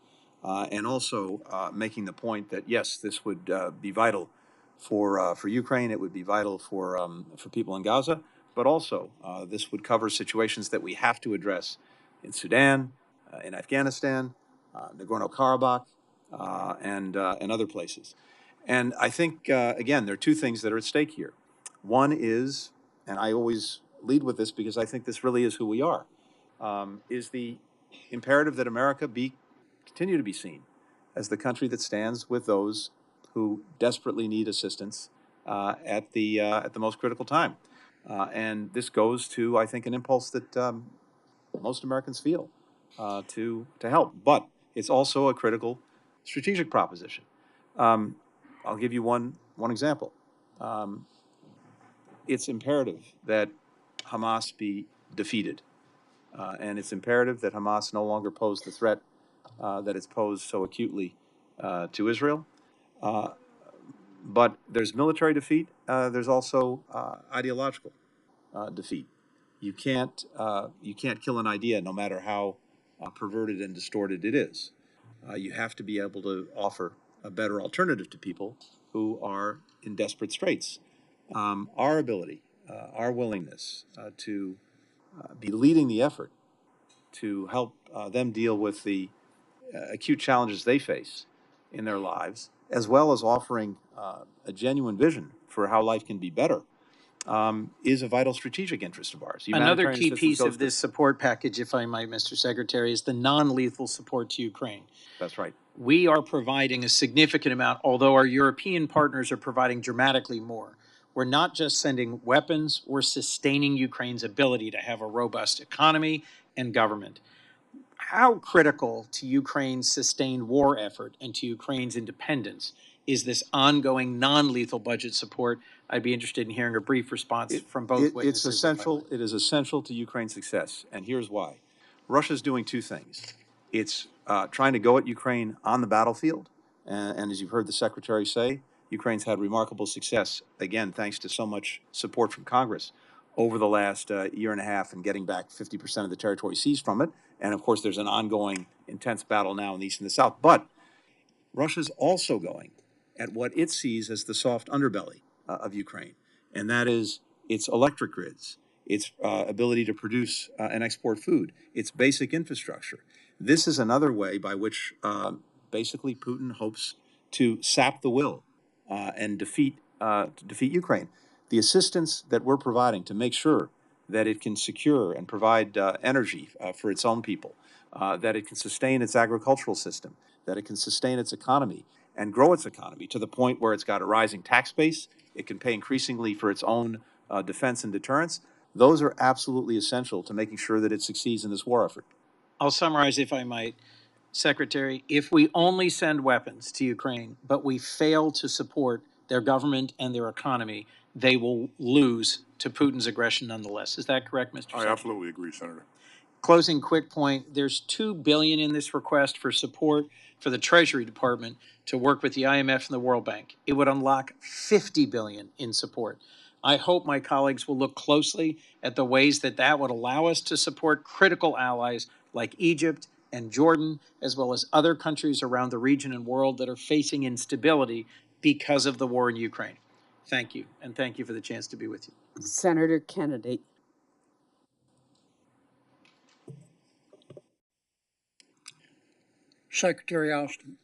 and also making the point that yes, this would be vital for Ukraine. It would be vital for people in Gaza, but also this would cover situations that we have to address in Sudan, in Afghanistan, Nagorno-Karabakh, and other places. And I think again, there are two things that are at stake here. One is, and I always lead with this because I think this really is who we are, is the imperative that America continue to be seen as the country that stands with those who desperately need assistance at the most critical time. And this goes to, I think, an impulse that most Americans feel to help. But it's also a critical strategic proposition. I'll give you one example. It's imperative that Hamas be defeated. And it's imperative that Hamas no longer pose the threat that it's posed so acutely to Israel. But there's military defeat. There's also ideological defeat. You can't kill an idea, no matter how perverted and distorted it is. You have to be able to offer a better alternative to people who are in desperate straits. Our ability, our willingness to be leading the effort to help them deal with the acute challenges they face in their lives, as well as offering a genuine vision for how life can be better, is a vital strategic interest of ours. Another key piece of this support package, if I might, Mr. Secretary, is the non-lethal support to Ukraine. That's right. We are providing a significant amount, although our European partners are providing dramatically more. We're not just sending weapons, we're sustaining Ukraine's ability to have a robust economy and government. How critical to Ukraine's sustained war effort and to Ukraine's independence is this ongoing non-lethal budget support? I'd be interested in hearing a brief response from both witnesses. It's essential. It is essential to Ukraine's success, and here's why. Russia's doing two things. It's trying to go at Ukraine on the battlefield, and as you've heard the Secretary say, Ukraine's had remarkable success, again, thanks to so much support from Congress over the last year and a half in getting back 50% of the territory seized from it. And of course, there's an ongoing intense battle now in the east and the south. But Russia's also going at what it sees as the soft underbelly of Ukraine, and that is its electric grids, its ability to produce and export food, its basic infrastructure. This is another way by which basically Putin hopes to sap the will and defeat Ukraine. The assistance that we're providing to make sure that it can secure and provide energy for its own people, that it can sustain its agricultural system, that it can sustain its economy and grow its economy to the point where it's got a rising tax base, it can pay increasingly for its own defense and deterrence. Those are absolutely essential to making sure that it succeeds in this war effort. I'll summarize, if I might. Secretary, if we only send weapons to Ukraine, but we fail to support their government and their economy, they will lose to Putin's aggression nonetheless. Is that correct, Mr. Secretary? I absolutely agree, Senator. Closing quick point, there's $2 billion in this request for support for the Treasury Department to work with the IMF and the World Bank. It would unlock $50 billion in support. I hope my colleagues will look closely at the ways that would allow us to support critical allies like Egypt and Jordan, as well as other countries around the region and world that are facing instability because of the war in Ukraine. Thank you, and thank you for the chance to be with you. Senator Kennedy. Secretary Austin,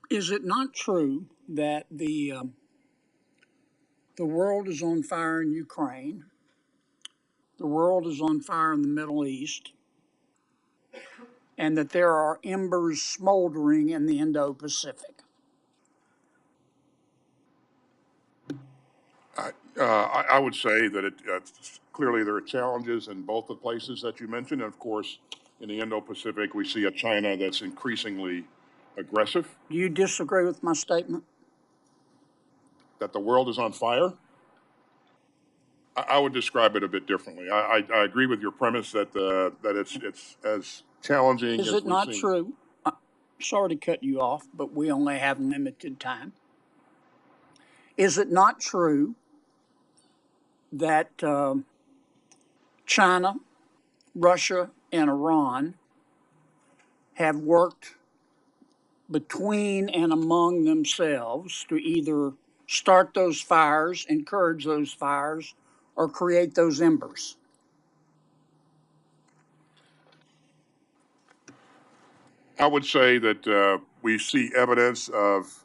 is it not true that the world is on fire in Ukraine, the world is on fire in the Middle East, and that there are embers smoldering in the Indo-Pacific? I would say that clearly there are challenges in both the places that you mentioned. And of course, in the Indo-Pacific, we see a China that's increasingly aggressive. Do you disagree with my statement? That the world is on fire? I would describe it a bit differently. I agree with your premise that it's as challenging as we've seen. Is it not true? Sorry to cut you off, but we only have limited time. Is it not true that China, Russia, and Iran have worked between and among themselves to either start those fires, encourage those fires, or create those embers? I would say that we see evidence of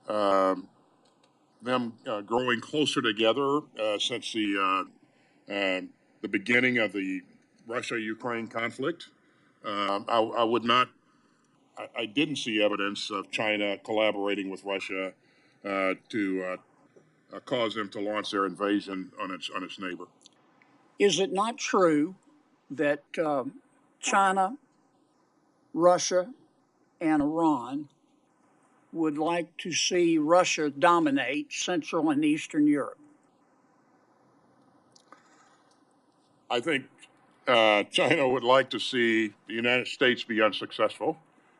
them growing closer together since the beginning of the Russia-Ukraine conflict. I would not. I didn't see evidence of China collaborating with Russia to cause them to launch their invasion on its neighbor. Is it not true that China, Russia, and Iran would like to see Russia dominate Central and Eastern Europe? I think China would like to see the United States be unsuccessful.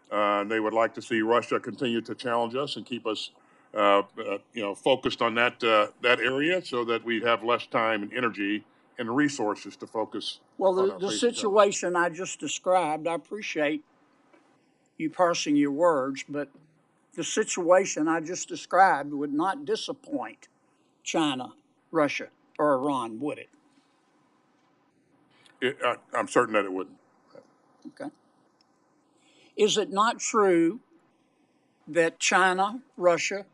They would like to see Russia continue to challenge us and keep us, focused on that area, so that we have less time and energy and resources to focus. Well, the situation I just described, I appreciate you parsing your words, but the situation I just described would not disappoint China, Russia, or Iran, would it? I'm certain that it wouldn't. Okay. Is it not true that China, Russia,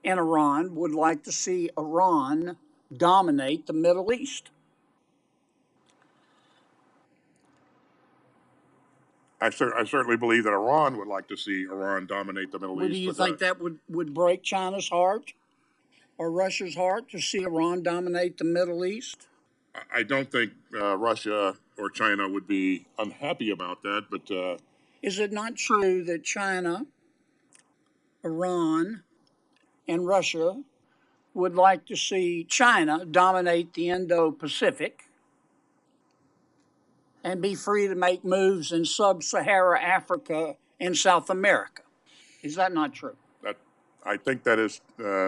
and Iran would like to see Iran dominate the Middle East? I certainly believe that Iran would like to see Iran dominate the Middle East. Do you think that would break China's heart or Russia's heart to see Iran dominate the Middle East? I don't think Russia or China would be unhappy about that, but... Is it not true that China, Iran, and Russia would like to see China dominate the Indo-Pacific and be free to make moves in sub-Saharan Africa and South America? Is that not true? I think that is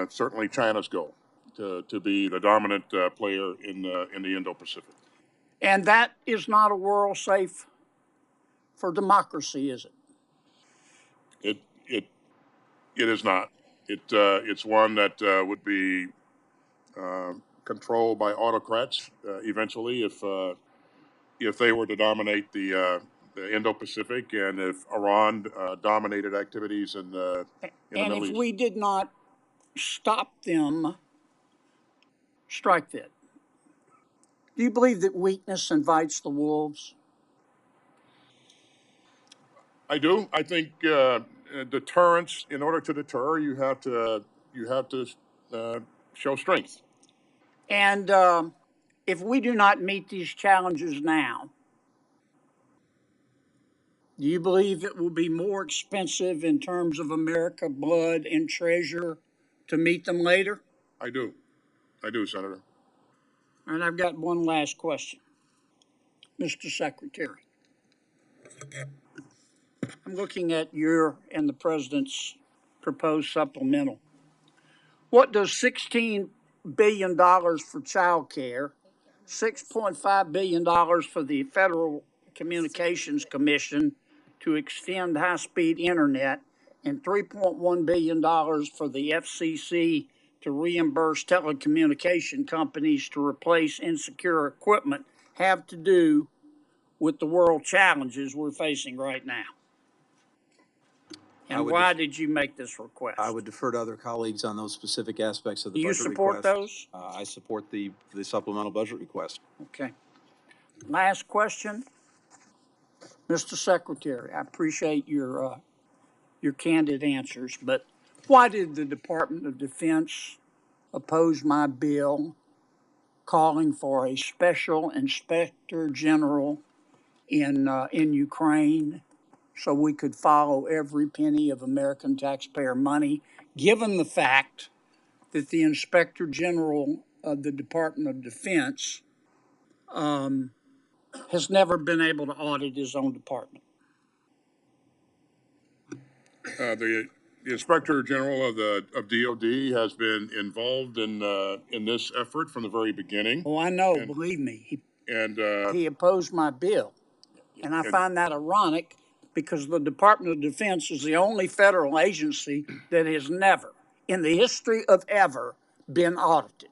certainly China's goal, to be the dominant player in the Indo-Pacific. And that is not a world safe for democracy, is it? It is not. It's one that would be controlled by autocrats eventually if they were to dominate the Indo-Pacific, and if Iran dominated activities in the Middle East. And if we did not stop them, strike that. Do you believe that weakness invites the wolves? I do. I think deterrence. In order to deter, you have to show strength. And if we do not meet these challenges now, do you believe it will be more expensive in terms of America blood and treasure to meet them later? I do, Senator. And I've got one last question, Mr. Secretary. I'm looking at your and the President's proposed supplemental. What does $16 billion for child care $6.5 billion for the Federal Communications Commission to extend high-speed internet, and $3.1 billion for the FCC to reimburse telecommunication companies to replace insecure equipment have to do with the world challenges we're facing right now? And why did you make this request? I would defer to other colleagues on those specific aspects of the Do you budget support request. those? I support the supplemental budget request. Okay. Last question. Mr. Secretary, I appreciate your candid answers, but why did the Department of Defense oppose my bill calling for a special inspector general in Ukraine so we could follow every penny of American taxpayer money, given the fact that the Inspector General of the Department of Defense has never been able to audit his own department? The Inspector General of DOD has been involved in this effort from the very beginning. Oh, I know. Believe me, he opposed my bill, and I find that ironic because the Department of Defense is the only federal agency that has never, in the history of ever, been audited.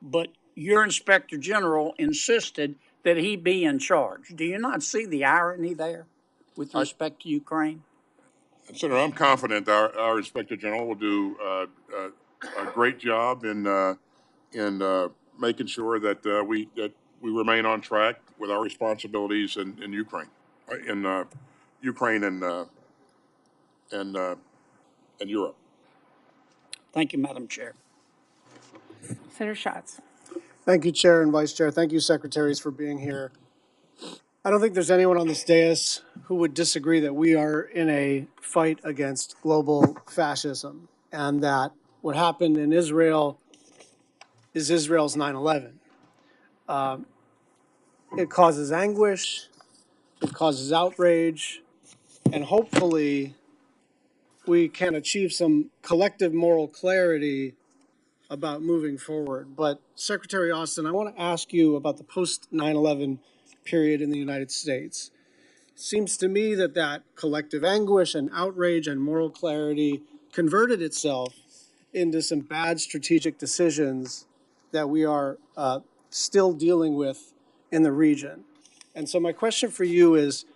But your Inspector General insisted that he be in charge. Do you not see the irony there with respect to Ukraine? Senator, I'm confident our Inspector General will do a great job in making sure that we remain on track with our responsibilities in Ukraine, and Europe. Thank you, Madam Chair. Senator Schatz. Thank you, Chair and Vice Chair. Thank you, Secretaries, for being here. I don't think there's anyone on this dais who would disagree that we are in a fight against global fascism and that what happened in Israel is Israel's 9/11. It causes anguish, it causes outrage, and hopefully we can achieve some collective moral clarity about moving forward. But Secretary Austin, I want to ask you about the post-9/11 period in the United States. It seems to me that that collective anguish and outrage and moral clarity converted itself into some bad strategic decisions that we are still dealing with in the region. And so my question for you is,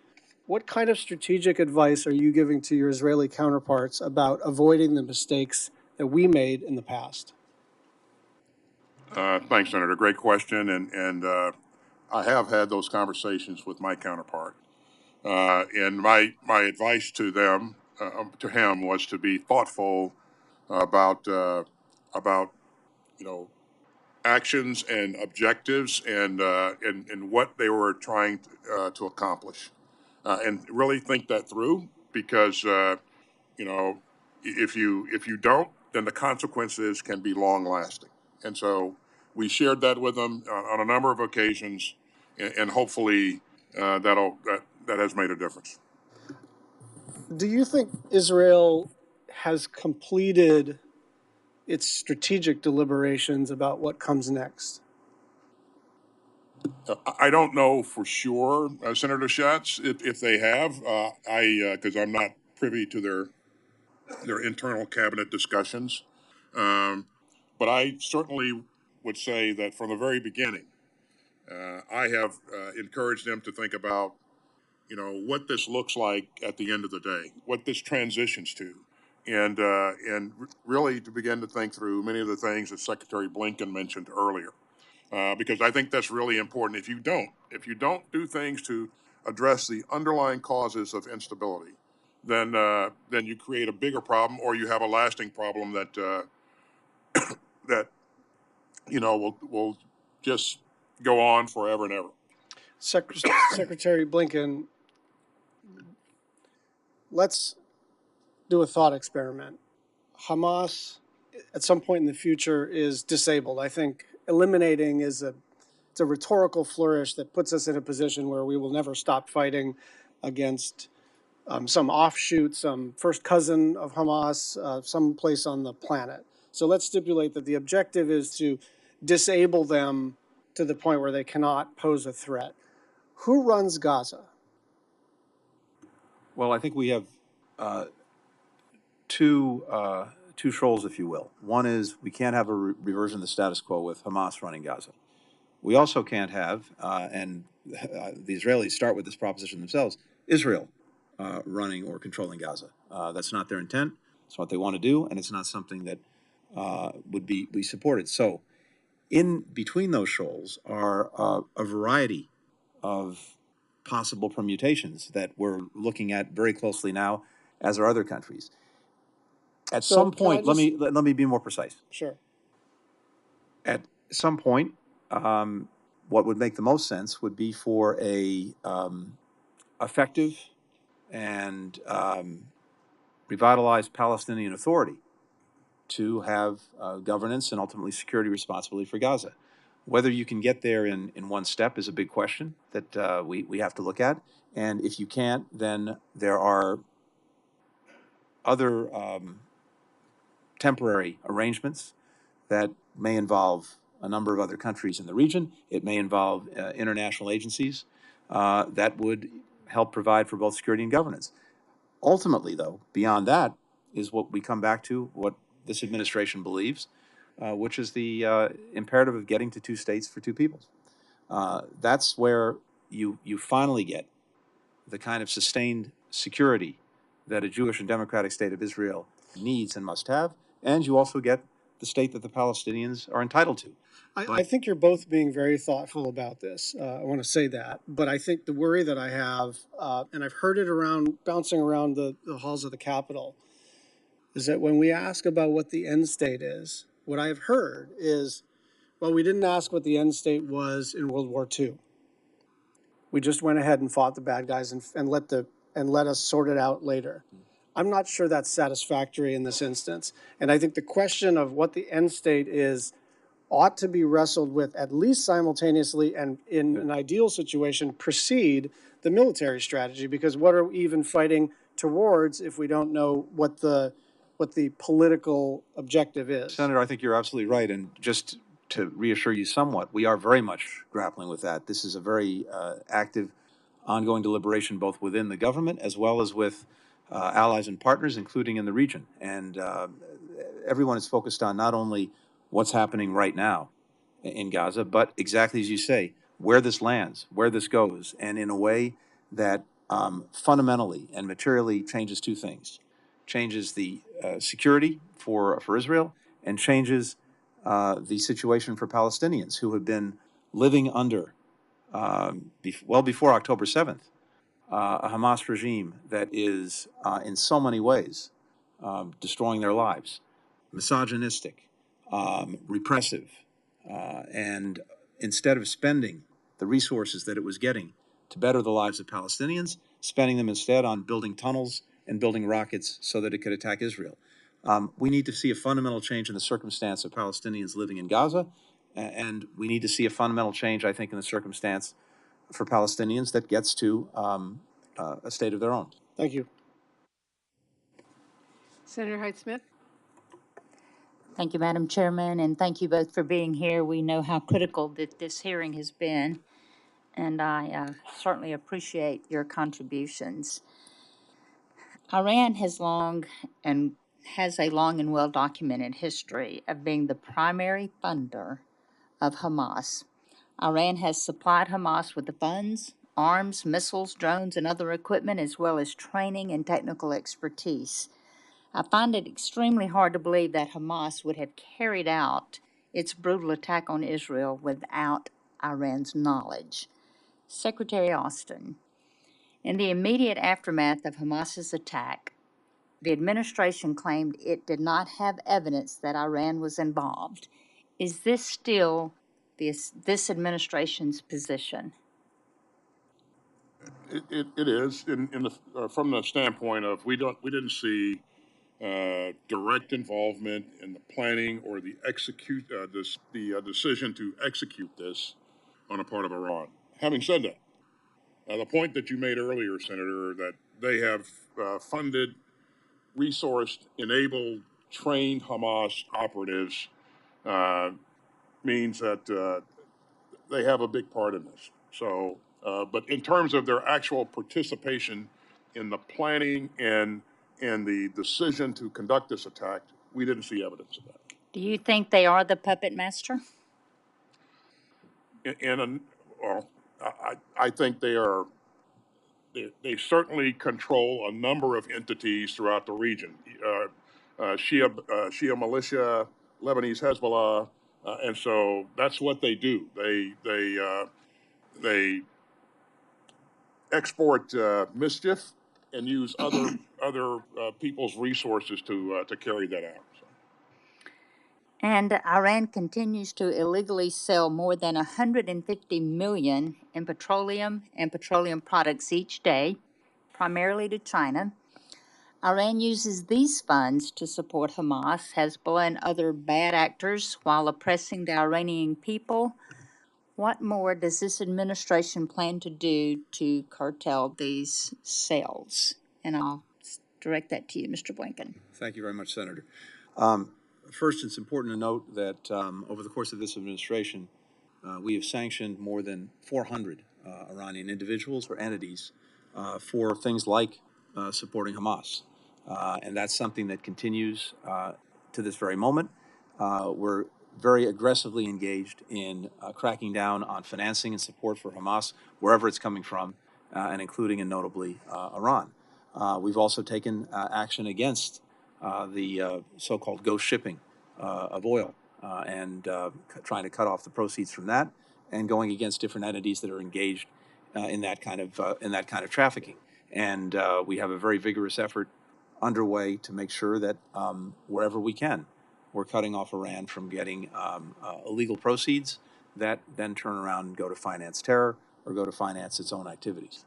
what kind of strategic advice are you giving to your Israeli counterparts about avoiding the mistakes that we made in the past? Thanks, Senator. Great question, and I have had those conversations with my counterpart. And my advice to him was to be thoughtful about actions and objectives and what they were trying to accomplish, and really think that through, because if you don't, then the consequences can be long lasting. And so we shared that with them on a number of occasions, and hopefully that has made a difference. Do you think Israel has completed its strategic deliberations about what comes next? I don't know for sure, Senator Schatz, if they have. Because I'm not privy to their internal cabinet discussions. But I certainly would say that from the very beginning, I have encouraged them to think about, what this looks like at the end of the day, what this transitions to, and really to begin to think through many of the things that Secretary Blinken mentioned earlier, because I think that's really important. If you don't do things to address the underlying causes of instability, then you create a bigger problem, or you have a lasting problem that will just go on forever and ever. Secretary Blinken, let's do a thought experiment. Hamas, at some point in the future, is disabled. I think eliminating it's a rhetorical flourish that puts us in a position where we will never stop fighting against some offshoot, some first cousin of Hamas, some place on the planet. So let's stipulate that the objective is to disable them to the point where they cannot pose a threat. Who runs Gaza? Well, I think we have two shoals, if you will. One is we can't have a reversion of the status quo with Hamas running Gaza. We also can't have, and the Israelis start with this proposition themselves, Israel running or controlling Gaza. That's not their intent. It's what they want to do, and it's not something that would be supported. So, in between those shoals are a variety of possible permutations that we're looking at very closely now, as are other countries. At So some can I point, just- let me be more precise. Sure. At some point, what would make the most sense would be for a effective and revitalized Palestinian Authority to have governance and ultimately security responsibility for Gaza. Whether you can get there in one step is a big question that we have to look at. And if you can't, then there are other temporary arrangements that may involve a number of other countries in the region. It may involve international agencies that would help provide for both security and governance. Ultimately, though, beyond that is what we come back to, what this administration believes, which is the imperative of getting to two states for two peoples. That's where you finally get the kind of sustained security that a Jewish and democratic state of Israel needs and must have, and you also get the state that the Palestinians are entitled to. I think you're both being very thoughtful about this. I want to say that. But I think the worry that I have, and I've heard it bouncing around the halls of the Capitol, is that when we ask about what the end state is, what I've heard is, well, we didn't ask what the end state was in World War II. We just went ahead and fought the bad guys and let us sort it out later. I'm not sure that's satisfactory in this instance. And I think the question of what the end state is ought to be wrestled with at least simultaneously and in an ideal situation precede the military strategy, because what are we even fighting towards if we don't know what the political objective is? Senator, I think you're absolutely right. And just to reassure you somewhat, we are very much grappling with that. This is a very active, ongoing deliberation both within the government as well as with allies and partners, including in the region. And everyone is focused on not only what's happening right now in Gaza, but exactly as you say, where this lands, where this goes, and in a way that fundamentally and materially changes two things. Changes the security for Israel and changes the situation for Palestinians who have been living under, well before October 7th, a Hamas regime that is in so many ways destroying their lives, misogynistic, repressive, and instead of spending the resources that it was getting to better the lives of Palestinians, spending them instead on building tunnels and building rockets so that it could attack Israel. We need to see a fundamental change in the circumstance of Palestinians living in Gaza, and we need to see a fundamental change, I think, in the circumstance for Palestinians that gets to a state of their own. Thank you. Senator Hyde-Smith. Thank you, Madam Chairman, and thank you both for being here. We know how critical that this hearing has been, and I certainly appreciate your contributions. Iran has a long and well-documented history of being the primary funder of Hamas. Iran has supplied Hamas with the funds, arms, missiles, drones, and other equipment, as well as training and technical expertise. I find it extremely hard to believe that Hamas would have carried out its brutal attack on Israel without Iran's knowledge. Secretary Austin, in the immediate aftermath of Hamas's attack, the administration claimed it did not have evidence that Iran was involved. Is this still this administration's position? It is from the standpoint of we didn't see direct involvement in the planning or the decision to execute this on a part of Iran. Having said that, the point that you made earlier, Senator, that they have funded, resourced, enabled, trained Hamas operatives means that they have a big part in this. So, but in terms of their actual participation in the planning and the decision to conduct this attack, we didn't see evidence of that. Do you think they are the puppet master? Well, I think they are. They certainly control a number of entities throughout the region. Shia militia, Lebanese Hezbollah, and so that's what they do. They export mischief and use other people's resources to carry that out. So. And Iran continues to illegally sell more than 150 million in petroleum and petroleum products each day, primarily to China. Iran uses these funds to support Hamas, Hezbollah, and other bad actors while oppressing the Iranian people. What more does this administration plan to do to curtail these sales? And I'll direct that to you, Mr. Blinken. Thank you very much, Senator. First, it's important to note that over the course of this administration, we have sanctioned more than 400 Iranian individuals or entities for things like supporting Hamas. And that's something that continues to this very moment. We're very aggressively engaged in cracking down on financing and support for Hamas, wherever it's coming from, and including and notably Iran. We've also taken action against the so-called ghost shipping of oil and trying to cut off the proceeds from that, and going against different entities that are engaged in that kind of trafficking. And we have a very vigorous effort underway to make sure that wherever we can, we're cutting off Iran from getting illegal proceeds that then turn around and go to finance terror or go to finance its own activities.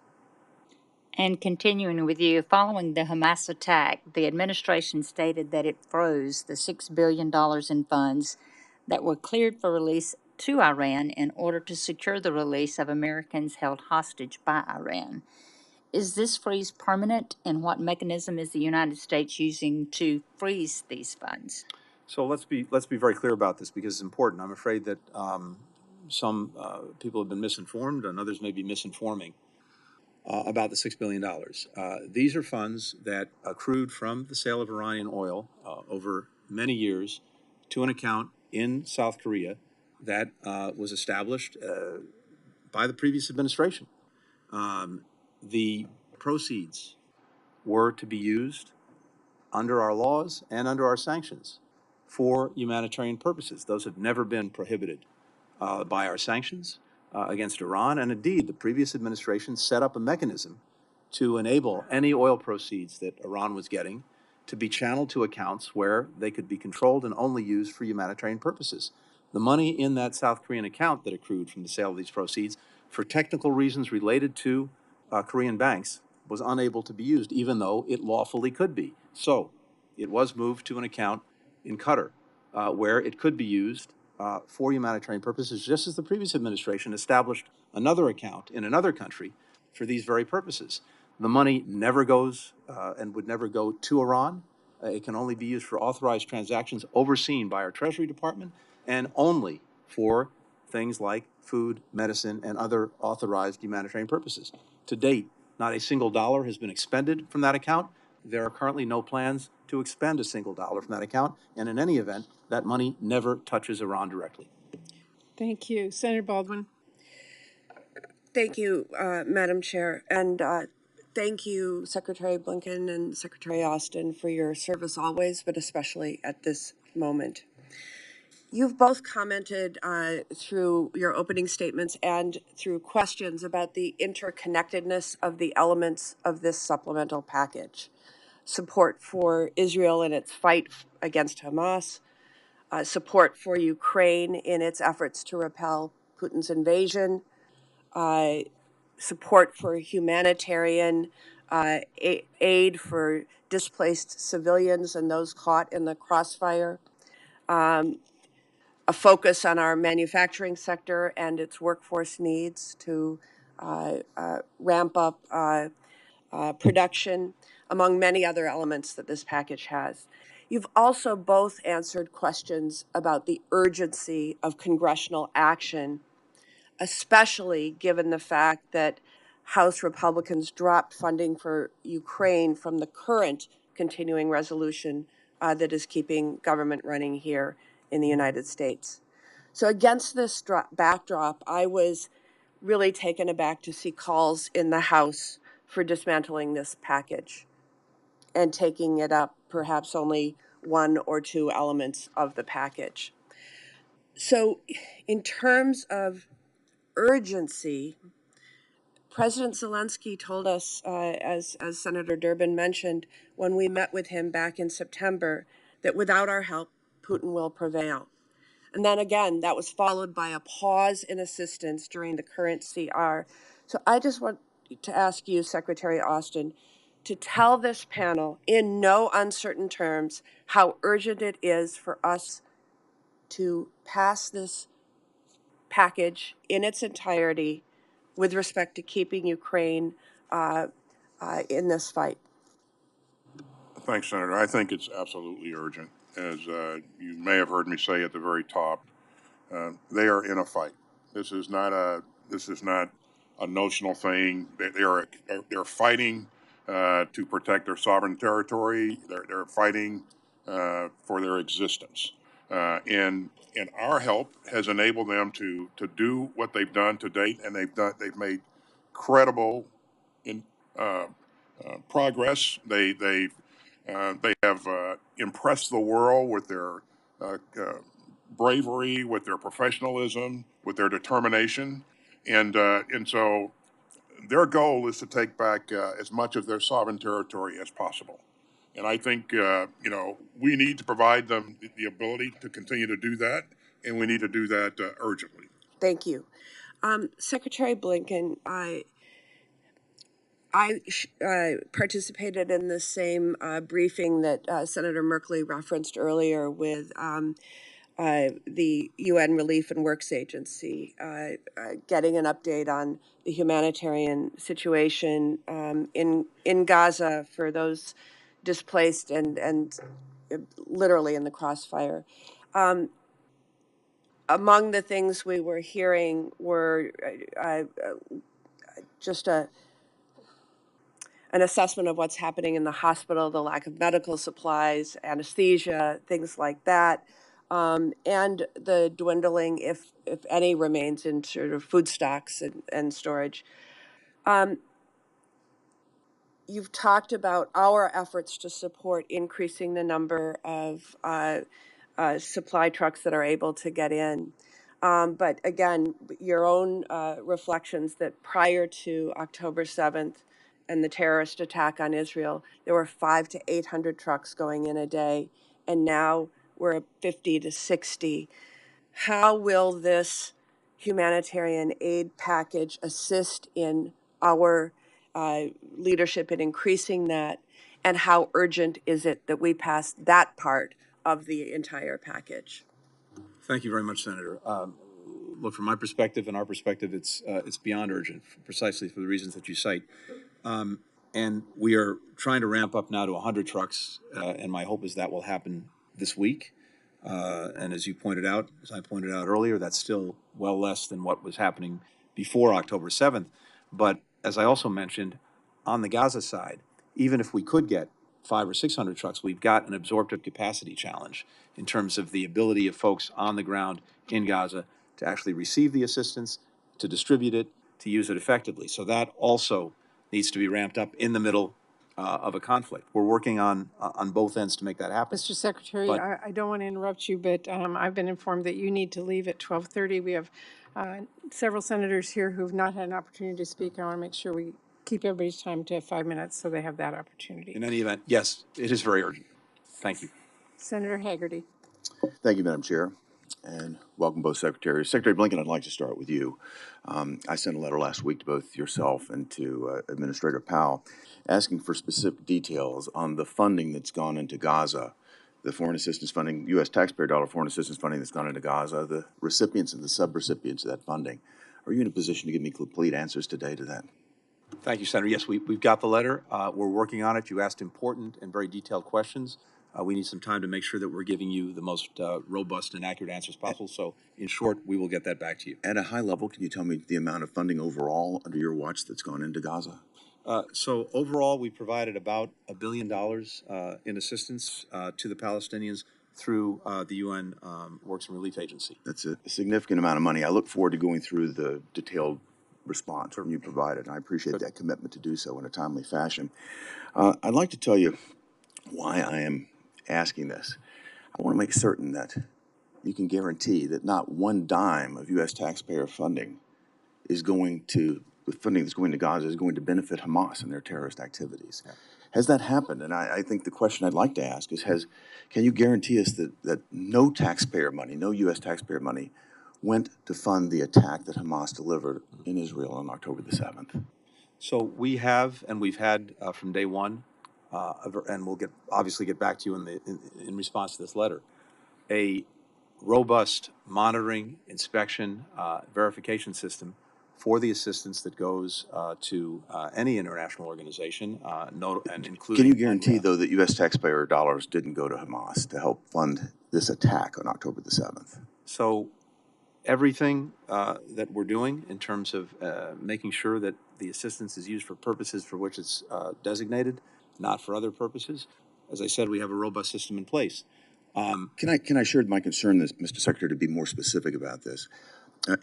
And continuing with you, following the Hamas attack, the administration stated that it froze the $6 billion in funds that were cleared for release to Iran in order to secure the release of Americans held hostage by Iran. Is this freeze permanent, and what mechanism is the United States using to freeze these funds? So let's be very clear about this, because it's important. I'm afraid that some people have been misinformed, and others may be misinforming about the $6 billion. These are funds that accrued from the sale of Iranian oil over many years to an account in South Korea that was established by the previous administration. The proceeds were to be used under our laws and under our sanctions for humanitarian purposes. Those have never been prohibited by our sanctions against Iran. And indeed, the previous administration set up a mechanism to enable any oil proceeds that Iran was getting to be channeled to accounts where they could be controlled and only used for humanitarian purposes. The money in that South Korean account that accrued from the sale of these proceeds, for technical reasons related to Korean banks, was unable to be used, even though it lawfully could be. So it was moved to an account in Qatar where it could be used for humanitarian purposes, just as the previous administration established another account in another country for these very purposes. The money never goes and would never go to Iran. It can only be used for authorized transactions overseen by our Treasury Department, and only for things like food, medicine, and other authorized humanitarian purposes. To date, not a single dollar has been expended from that account. There are currently no plans to expend a single dollar from that account, and in any event, that money never touches Iran directly. Thank you. Senator Baldwin. Thank you, Madam Chair, and thank you, Secretary Blinken and Secretary Austin, for your service always, but especially at this moment. You've both commented through your opening statements and through questions about the interconnectedness of the elements of this supplemental package. Support for Israel in its fight against Hamas, support for Ukraine in its efforts to repel Putin's invasion, support for humanitarian aid for displaced civilians and those caught in the crossfire, a focus on our manufacturing sector and its workforce needs to ramp up production, among many other elements that this package has. You've also both answered questions about the urgency of congressional action, especially given the fact that House Republicans dropped funding for Ukraine from the current continuing resolution that is keeping government running here in the United States. So against this backdrop, I was really taken aback to see calls in the House for dismantling this package and taking it up perhaps only one or two elements of the package. So in terms of urgency, President Zelensky told us, as Senator Durbin mentioned, when we met with him back in September, that without our help, Putin will prevail. And then again, that was followed by a pause in assistance during the current CR. So I just want to ask you, Secretary Austin, to tell this panel in no uncertain terms how urgent it is for us to pass this package in its entirety with respect to keeping Ukraine in this fight. Thanks, Senator. I think it's absolutely urgent. As you may have heard me say at the very top, they are in a fight. This is not a notional thing. They're fighting to protect their sovereign territory. They're fighting for their existence. And our help has enabled them to do what they've done to date, and they've made credible progress. They have impressed the world with their bravery, with their professionalism, with their determination, and so their goal is to take back as much of their sovereign territory as possible. And I think we need to provide them the ability to continue to do that, and we need to do that urgently. Thank you. Secretary Blinken, I participated in the same briefing that Senator Merkley referenced earlier with the UN Relief and Works Agency, getting an update on the humanitarian situation in Gaza for those displaced and literally in the crossfire. Among the things we were hearing were just an assessment of what's happening in the hospital, the lack of medical supplies, anesthesia, things like that, and the dwindling, if any, remains in sort of food stocks and storage. You've talked about our efforts to support increasing the number of supply trucks that are able to get in. But again, your own reflections that prior to October 7th and the terrorist attack on Israel, there were 500 to 800 trucks going in a day, and now we're at 50 to 60. How will this humanitarian aid package assist in our leadership in increasing that, and how urgent is it that we pass that part of the entire package? Thank you very much, Senator. Look, from my perspective and our perspective, it's beyond urgent, precisely for the reasons that you cite. And we are trying to ramp up now to 100 trucks, and my hope is that will happen this week. And as you pointed out, as I pointed out earlier, that's still well less than what was happening before October 7th. But as I also mentioned, on the Gaza side, even if we could get 500 or 600 trucks, we've got an absorptive capacity challenge in terms of the ability of folks on the ground in Gaza to actually receive the assistance, to distribute it, to use it effectively. So that also needs to be ramped up in the middle of a conflict. We're working on both ends to make that happen. Mr. Secretary, I don't want to interrupt you, but I've been informed that you need to leave at 12:30. We have several senators here who've not had an opportunity to speak. I want to make sure we keep everybody's time to 5 minutes so they have that opportunity. In any event, yes, it is very urgent. Thank you. Senator Haggerty. Thank you, Madam Chair, and welcome both secretaries. Secretary Blinken, I'd like to start with you. I sent a letter last week to both yourself and to Administrator Powell asking for specific details on the funding that's gone into Gaza, the foreign assistance funding, U.S. taxpayer dollar foreign assistance funding that's gone into Gaza, the recipients and the sub-recipients of that funding. Are you in a position to give me complete answers today to that? Thank you, Senator. Yes, we've got the letter. We're working on it. You asked important and very detailed questions. we need some time to make sure that we're giving you the most robust and accurate answers possible. So, in short, we will get that back to you. At a high level, can you tell me the amount of funding overall under your watch that's gone into Gaza? So overall, we provided about $1 billion in assistance to the Palestinians through the UN Works and Relief Agency. That's a significant amount of money. I look forward to going through the detailed response you provided, and I appreciate that commitment to do so in a timely fashion. I'd like to tell you why I am asking this. I want to make certain that you can guarantee that not one dime of U.S. taxpayer funding is going to, the funding that's going to Gaza is going to benefit Hamas and their terrorist activities. Yeah. Has that happened? And I think the question I'd like to ask is, can you guarantee us that no taxpayer money, no U.S. taxpayer money, went to fund the attack that Hamas delivered in Israel on October the 7th? So we have, and we've had from day one, and we'll obviously get back to you in response to this letter, a robust monitoring, inspection, verification system for the assistance that goes to any international organization, and including. Can you guarantee, though, that U.S. taxpayer dollars didn't go to Hamas to help fund this attack on October the 7th? So everything that we're doing in terms of making sure that the assistance is used for purposes for which it's designated, not for other purposes. As I said, we have a robust system in place. Can I share my concern, Mr. Secretary, to be more specific about this?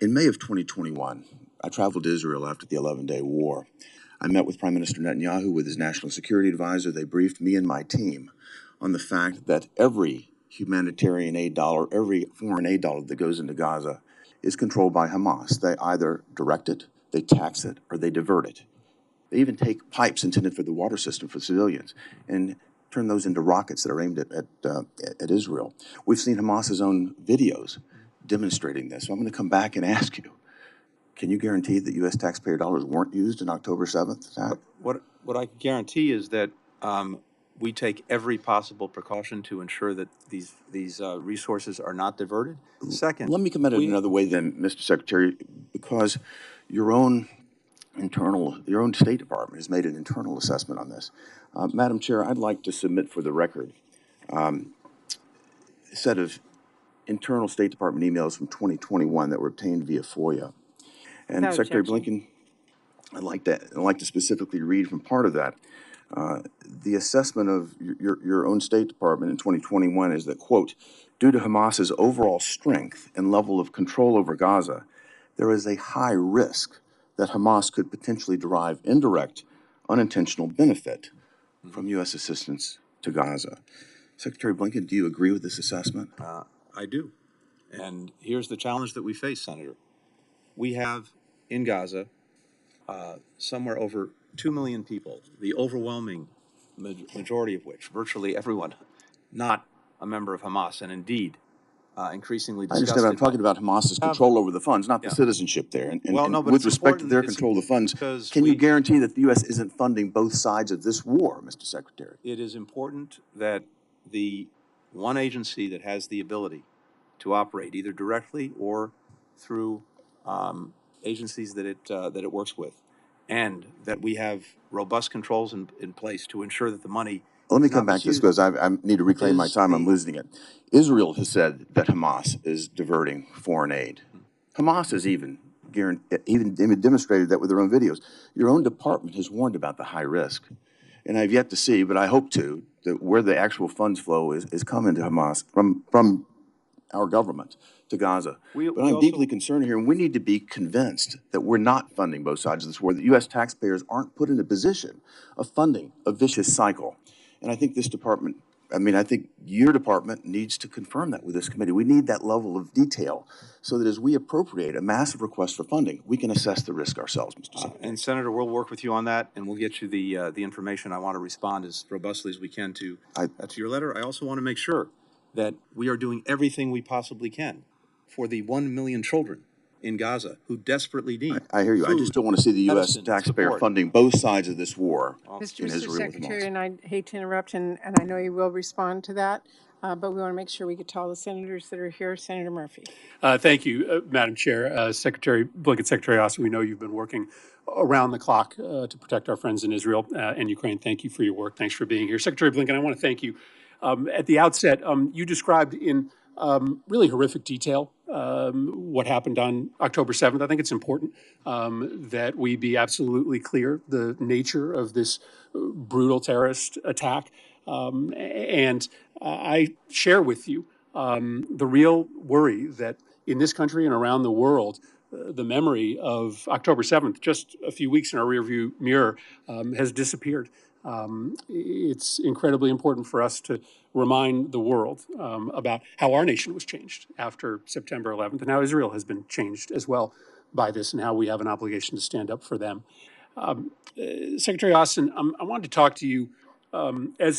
In May of 2021, I traveled to Israel after the 11-day war. I met with Prime Minister Netanyahu with his national security advisor. They briefed me and my team on the fact that every humanitarian aid dollar, every foreign aid dollar that goes into Gaza is controlled by Hamas. They either direct it, they tax it, or they divert it. They even take pipes intended for the water system for civilians and turn those into rockets that are aimed at Israel. We've seen Hamas's own videos demonstrating this. So I'm going to come back and ask you, can you guarantee that U.S. taxpayer dollars weren't used in October 7th attack? What I guarantee is that we take every possible precaution to ensure that these resources are not diverted. Second, let me come at it another way then, Mr. Secretary, because your own State Department has made an internal assessment on this. Madam Chair, I'd like to submit for the record a set of internal State Department emails from 2021 that were obtained via FOIA. And Without Secretary objection. Blinken, I'd like to specifically read from part of that. The assessment of your own State Department in 2021 is that, quote, due to Hamas's overall strength and level of control over Gaza, there is a high risk that Hamas could potentially derive indirect, unintentional benefit from U.S. assistance to Gaza. Secretary Blinken, do you agree with this assessment? I do. And here's the challenge that we face, Senator. We have in Gaza somewhere over 2 million people, the overwhelming majority of which, virtually everyone, not a member of Hamas, and indeed increasingly disgusted. I understand. I'm talking about Hamas's control over the funds, not the citizenship there. And with respect to their control of the funds, can you guarantee that the U.S. isn't funding both sides of this war, Mr. Secretary? It is important that the one agency that has the ability to operate either directly or through agencies that it works with, and that we have robust controls in place to ensure that the money. Let me come back to this because I need to reclaim my time. I'm losing it. Israel has said that Hamas is diverting foreign aid. Hamas has even demonstrated that with their own videos. Your own department has warned about the high risk. And I've yet to see, but I hope to, that where the actual funds flow is coming to Hamas from our government to Gaza. But I'm deeply concerned here, and we need to be convinced that we're not funding both sides of this war, that U.S. taxpayers aren't put in a position of funding a vicious cycle. And I think this department, I think your department needs to confirm that with this committee. We need that level of detail so that as we appropriate a massive request for funding, we can assess the risk ourselves, Mr. Secretary. And Senator, we'll work with you on that, and we'll get you the information. I want to respond as robustly as we can to your letter. I also want to make sure that we are doing everything we possibly can for the 1 million children in Gaza who desperately need. I hear you. Food, I just don't want to see the U.S. taxpayer support. funding both sides of this war Mr. in Israel. Secretary, and I hate to interrupt, and I know you will respond to that, but we want to make sure we get to all the senators that are here. Senator Murphy. Thank you, Madam Chair. Secretary Blinken, Secretary Austin, we know you've been working around the clock to protect our friends in Israel and Ukraine. Thank you for your work. Thanks for being here. Secretary Blinken, I want to thank you At the outset, you described in really horrific detail what happened on October 7th. I think it's important that we be absolutely clear the nature of this brutal terrorist attack. And I share with you the real worry that in this country and around the world, the memory of October 7th, just a few weeks in our rearview mirror, has disappeared. It's incredibly important for us to remind the world about how our nation was changed after September 11th and how Israel has been changed as well by this and how we have an obligation to stand up for them. Secretary Austin, I wanted to talk to you, as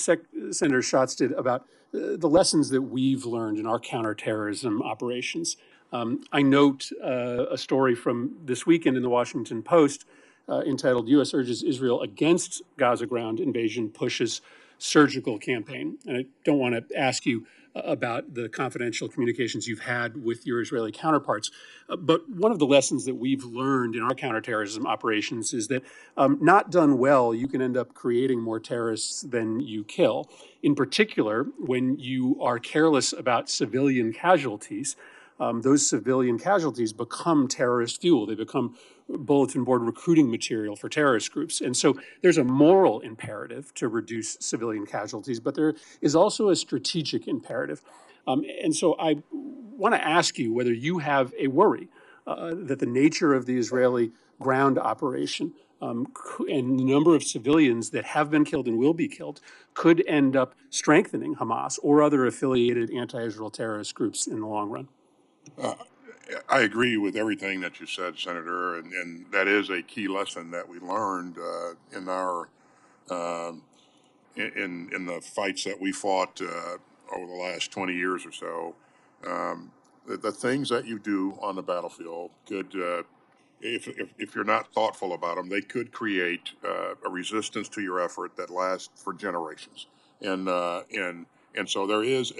Senator Schatz did, about the lessons that we've learned in our counterterrorism operations. I note a story from this weekend in the Washington Post entitled U.S. Urges Israel Against Gaza Ground Invasion Pushes Surgical Campaign. And I don't want to ask you about the confidential communications you've had with your Israeli counterparts. But one of the lessons that we've learned in our counterterrorism operations is that not done well, you can end up creating more terrorists than you kill. In particular, when you are careless about civilian casualties, those civilian casualties become terrorist fuel. They become bulletin board recruiting material for terrorist groups. And so there's a moral imperative to reduce civilian casualties, but there is also a strategic imperative. And so I want to ask you whether you have a worry that the nature of the Israeli ground operation and the number of civilians that have been killed and will be killed could end up strengthening Hamas or other affiliated anti-Israel terrorist groups in the long run. I agree with everything that you said, Senator, and that is a key lesson that we learned in our in the fights that we fought over the last 20 years or so. The things that you do on the battlefield could, if you're not thoughtful about them, they could create a resistance to your effort that lasts for generations. And so there is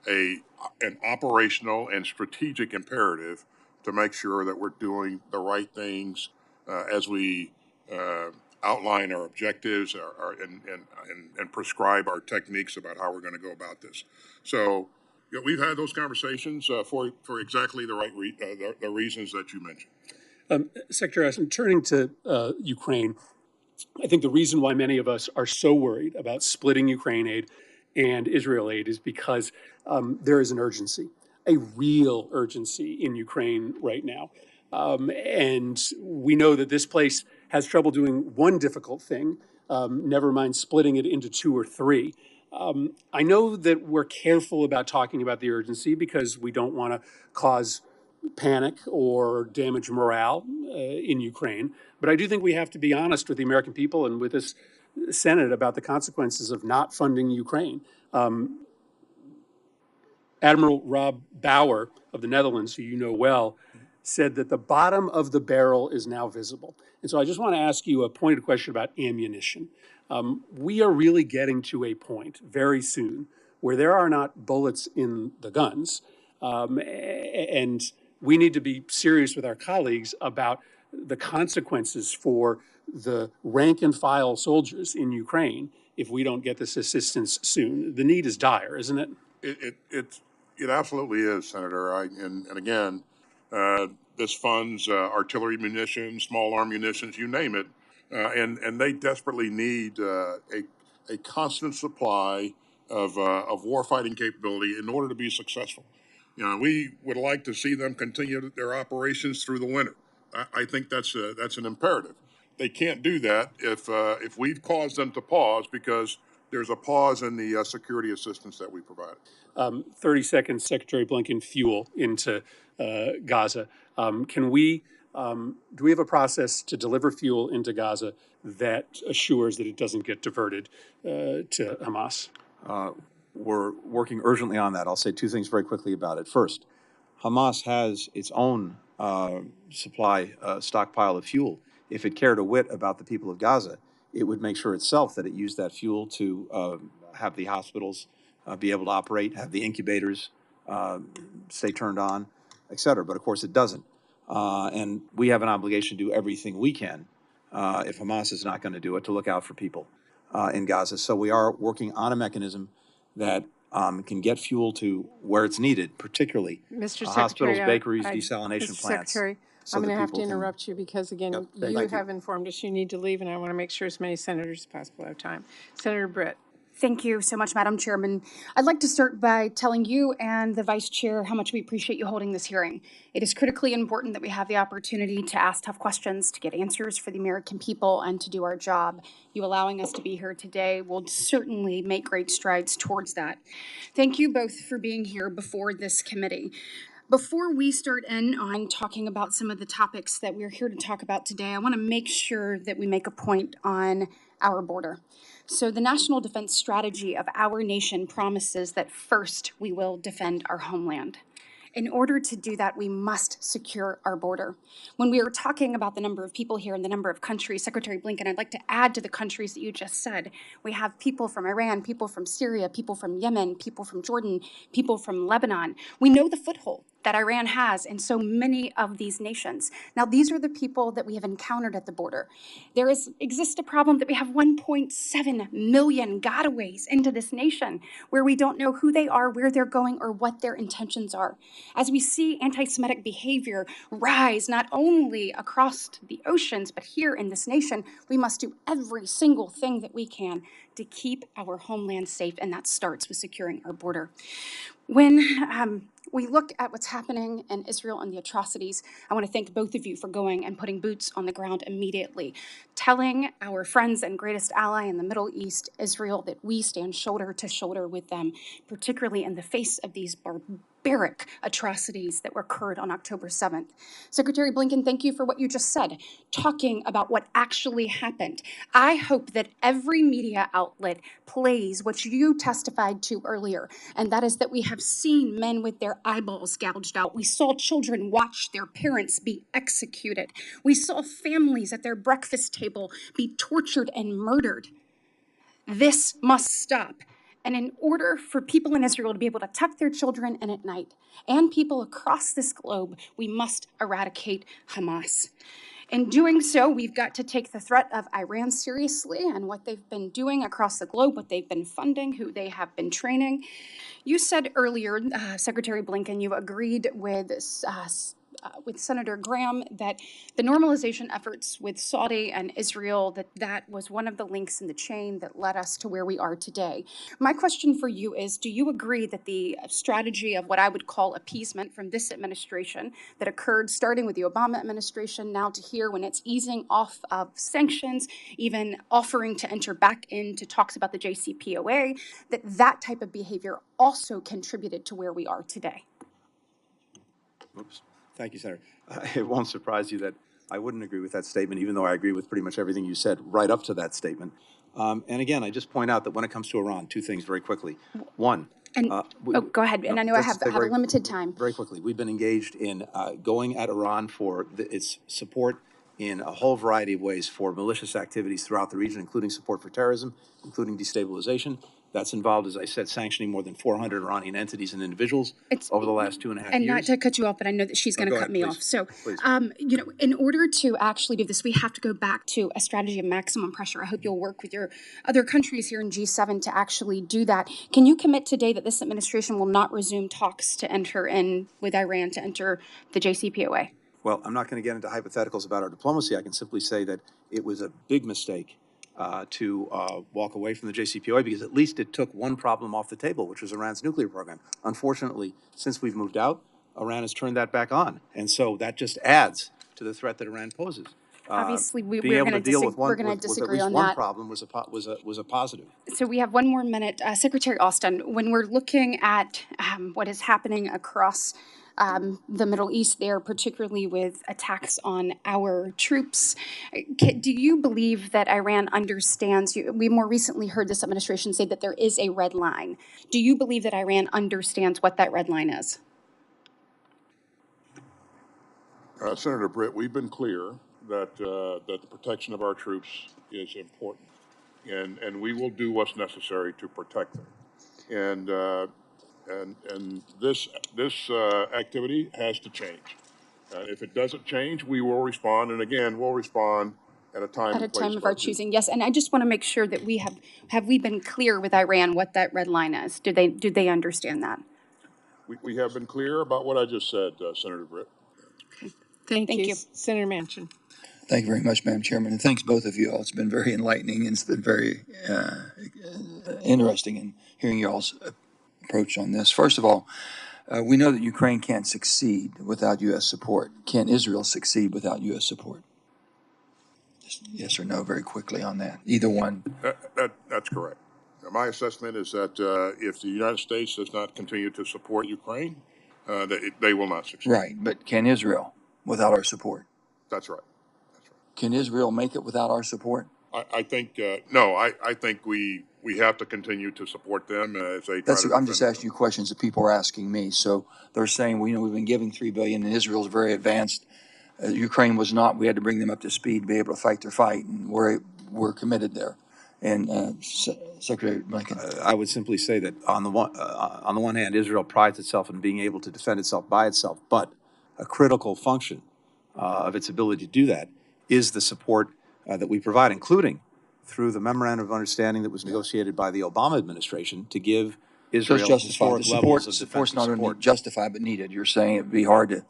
an operational and strategic imperative to make sure that we're doing the right things as we outline our objectives and prescribe our techniques about how we're going to go about this. So we've had those conversations for exactly the right the reasons that you mentioned. Secretary Austin, turning to Ukraine, I think the reason why many of us are so worried about splitting Ukraine aid and Israel aid is because there is an urgency, a real urgency in Ukraine right now. And we know that this place has trouble doing one difficult thing, never mind splitting it into two or three. I know that we're careful about talking about the urgency because we don't want to cause panic or damage morale in Ukraine. But I do think we have to be honest with the American people and with this Senate about the consequences of not funding Ukraine. Admiral Rob Bauer of the Netherlands, who you know well, said that the bottom of the barrel is now visible. And so I just want to ask you a pointed question about ammunition. We are really getting to a point very soon where there are not bullets in the guns. And we need to be serious with our colleagues about the consequences for the rank and file soldiers in Ukraine if we don't get this assistance soon. The need is dire, isn't it? It absolutely is, Senator. And again, this funds artillery munitions, small arm munitions, you name it, and they desperately need a constant supply of warfighting capability in order to be successful. You know, we would like to see them continue their operations through the winter. I think that's an imperative. They can't do that if we've caused them to pause because there's a pause in the security assistance that we provide. 30 seconds, Secretary Blinken, fuel into Gaza. Do we have a process to deliver fuel into Gaza that assures that it doesn't get diverted to Hamas? We're working urgently on that. I'll say two things very quickly about it. First, Hamas has its own stockpile of fuel. If it cared a whit about the people of Gaza, it would make sure itself that it used that fuel to have the hospitals be able to operate, have the incubators stay turned on, et cetera. But of course it doesn't. And we have an obligation to do everything we can, if Hamas is not going to do it, to look out for people in Gaza. So we are working on a mechanism that can get fuel to where it's needed, particularly Mr. hospitals, Secretary, bakeries, Mr. desalination plants, Secretary, so I'm that going to have to people can. interrupt you because, again, Yep, you thank you. have informed us you need to leave, and I want to make sure as many senators as possible have time. Senator Britt. Thank you so much, Madam Chairman. I'd like to start by telling you and the Vice Chair how much we appreciate you holding this hearing. It is critically important that we have the opportunity to ask tough questions, to get answers for the American people, and to do our job. You allowing us to be here today will certainly make great strides towards that. Thank you both for being here before this committee. Before we start in on talking about some of the topics that we're here to talk about today, I want to make sure that we make a point on our border. So the National Defense Strategy of our nation promises that first we will defend our homeland. In order to do that, we must secure our border. When we are talking about the number of people here and the number of countries, Secretary Blinken, I'd like to add to the countries that you just said. We have people from Iran, people from Syria, people from Yemen, people from Jordan, people from Lebanon. We know the foothold that Iran has in so many of these nations. Now, these are the people that we have encountered at the border. There exists a problem that we have 1.7 million gotaways into this nation where we don't know who they are, where they're going, or what their intentions are. As we see anti-Semitic behavior rise not only across the oceans, but here in this nation, we must do every single thing that we can to keep our homeland safe, and that starts with securing our border. When we look at what's happening in Israel and the atrocities, I want to thank both of you for going and putting boots on the ground immediately, telling our friends and greatest ally in the Middle East, Israel, that we stand shoulder to shoulder with them, particularly in the face of these barbaric atrocities that occurred on October 7th. Secretary Blinken, thank you for what you just said, talking about what actually happened. I hope that every media outlet plays what you testified to earlier, and that is that we have seen men with their eyeballs gouged out. We saw children watch their parents be executed. We saw families at their breakfast table be tortured and murdered. This must stop. And in order for people in Israel to be able to tuck their children in at night, and people across this globe, we must eradicate Hamas. In doing so, we've got to take the threat of Iran seriously and what they've been doing across the globe, what they've been funding, who they have been training. You said earlier, Secretary Blinken, you agreed with Senator Graham that the normalization efforts with Saudi and Israel, that was one of the links in the chain that led us to where we are today. My question for you is, do you agree that the strategy of what I would call appeasement from this administration that occurred starting with the Obama administration now to here when it's easing off of sanctions, even offering to enter back into talks about the JCPOA, that type of behavior also contributed to where we are today? Oops. Thank you, Senator. It won't surprise you that I wouldn't agree with that statement, even though I agree with pretty much everything you said right up to that statement. And again, I just point out that when it comes to Iran, two things very quickly. One, go ahead. And I know I have a limited time. Very quickly, we've been engaged in going at Iran for its support in a whole variety of ways for malicious activities throughout the region, including support for terrorism, including destabilization. That's involved, as I said, sanctioning more than 400 Iranian entities and individuals over the last 2.5 years. And not to cut you off, but I know that she's going to cut me off. So, in order to actually do this, we have to go back to a strategy of maximum pressure. I hope you'll work with your other countries here in G7 to actually do that. Can you commit today that this administration will not resume talks to enter in with Iran to enter the JCPOA? Well, I'm not going to get into hypotheticals about our diplomacy. I can simply say that it was a big mistake to walk away from the JCPOA, because at least it took one problem off the table, which was Iran's nuclear program. Unfortunately, since we've moved out, Iran has turned that back on. And so that just adds to the threat that Iran poses. Obviously, we're going to disagree on that. One problem was a positive. So we have one more minute. Secretary Austin, when we're looking at what is happening across the Middle East there, particularly with attacks on our troops, do you believe that Iran understands? We more recently heard this administration say that there is a red line. Do you believe that Iran understands what that red line is? Senator Britt, we've been clear that the protection of our troops is important, and we will do what's necessary to protect them. And this activity has to change. If it doesn't change, we will respond, and again, we'll respond at a time At a and place time of of our choosing. choosing, yes. And I just want to make sure that have we been clear with Iran what that red line is? Do they understand that? We have been clear about what I just said, Senator Britt. Thank Thank you. you. Senator Manchin. Thank you very much, Madam Chairman, and thanks both of you all. It's been very enlightening and it's been very interesting in hearing you all's approach on this. First of all, we know that Ukraine can't succeed without U.S. support. Can Israel succeed without U.S. support? Just yes or no very quickly on that. Either one. That's correct. My assessment is that if the United States does not continue to support Ukraine, they will not succeed. Right, but can Israel without our support? That's right. Can Israel make it without our support? I think no. I think we have to continue to support them as they try to. I'm just asking you questions that people are asking me. So they're saying, well, we've been giving $3 billion, and Israel's very advanced. Ukraine was not. We had to bring them up to speed to be able to fight their fight, and we're committed there. And Secretary Blinken, I would simply say that on the one hand, Israel prides itself in being able to defend itself by itself, but a critical function of its ability to do that is the support that we provide, including through the memorandum of understanding that was negotiated by the Obama administration to give Israel so it's justified. historic The levels of support's defensive not support. only justified but needed. You're saying it'd be hard to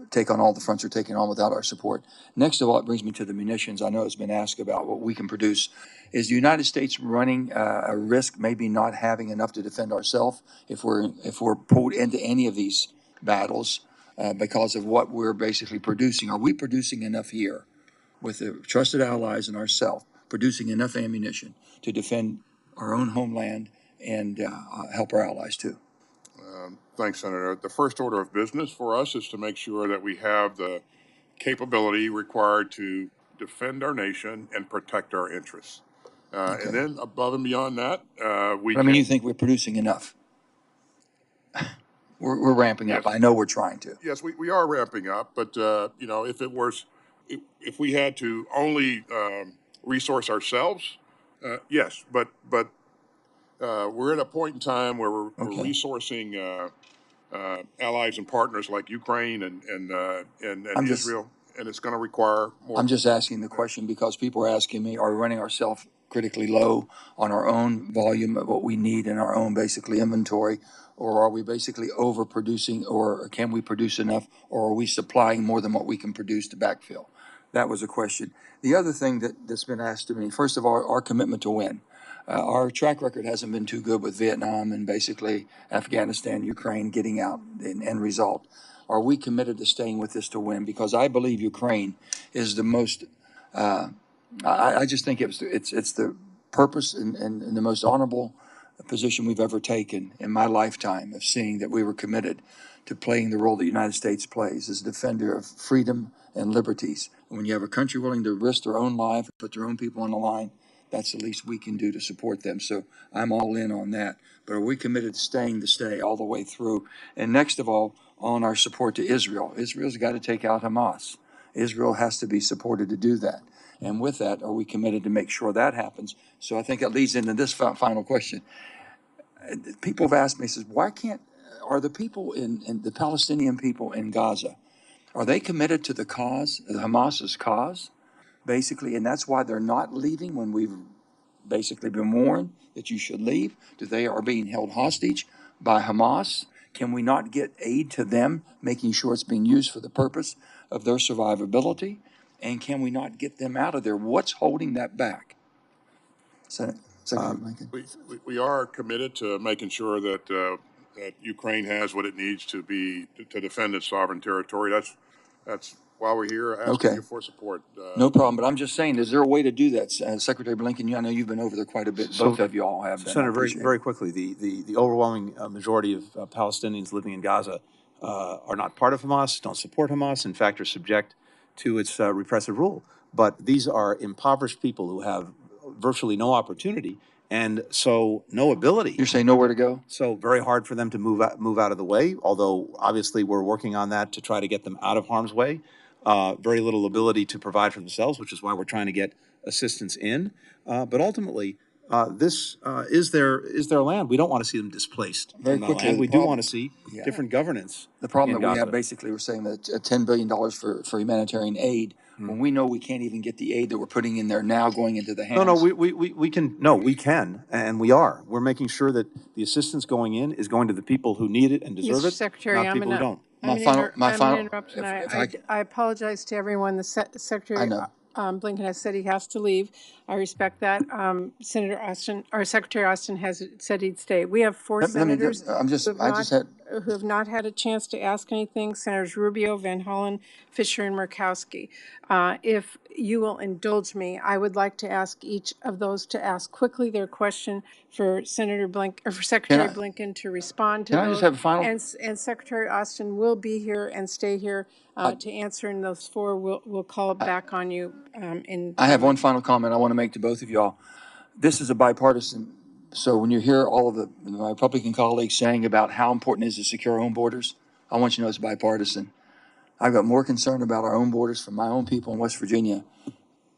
take on all the fronts we're taking on without our support. Next of all, it brings me to the munitions. I know it's been asked about what we can produce. Is the United States running a risk maybe not having enough to defend ourselves if we're pulled into any of these battles because of what we're basically producing? Are we producing enough here with the trusted allies and ourselves, producing enough ammunition to defend our own homeland and help our allies too? Thanks, Senator. The first order of business for us is to make sure that we have the capability required to defend our nation and protect our interests. Okay. And then above and beyond that, you think we're producing enough? We're ramping up. Yes. I know we're trying to. Yes, we are ramping up, but if we had to only resource ourselves, yes, but we're at a point in time where we're resourcing allies and partners like Ukraine and Israel, and it's going to require more. I'm just asking the question because people are asking me, are we running ourselves critically low on our own volume of what we need in our own basically inventory, or are we basically overproducing, or can we produce enough, or are we supplying more than what we can produce to backfill? That was a question. The other thing that's been asked to me, first of all, our commitment to win. Our track record hasn't been too good with Vietnam and basically Afghanistan, Ukraine getting out in end result. Are we committed to staying with this to win? Because I believe Ukraine is the most, I just think it's the purpose and the most honorable position we've ever taken in my lifetime of seeing that we were committed to playing the role the United States plays as a defender of freedom and liberties. And when you have a country willing to risk their own life, put their own people on the line, that's the least we can do to support them. So I'm all in on that. But are we committed to staying to stay all the way through? And next of all, on our support to Israel. Israel's got to take out Hamas. Israel has to be supported to do that. And with that, are we committed to make sure that happens? So I think it leads into this final question. People have asked me, are the people in the Palestinian people in Gaza, are they committed to the cause, Hamas's cause? Basically, and that's why they're not leaving when we've basically been warned that you should leave. They are being held hostage by Hamas. Can we not get aid to them, making sure it's being used for the purpose of their survivability? And can we not get them out of there? What's holding that back? Secretary Blinken. We are committed to making sure that Ukraine has what it needs to defend its sovereign territory. That's why we're here asking you for support. No problem, but I'm just saying, is there a way to do that? Secretary Blinken, I know you've been over there quite a bit. Both of you all have been. Senator, very quickly, the overwhelming majority of Palestinians living in Gaza are not part of Hamas, don't support Hamas, in fact, are subject to its repressive rule. But these are impoverished people who have virtually no opportunity and so no ability. You're saying nowhere to go? So very hard for them to move out of the way, although obviously we're working on that to try to get them out of harm's way. Very little ability to provide for themselves, which is why we're trying to get assistance in. But ultimately, this is their land. We don't want to see them displaced Very from that quickly, land. We do want to see different governance. The problem in that we Gaza. have, basically, we're saying that $10 billion for humanitarian aid. when we know we can't even get the aid that we're putting in there now going into the hands? No, we can, and we are. We're making sure that the assistance going in is going to the people who need it and deserve Mr. it, Secretary, not people who don't. My final, I'm going to interrupt, and if I, I apologize to everyone. The I Secretary know. Blinken has said he has to leave. I respect that. Senator Austin, or Secretary Austin, has said he'd stay. We have four Let me, senators had, who have not had a chance to ask anything. Senators Rubio, Van Hollen, Fisher, and Murkowski. If you will indulge me, I would like to ask each of those to ask quickly their question for Senator Blink or for Secretary Blinken to respond to can I those. just have a final? And Secretary Austin will be here and stay here to answer. And those four will call back on you. I have one final comment I want to make to both of y'all. This is a bipartisan. So when you hear all of my Republican colleagues saying about how important it is to secure our own borders, I want you to know it's bipartisan. I've got more concern about our own borders for my own people in West Virginia.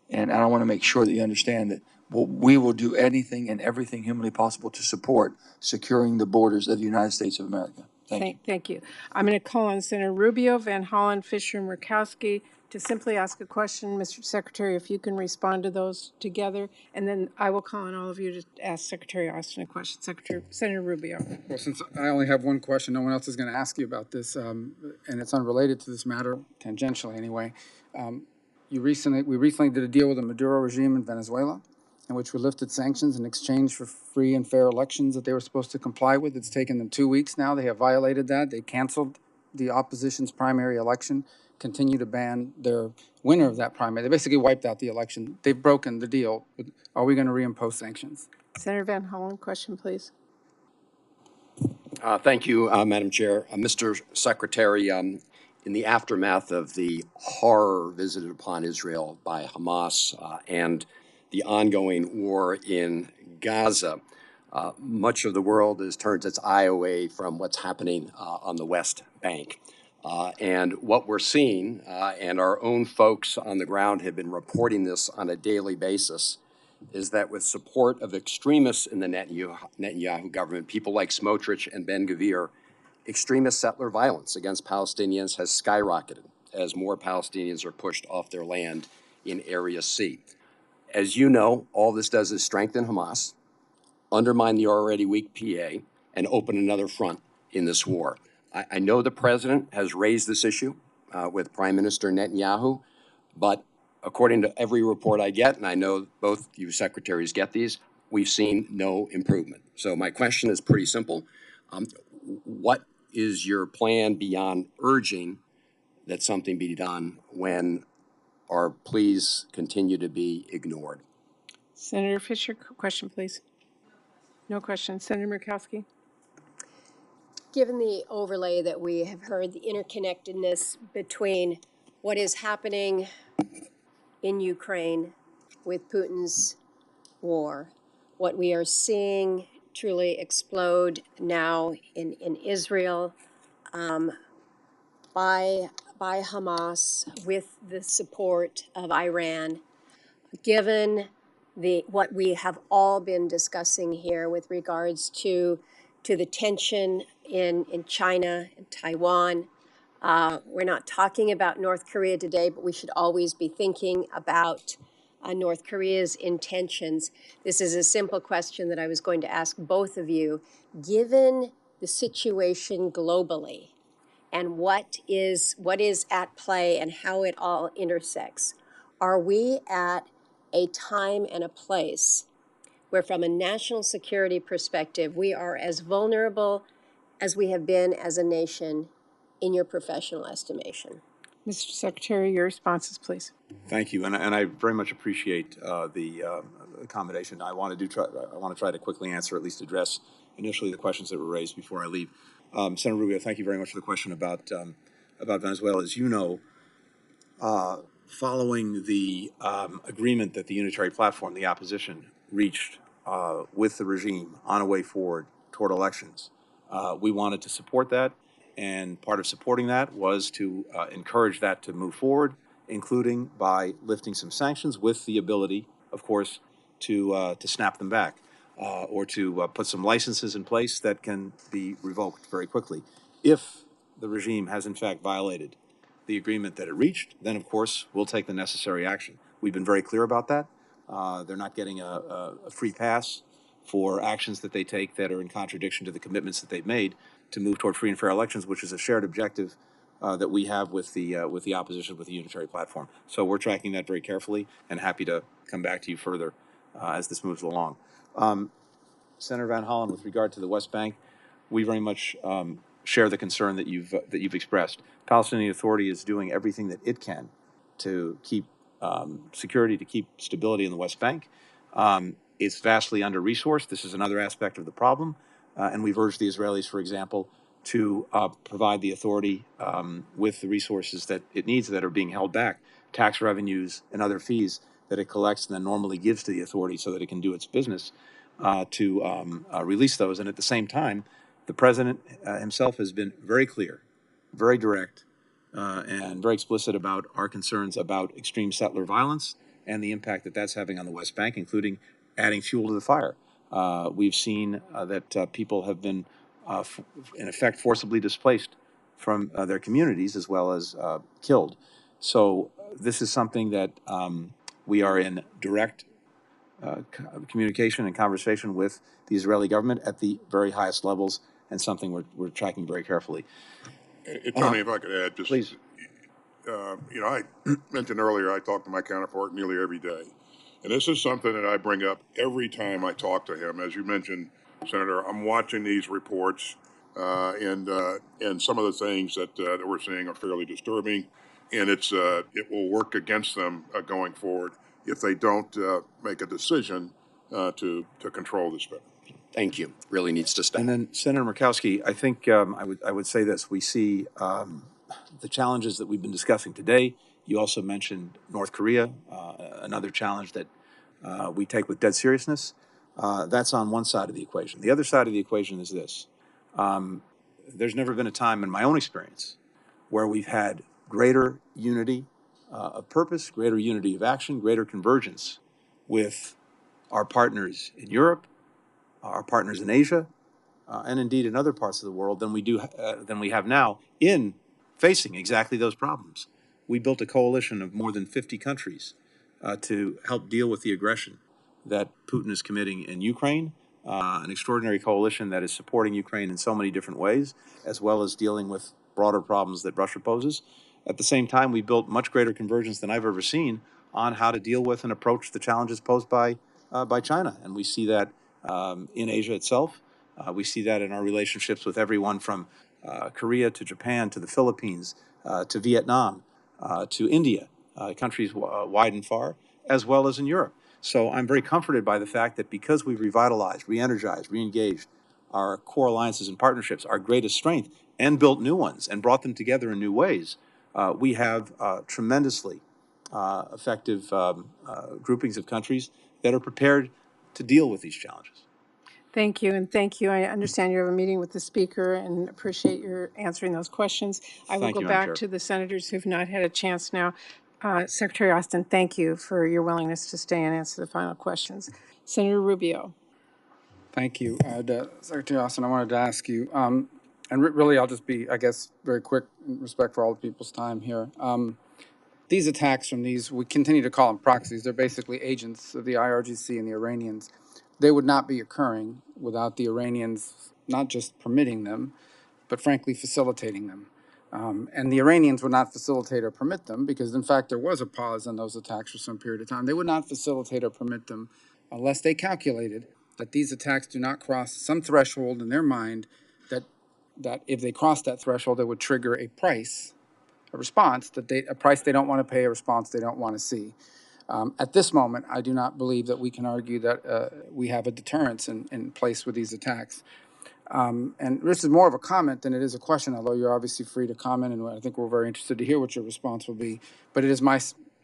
And I want to make sure that you understand that we will do anything and everything humanly possible to support securing the borders of the United States of America. Thank you. I'm going to call on Senator Rubio, Van Hollen, Fisher, and Murkowski to simply ask a question. Mr. Secretary, if you can respond to those together, and then I will call on all of you to ask Secretary Austin a question. Senator Rubio. Well, since I only have one question, no one else is going to ask you about this, and it's unrelated to this matter, tangentially anyway. We recently did a deal with the Maduro regime in Venezuela, in which we lifted sanctions in exchange for free and fair elections that they were supposed to comply with. It's taken them 2 weeks now. They have violated that. They canceled the opposition's primary election, continue to ban their winner of that primary. They basically wiped out the election. They've broken the deal. Are we going to reimpose sanctions? Senator Van Hollen, question, please. Thank you, Madam Chair. Mr. Secretary, in the aftermath of the horror visited upon Israel by Hamas and the ongoing war in Gaza, much of the world has turned its eye away from what's happening on the West Bank. And what we're seeing, and our own folks on the ground have been reporting this on a daily basis, is that with support of extremists in the Netanyahu government, people like Smotrich and Ben-Gvir, extremist settler violence against Palestinians has skyrocketed as more Palestinians are pushed off their land in Area C. As you know, all this does is strengthen Hamas, undermine the already weak PA, and open another front in this war. I know the president has raised this issue with Prime Minister Netanyahu, but according to every report I get, and I know both you secretaries get these, we've seen no improvement. So my question is pretty simple. What is your plan beyond urging that something be done when our pleas continue to be ignored? Senator Fisher, question, please. No question. Senator Murkowski. Given the overlay that we have heard, the interconnectedness between what is happening in Ukraine with Putin's war, what we are seeing truly explode now in Israel by Hamas with the support of Iran, given what we have all been discussing here with regards to the tension in China and Taiwan. We're not talking about North Korea today, but we should always be thinking about North Korea's intentions. This is a simple question that I was going to ask both of you. Given the situation globally and what is at play and how it all intersects, are we at a time and a place where, from a national security perspective, we are as vulnerable as we have been as a nation in your professional estimation? Mr. Secretary, your responses, please. Thank you, and I very much appreciate the accommodation. I want to try to quickly answer, at least address initially the questions that were raised before I leave. Senator Rubio, thank you very much for the question about Venezuela. As you know, following the agreement that the unitary platform, the opposition, reached with the regime on a way forward toward elections, we wanted to support that, and part of supporting that was to encourage that to move forward, including by lifting some sanctions with the ability, of course, to snap them back or to put some licenses in place that can be revoked very quickly if the regime has in fact violated the agreement that it reached, then of course we'll take the necessary action. We've been very clear about that. They're not getting a free pass for actions that they take that are in contradiction to the commitments that they've made to move toward free and fair elections, which is a shared objective that we have with the opposition, with the unitary platform. So we're tracking that very carefully and happy to come back to you further as this moves along. Senator Van Hollen, with regard to the West Bank, we very much share the concern that you've expressed. Palestinian Authority is doing everything that it can to keep security, to keep stability in the West Bank. It's vastly under-resourced. This is another aspect of the problem, and we've urged the Israelis, for example, to provide the authority with the resources that it needs that are being held back, tax revenues and other fees that it collects and then normally gives to the authority so that it can do its business, to release those. And at the same time, the president himself has been very clear, very direct, and very explicit about our concerns about extreme settler violence and the impact that that's having on the West Bank, including adding fuel to the fire. We've seen that people have been, in effect, forcibly displaced from their communities as well as killed. So this is something that we are in direct communication and conversation with the Israeli government at the very highest levels, and something we're tracking very carefully. Tony, if I could add, just please. I mentioned earlier I talk to my counterpart nearly every day, and this is something that I bring up every time I talk to him. As you mentioned, Senator, I'm watching these reports, and some of the things that we're seeing are fairly disturbing, and it will work against them going forward if they don't make a decision to control this better. Thank you. Really needs to stop. And then, Senator Murkowski, I think I would say this. We see the challenges that we've been discussing today. You also mentioned North Korea, another challenge that we take with dead seriousness. That's on one side of the equation. The other side of the equation is this. There's never been a time in my own experience where we've had greater unity of purpose, greater unity of action, greater convergence with our partners in Europe, our partners in Asia, and indeed in other parts of the world than we have now in facing exactly those problems. We built a coalition of more than 50 countries to help deal with the aggression that Putin is committing in Ukraine, an extraordinary coalition that is supporting Ukraine in so many different ways, as well as dealing with broader problems that Russia poses. At the same time, we built much greater convergence than I've ever seen on how to deal with and approach the challenges posed by China, and we see that in Asia itself. We see that in our relationships with everyone from Korea to Japan to the Philippines to Vietnam to India, countries wide and far, as well as in Europe. So I'm very comforted by the fact that because we've revitalized, re-energized, re-engaged our core alliances and partnerships, our greatest strength, and built new ones and brought them together in new ways, we have tremendously effective groupings of countries that are prepared to deal with these challenges. Thank you, and thank you. I understand you have a meeting with the speaker and appreciate your answering those questions. I will go back to the senators who've not had a chance now. Secretary Austin, thank you for your willingness to stay and answer the final questions. Senator Rubio. Thank you. Secretary Austin, I wanted to ask you, really I'll just be, I guess, very quick in respect for all the people's time here. These attacks from these, we continue to call them proxies, they're basically agents of the IRGC and the Iranians. They would not be occurring without the Iranians not just permitting them, but frankly facilitating them. And the Iranians would not facilitate or permit them because, in fact, there was a pause on those attacks for some period of time. They would not facilitate or permit them unless they calculated that these attacks do not cross some threshold in their mind that if they cross that threshold, it would trigger a response, a price they don't want to pay, a response they don't want to see. At this moment, I do not believe that we can argue that we have a deterrence in place with these attacks. And this is more of a comment than it is a question, although you're obviously free to comment, and I think we're very interested to hear what your response will be. But it is my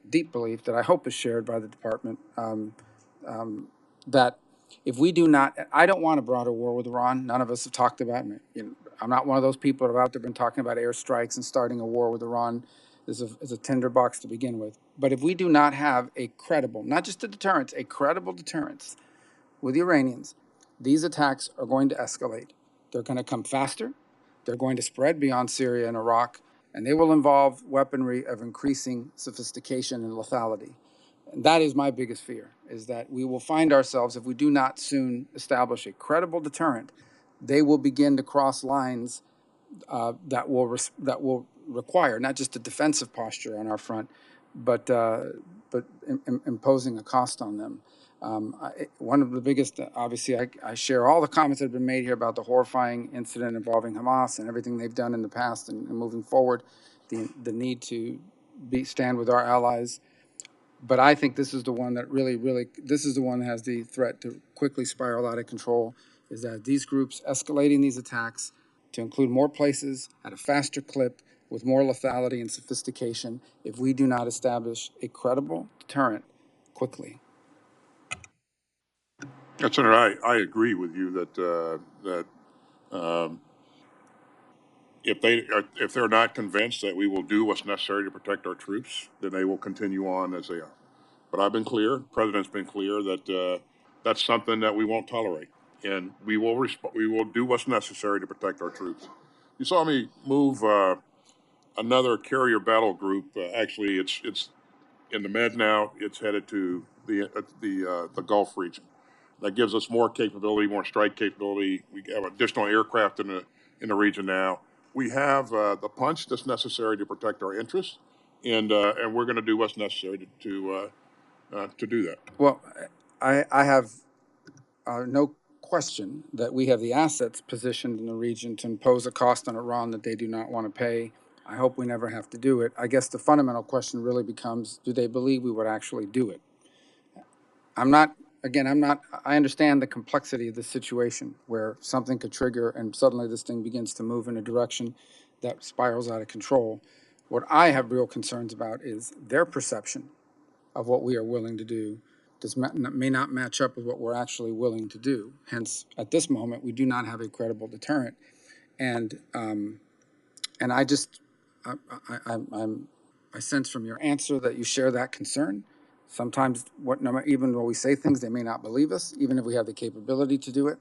deep belief that I hope is shared by the department that if we do not, I don't want a broader war with Iran. None of us have talked about it. I'm not one of those people that have out there been talking about airstrikes and starting a war with Iran as a tinderbox to begin with. But if we do not have a credible, not just a deterrence, a credible deterrence with the Iranians, these attacks are going to escalate. They're going to come faster. They're going to spread beyond Syria and Iraq. and they will involve weaponry of increasing sophistication and lethality. And that is my biggest fear, is that we will find ourselves, if we do not soon establish a credible deterrent, they will begin to cross lines that will require not just a defensive posture on our front, but imposing a cost on them. One of the biggest, obviously, I share all the comments that have been made here about the horrifying incident involving Hamas and everything they've done in the past and moving forward, the need to stand with our allies. But I think this is the one that this is the one that has the threat to quickly spiral out of control, is that these groups escalating these attacks to include more places at a faster clip with more lethality and sophistication if we do not establish a credible deterrent quickly. Senator, I agree with you that if they're not convinced that we will do what's necessary to protect our troops, then they will continue on as they are. But I've been clear, the President's been clear that that's something that we won't tolerate, and we will do what's necessary to protect our troops. You saw me move another carrier battle group. Actually, it's in the Med now. It's headed to the Gulf region. That gives us more capability, more strike capability. We have additional aircraft in the region now. We have the punch that's necessary to protect our interests, and we're going to do what's necessary to do that. Well, I have no question that we have the assets positioned in the region to impose a cost on Iran that they do not want to pay. I hope we never have to do it. I guess the fundamental question really becomes, do they believe we would actually do it? I understand the complexity of the situation where something could trigger and suddenly this thing begins to move in a direction that spirals out of control. What I have real concerns about is their perception of what we are willing to do may not match up with what we're actually willing to do. Hence, at this moment, we do not have a credible deterrent. And I sense from your answer that you share that concern. Sometimes, even when we say things, they may not believe us, even if we have the capability to do it.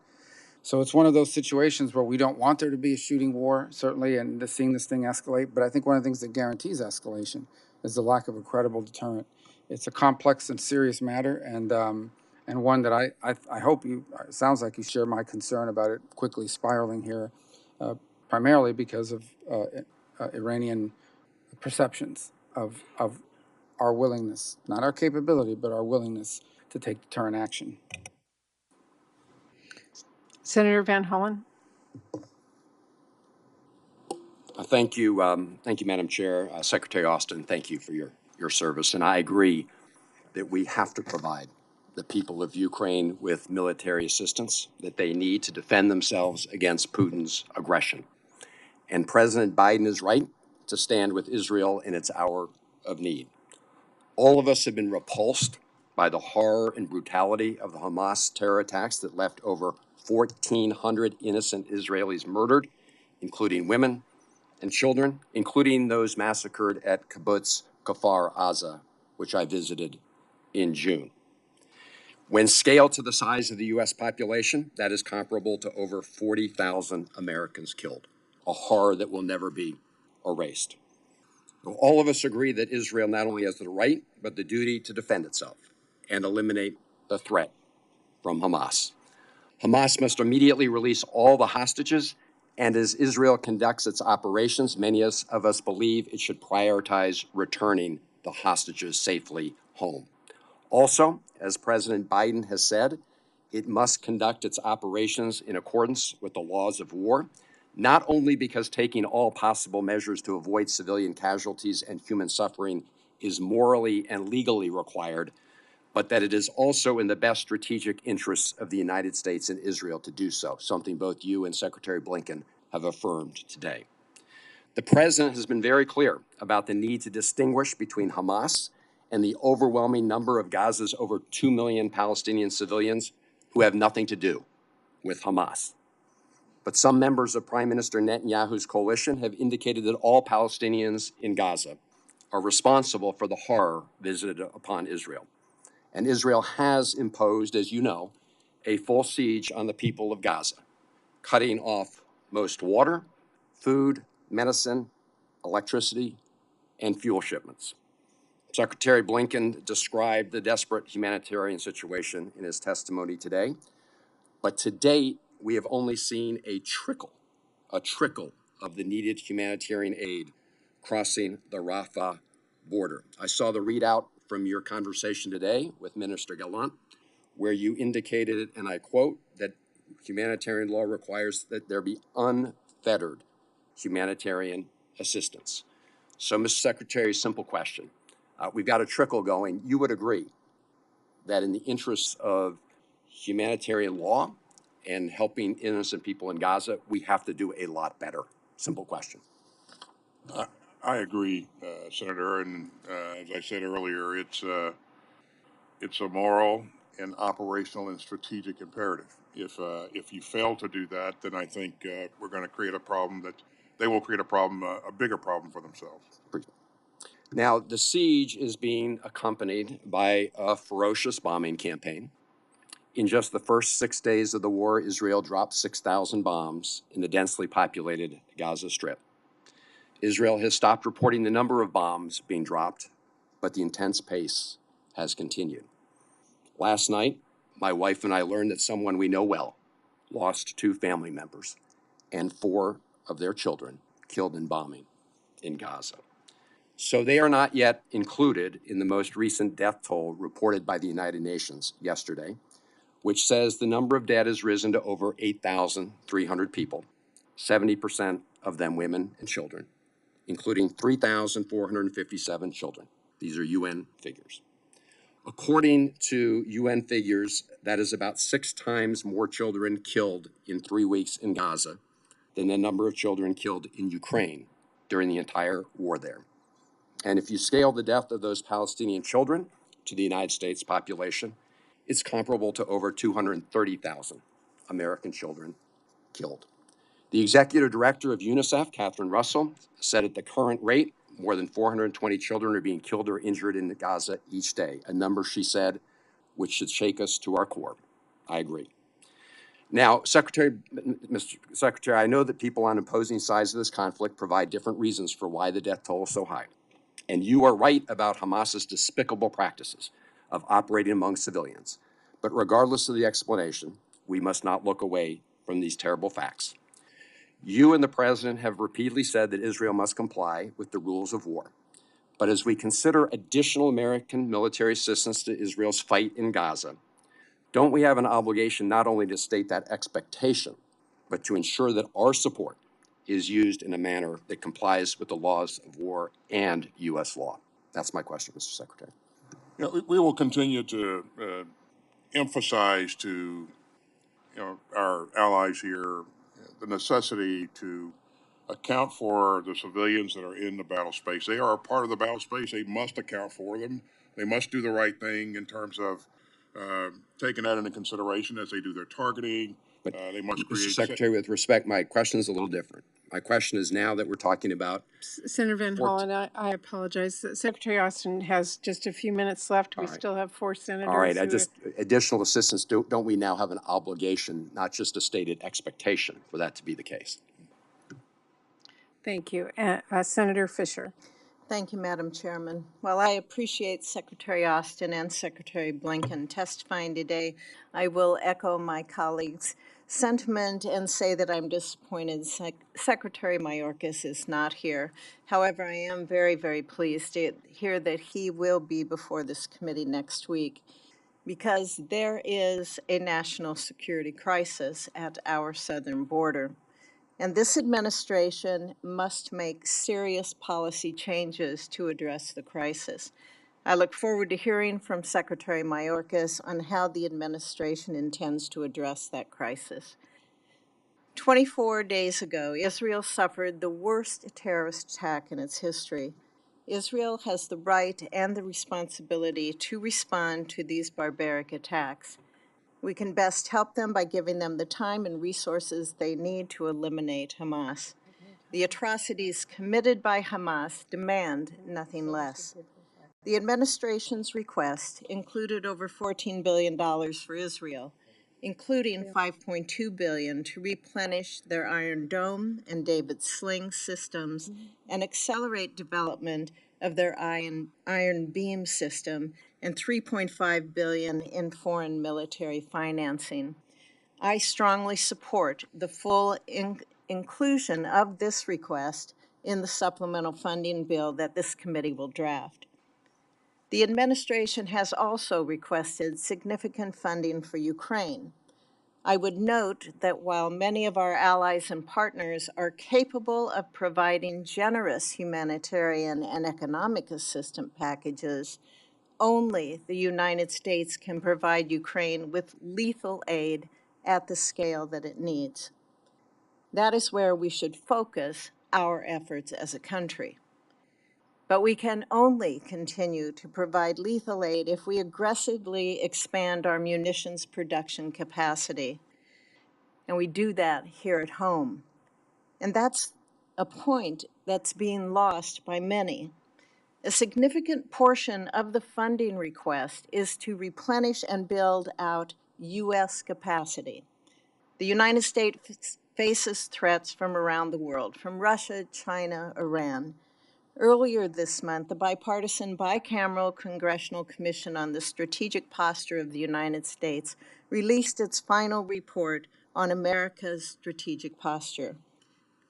So it's one of those situations where we don't want there to be a shooting war, certainly, and seeing this thing escalate. But I think one of the things that guarantees escalation is the lack of a credible deterrent. It's a complex and serious matter, and one that I hope it sounds like you share my concern about it quickly spiraling here, primarily because of Iranian perceptions of our willingness, not our capability, but our willingness to take deterrent action. Senator Van Hollen. Thank you, Madam Chair. Secretary Austin, thank you for your service. And I agree that we have to provide the people of Ukraine with military assistance that they need to defend themselves against Putin's aggression. And President Biden is right to stand with Israel in its hour of need. All of us have been repulsed by the horror and brutality of the Hamas terror attacks that left over 1,400 innocent Israelis murdered, including women and children, including those massacred at Kibbutz Kfar Aza, which I visited in June. When scaled to the size of the U.S. population, that is comparable to over 40,000 Americans killed, a horror that will never be erased. All of us agree that Israel not only has the right, but the duty to defend itself and eliminate the threat from Hamas. Hamas must immediately release all the hostages, and as Israel conducts its operations, many of us believe it should prioritize returning the hostages safely home. Also, as President Biden has said, it must conduct its operations in accordance with the laws of war, not only because taking all possible measures to avoid civilian casualties and human suffering is morally and legally required, but that it is also in the best strategic interests of the United States and Israel to do so, something both you and Secretary Blinken have affirmed today. The President has been very clear about the need to distinguish between Hamas and the overwhelming number of Gaza's over 2 million Palestinian civilians who have nothing to do with Hamas. But some members of Prime Minister Netanyahu's coalition have indicated that all Palestinians in Gaza are responsible for the horror visited upon Israel. And Israel has imposed, as you know, a full siege on the people of Gaza, cutting off most water, food, medicine, electricity, and fuel shipments. Secretary Blinken described the desperate humanitarian situation in his testimony today, but to date, we have only seen a trickle of the needed humanitarian aid crossing the Rafah border. I saw the readout from your conversation today with Minister Gallant, where you indicated, and I quote, that humanitarian law requires that there be unfettered humanitarian assistance. So, Mr. Secretary, simple question. We've got a trickle going. You would agree that in the interests of humanitarian law and helping innocent people in Gaza, we have to do a lot better? Simple question. I agree, Senator, and as I said earlier, it's a moral and operational and strategic imperative. If you fail to do that, then I think we're going to create a problem that they will create a bigger problem for themselves. Now, the siege is being accompanied by a ferocious bombing campaign. In just the first 6 days of the war, Israel dropped 6,000 bombs in the densely populated Gaza Strip. Israel has stopped reporting the number of bombs being dropped, but the intense pace has continued. Last night, my wife and I learned that someone we know well lost 2 family members and 4 of their children killed in bombing in Gaza. So they are not yet included in the most recent death toll reported by the United Nations yesterday, which says the number of dead has risen to over 8,300 people, 70% of them women and children, including 3,457 children. These are UN figures. According to UN figures, that is about 6 times more children killed in 3 weeks in Gaza than the number of children killed in Ukraine during the entire war there. And if you scale the death of those Palestinian children to the United States population, it's comparable to over 230,000 American children killed. The executive director of UNICEF, Catherine Russell, said at the current rate, more than 420 children are being killed or injured in Gaza each day, a number, she said, which should shake us to our core. I agree. Now, Mr. Secretary, I know that people on opposing sides of this conflict provide different reasons for why the death toll is so high. And you are right about Hamas's despicable practices of operating among civilians. But regardless of the explanation, we must not look away from these terrible facts. You and the President have repeatedly said that Israel must comply with the rules of war. But as we consider additional American military assistance to Israel's fight in Gaza, don't we have an obligation not only to state that expectation, but to ensure that our support is used in a manner that complies with the laws of war and U.S. law? That's my question, Mr. Secretary. You know, we will continue to emphasize to our allies here the necessity to account for the civilians that are in the battle space. They are a part of the battle space. They must account for them. They must do the right thing in terms of taking that into consideration as they do their targeting. They must create. Mr. Secretary, with respect, my question is a little different. My question is, now that we're talking about Senator Van Hollen, I apologize. Secretary Austin has just a few minutes left. We still have 4 senators. All right, additional assistance, don't we now have an obligation, not just a stated expectation, for that to be the case? Thank you. Senator Fisher. Thank you, Madam Chairman. While I appreciate Secretary Austin and Secretary Blinken testifying today, I will echo my colleagues' sentiment and say that I'm disappointed Secretary Mayorkas is not here. However, I am very, very pleased to hear that he will be before this committee next week, because there is a national security crisis at our southern border. And this administration must make serious policy changes to address the crisis. I look forward to hearing from Secretary Mayorkas on how the administration intends to address that crisis. 24 days ago, Israel suffered the worst terrorist attack in its history. Israel has the right and the responsibility to respond to these barbaric attacks. We can best help them by giving them the time and resources they need to eliminate Hamas. The atrocities committed by Hamas demand nothing less. The administration's request included over $14 billion for Israel. including $5.2 billion to replenish their Iron Dome and David Sling systems and accelerate development of their Iron Beam system, and $3.5 billion in foreign military financing. I strongly support the full inclusion of this request in the supplemental funding bill that this committee will draft. The administration has also requested significant funding for Ukraine. I would note that while many of our allies and partners are capable of providing generous humanitarian and economic assistance packages, only the United States can provide Ukraine with lethal aid at the scale that it needs. That is where we should focus our efforts as a country. But we can only continue to provide lethal aid if we aggressively expand our munitions production capacity. And we do that here at home. And that's a point that's being lost by many. A significant portion of the funding request is to replenish and build out U.S. capacity. The United States faces threats from around the world, from Russia, China, Iran. Earlier this month, the bipartisan bicameral Congressional Commission on the Strategic Posture of the United States released its final report on America's strategic posture.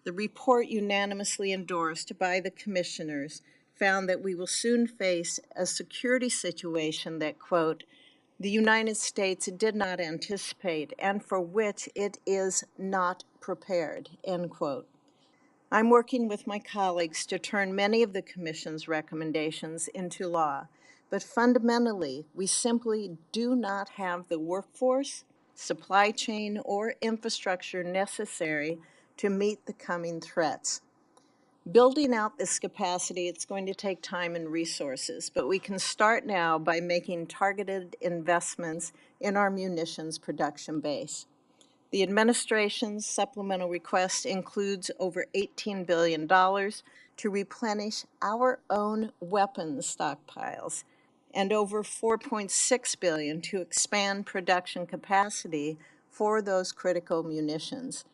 The report, unanimously endorsed by the commissioners, found that we will soon face a security situation that, quote, the United States did not anticipate and for which it is not prepared, end quote. I'm working with my colleagues to turn many of the Commission's recommendations into law, but fundamentally, we simply do not have the workforce, supply chain, or infrastructure necessary to meet the coming threats. Building out this capacity, it's going to take time and resources, but we can start now by making targeted investments in our munitions production base. The administration's supplemental request includes over $18 billion to replenish our own weapons stockpiles and over $4.6 billion to expand production capacity for those critical munitions.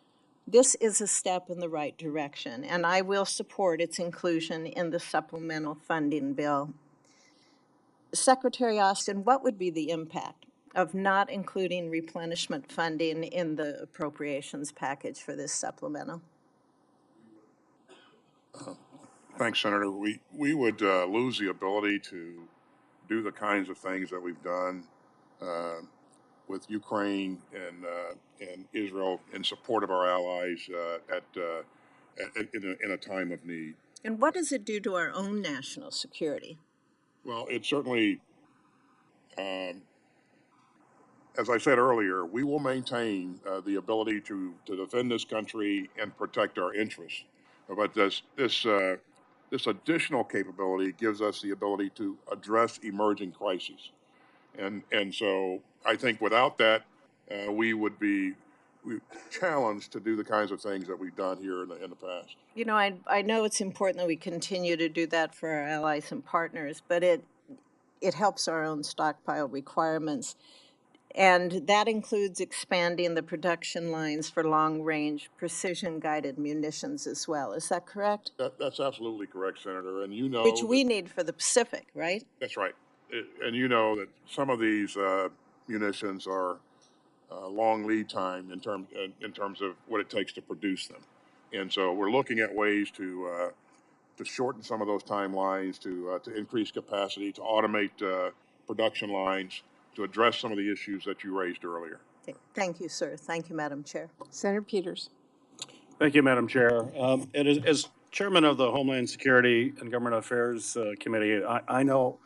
This is a step in the right direction, and I will support its inclusion in the supplemental funding bill. Secretary Austin, what would be the impact of not including replenishment funding in the appropriations package for this supplemental? Thanks, Senator. We would lose the ability to do the kinds of things that we've done with Ukraine and Israel in support of our allies in a time of need. And what does it do to our own national security? Well, it certainly, as I said earlier, we will maintain the ability to defend this country and protect our interests. But this additional capability gives us the ability to address emerging crises. And so I think without that, we would be challenged to do the kinds of things that we've done here in the past. You know, I know it's important that we continue to do that for our allies and partners, but it helps our own stockpile requirements. And that includes expanding the production lines for long-range precision-guided munitions as well. Is that correct? That's absolutely correct, Senator. And you know, which we need for the Pacific, right? That's right. And you know that some of these munitions are long lead time in terms of what it takes to produce them. And so we're looking at ways to shorten some of those timelines, to increase capacity, to automate production lines, to address some of the issues that you raised earlier. Thank you, sir. Thank you, Madam Chair. Senator Peters. Thank you, Madam Chair. As chairman of the Homeland Security and Government Affairs Committee, I know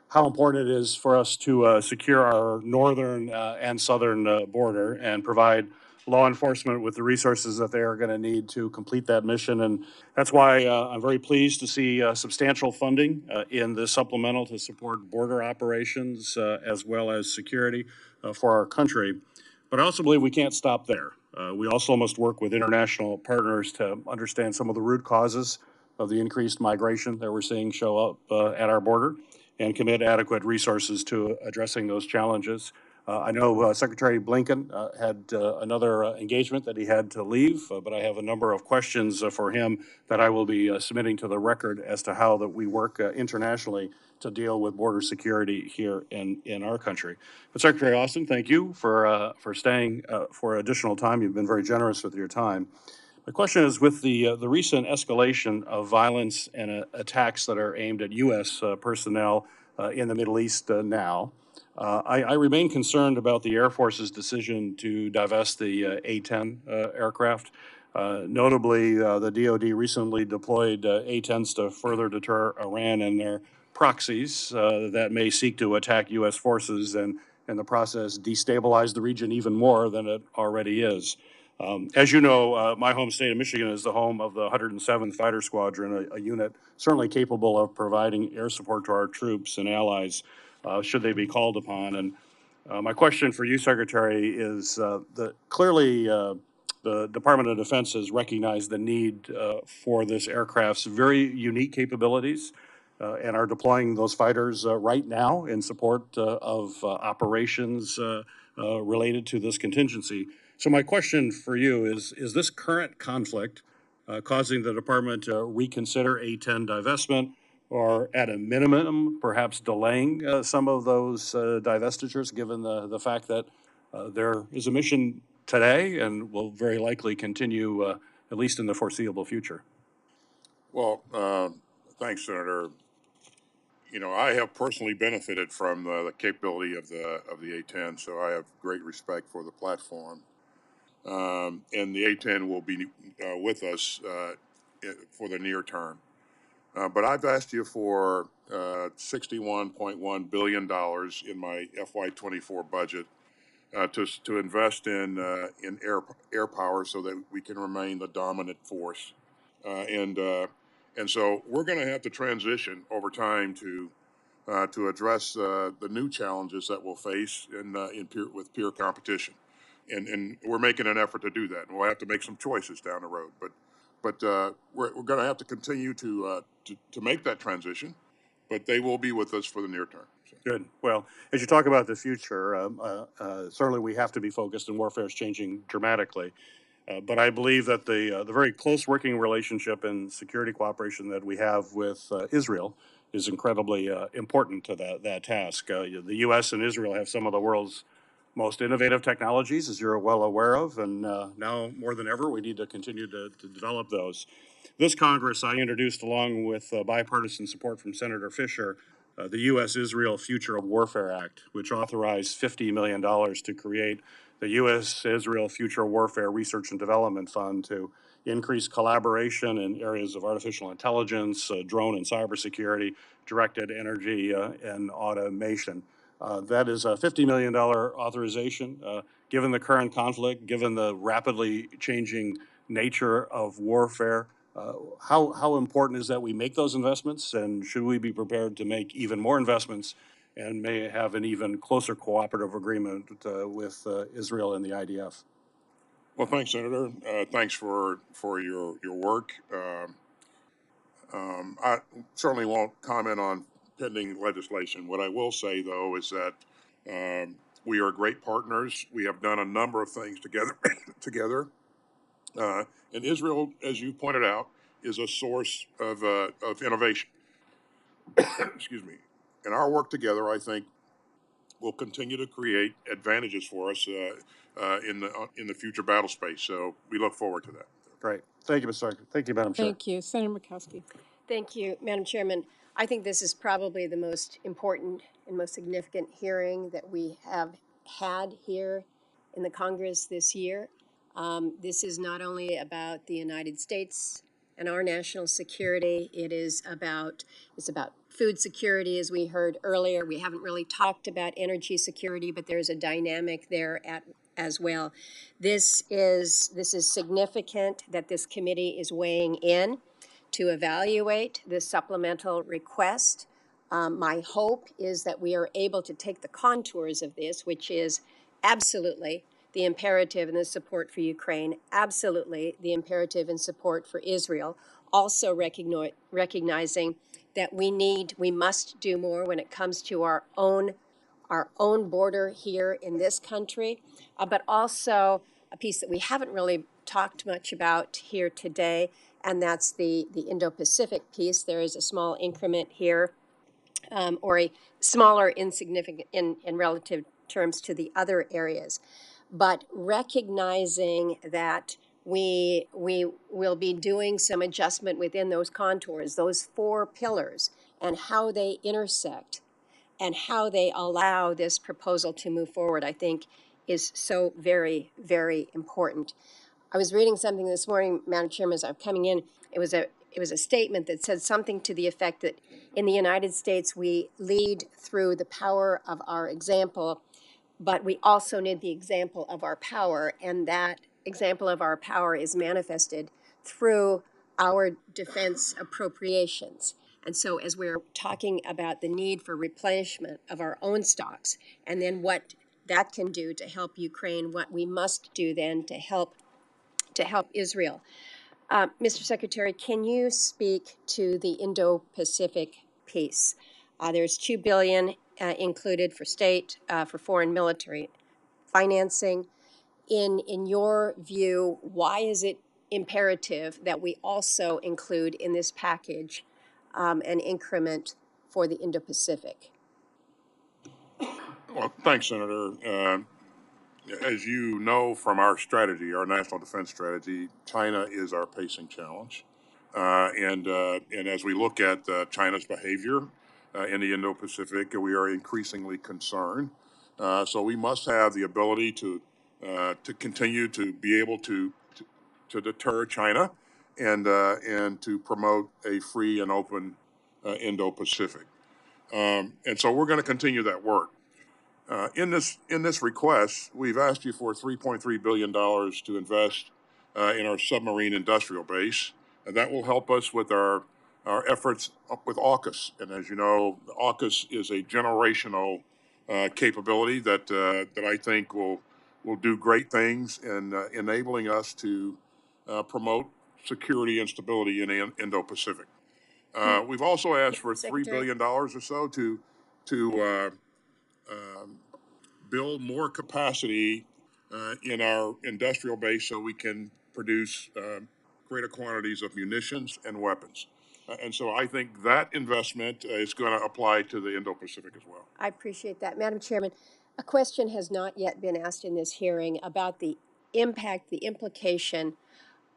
how important it is for us to secure our northern and southern border and provide law enforcement with the resources that they are going to need to complete that mission. And that's why I'm very pleased to see substantial funding in the supplemental to support border operations as well as security for our country. But I also believe we can't stop there. We also must work with international partners to understand some of the root causes of the increased migration that we're seeing show up at our border and commit adequate resources to addressing those challenges. I know Secretary Blinken had another engagement that he had to leave, but I have a number of questions for him that I will be submitting to the record as to how that we work internationally to deal with border security here in our country. But Secretary Austin, thank you for staying for additional time. You've been very generous with your time. The question is, with the recent escalation of violence and attacks that are aimed at U.S. Personnel in the Middle East now, I remain concerned about the Air Force's decision to divest the A-10 aircraft. Notably, the DoD recently deployed A-10s to further deter Iran and their proxies that may seek to attack U.S. forces and, in the process, destabilize the region even more than it already is. As you know, my home state of Michigan is the home of the 107th Fighter Squadron, a unit certainly capable of providing air support to our troops and allies should they be called upon. And my question for you, Secretary, is clearly the Department of Defense has recognized the need for this aircraft's very unique capabilities and are deploying those fighters right now in support of operations related to this contingency. So my question for you is this current conflict causing the department to reconsider A-10 divestment, or at a minimum, perhaps delaying some of those divestitures, given the fact that there is a mission today and will very likely continue at least in the foreseeable future? Well, thanks, Senator. You know, I have personally benefited from the capability of the A-10, so I have great respect for the platform. And the A-10 will be with us for the near term. But I've asked you for $61.1 billion in my FY24 budget to invest in air power so that we can remain the dominant force. And so we're going to have to transition over time to address the new challenges that we'll face with peer competition. And we're making an effort to do that. And we'll have to make some choices down the road. But we're going to have to continue to make that transition. But they will be with us for the near term. So. Good. Well, as you talk about the future, certainly we have to be focused, and warfare is changing dramatically. But I believe that the very close working relationship and security cooperation that we have with Israel is incredibly important to that task. The U.S. and Israel have some of the world's most innovative technologies, as you're well aware of, and now more than ever, we need to continue to develop those. This Congress, I introduced, along with bipartisan support from Senator Fisher, the U.S.-Israel Future of Warfare Act, which authorized $50 million to create the U.S.-Israel Future Warfare Research and Development Fund to increase collaboration in areas of artificial intelligence, drone and cybersecurity, directed energy, and automation. That is a $50 million authorization. Given the current conflict, given the rapidly changing nature of warfare, how important is that we make those investments, and should we be prepared to make even more investments and may have an even closer cooperative agreement with Israel and the IDF? Well, thanks, Senator. Thanks for your work. I certainly won't comment on pending legislation. What I will say, though, is that we are great partners. We have done a number of things together. And Israel, as you pointed out, is a source of innovation. Excuse me. And our work together, I think, will continue to create advantages for us in the future battle space. So we look forward to that. Great. Thank you, Mr. Secretary. Thank you, Madam Chair. Thank you. Senator Murkowski. Thank you, Madam Chairman. I think this is probably the most important and most significant hearing that we have had here in the Congress this year. This is not only about the United States and our national security. It's about food security, as we heard earlier. We haven't really talked about energy security, but there's a dynamic there as well. This is significant that this committee is weighing in to evaluate this supplemental request. My hope is that we are able to take the contours of this, which is absolutely the imperative and the support for Ukraine, absolutely the imperative and support for Israel, also recognizing that we must do more when it comes to our own our own border here in this country, but also a piece that we haven't really talked much about here today, and that's the Indo-Pacific piece. There is a small increment here, or a smaller insignificant in relative terms to the other areas. But recognizing that we will be doing some adjustment within those contours, those four pillars, and how they intersect and how they allow this proposal to move forward, I think is so very, very important. I was reading something this morning, Madam Chairman, as I'm coming in. It was a statement that said something to the effect that in the United States we lead through the power of our example, but we also need the example of our power, and that example of our power is manifested through our defense appropriations. And so as we're talking about the need for replenishment of our own stocks, and then what that can do to help Ukraine, what we must do then to help Israel. Mr. Secretary, can you speak to the Indo-Pacific piece? There's $2 billion included for state, for foreign military financing. In your view, why is it imperative that we also include in this package an increment for the Indo-Pacific? Well, thanks, Senator. As you know from our strategy, our national defense strategy, China is our pacing challenge. And as we look at China's behavior in the Indo-Pacific, we are increasingly concerned. So we must have the ability to continue to be able to deter China and to promote a free and open Indo-Pacific. And so we're going to continue that work. In this request, we've asked you for $3.3 billion to invest in our submarine industrial base, and that will help us with our efforts with AUKUS. And as you know, AUKUS is a generational capability that I think will do great things in enabling us to promote security and stability in the Indo-Pacific. We've also asked for $3 billion or so to build more capacity in our industrial base so we can produce greater quantities of munitions and weapons. And so I think that investment is going to apply to the Indo-Pacific as well. I appreciate that. Madam Chairman, a question has not yet been asked in this hearing about the impact, the implication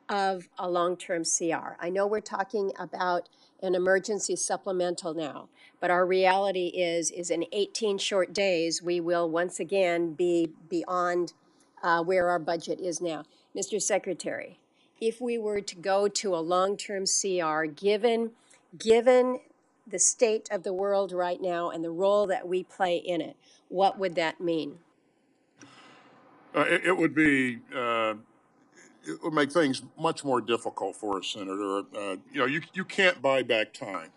of a long-term CR. I know we're talking about an emergency supplemental now, but our reality is in 18 short days, we will once again be beyond where our budget is now. Mr. Secretary, if we were to go to a long-term CR, given the state of the world right now and the role that we play in it, what would that mean? It would be it would make things much more difficult for us, Senator. You can't buy back time,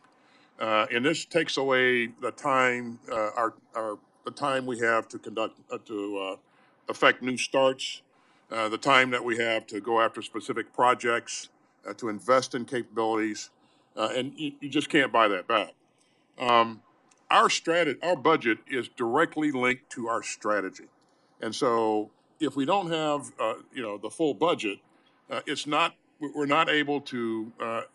and this takes away the time the time we have to conduct to affect new starts, the time that we have to go after specific projects, to invest in capabilities, and you just can't buy that back. Our budget is directly linked to our strategy, and so if we don't have the full budget, we're not able to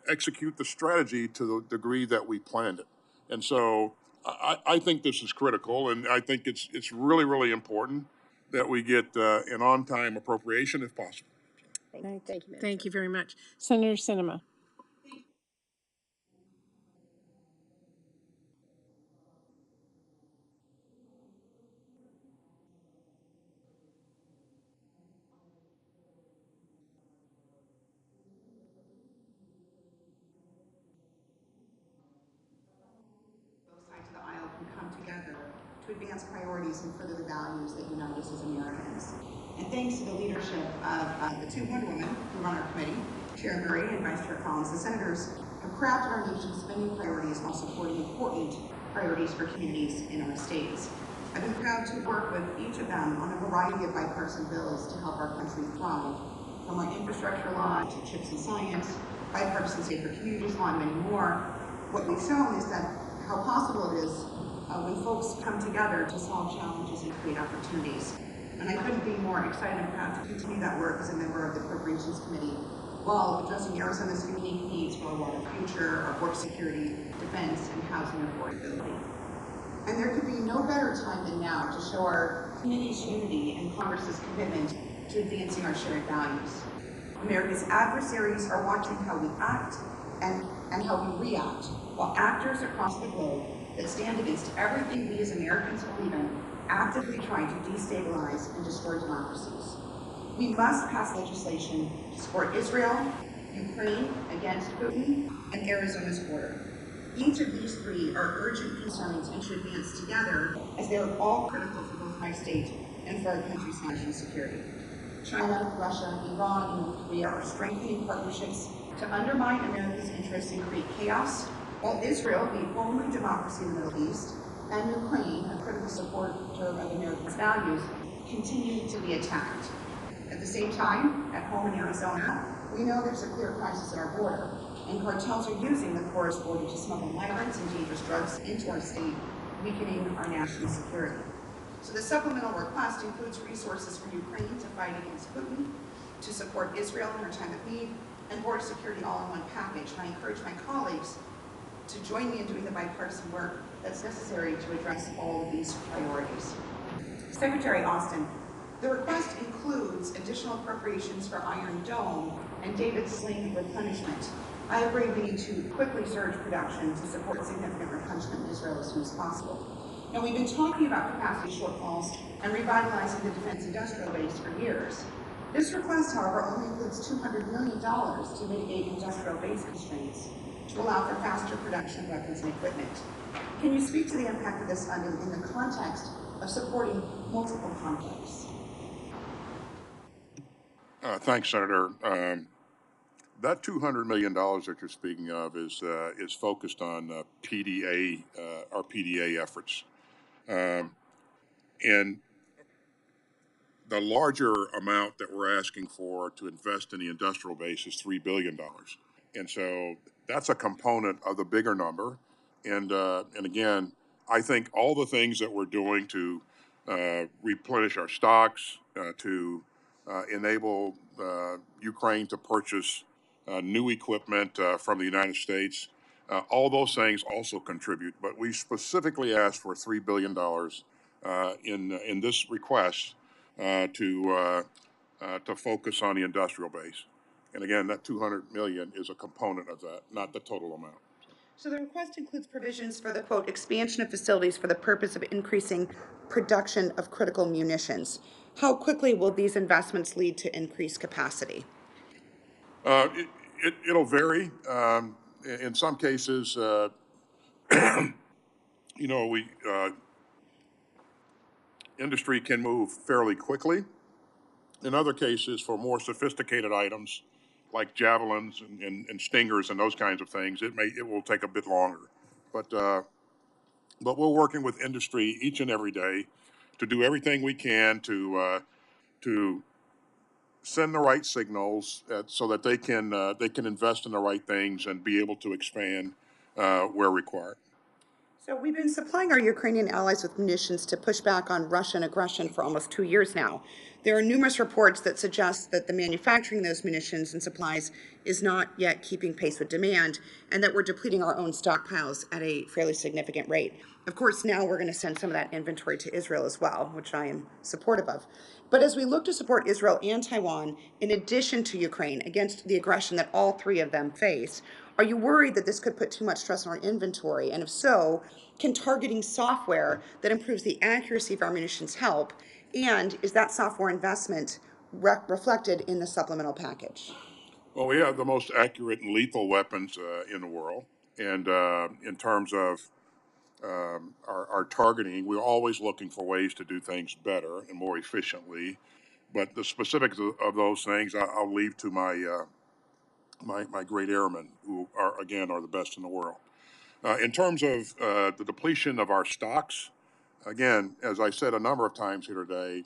execute the strategy to the degree that we planned it. And so I think this is critical, and I think it's really, really important that we get an on-time appropriation if possible. Thank you, Thank you very much. Senator Sinema. To advance priorities and further the values that unite us as Americans. And thanks to the leadership of the two Wonder Women who run our committee, Chair Murray and Vice Chair Collins, the senators have crafted our nation's spending priorities while supporting important priorities for communities in our states. I've been proud to work with each of them on a variety of bipartisan bills to help our country thrive, from our infrastructure law to chips and science, bipartisan safer communities law, and many more. What we've shown is that how possible it is when folks come together to solve challenges and create opportunities. And I couldn't be more excited and proud to continue that work as a member of the Appropriations Committee while addressing Arizona's unique needs for our water future, our border security, defense, and housing affordability. And there could be no better time than now to show our community's unity and Congress's commitment to advancing our shared values. America's adversaries are watching how we act and how we react, while actors across the globe that stand against everything we as Americans believe in actively try to destabilize and destroy democracies. We must pass legislation to support Israel, Ukraine against Putin, and Arizona's border. Each of these three are urgent concerns and should advance together as they are all critical for both my state and for our country's national security. China, Russia, Iran, and North Korea are strengthening partnerships to undermine America's interests and create chaos, while Israel, the only democracy in the Middle East, and Ukraine, a critical supporter of America's values, continue to be attacked. At the same time, at home in Arizona, we know there's a clear crisis at our border, and cartels are using the porous border to smuggle migrants and dangerous drugs into our state, weakening our national security. So the supplemental request includes resources for Ukraine to fight against Putin, to support Israel in her time of need, and border security all in one package. And I encourage my colleagues to join me in doing the bipartisan work that's necessary to address all of these priorities. Secretary Austin, the request includes additional appropriations for Iron Dome and David Sling replenishment. I agree we need to quickly surge production to support significant replenishment in Israel as soon as possible. Now, we've been talking about capacity shortfalls and revitalizing the defense industrial base for years. This request, however, only includes $200 million to mitigate industrial base constraints to allow for faster production of weapons and equipment. Can you speak to the impact of this funding in the context of supporting multiple conflicts? Thanks, Senator. That $200 million that you're speaking of is focused on PDA, our PDA efforts. And the larger amount that we're asking for to invest in the industrial base is $3 billion. And so that's a component of the bigger number. And again, I think all the things that we're doing to replenish our stocks, to enable Ukraine to purchase new equipment from the United States, all those things also contribute. But we specifically asked for $3 billion in this request to focus on the industrial base. And again, that $200 million is a component of that, not the total amount. So the request includes provisions for the, quote, expansion of facilities for the purpose of increasing production of critical munitions. How quickly will these investments lead to increased capacity? It'll vary. In some cases, industry can move fairly quickly. In other cases, for more sophisticated items like javelins and stingers and those kinds of things, it will take a bit longer. But we're working with industry each and every day to do everything we can to send the right signals so that they can invest in the right things and be able to expand where required. So we've been supplying our Ukrainian allies with munitions to push back on Russian aggression for almost 2 years now. There are numerous reports that suggest that the manufacturing of those munitions and supplies is not yet keeping pace with demand, and that we're depleting our own stockpiles at a fairly significant rate. Of course, now we're going to send some of that inventory to Israel as well, which I am supportive of. But as we look to support Israel and Taiwan, in addition to Ukraine, against the aggression that all three of them face, are you worried that this could put too much stress on our inventory? And if so, can targeting software that improves the accuracy of our munitions help? And is that software investment reflected in the supplemental package? Well, we have the most accurate and lethal weapons in the world. And in terms of our targeting, we're always looking for ways to do things better and more efficiently. But the specifics of those things, I'll leave to my great airmen, who are the best in the world. In terms of the depletion of our stocks, again, as I said a number of times here today,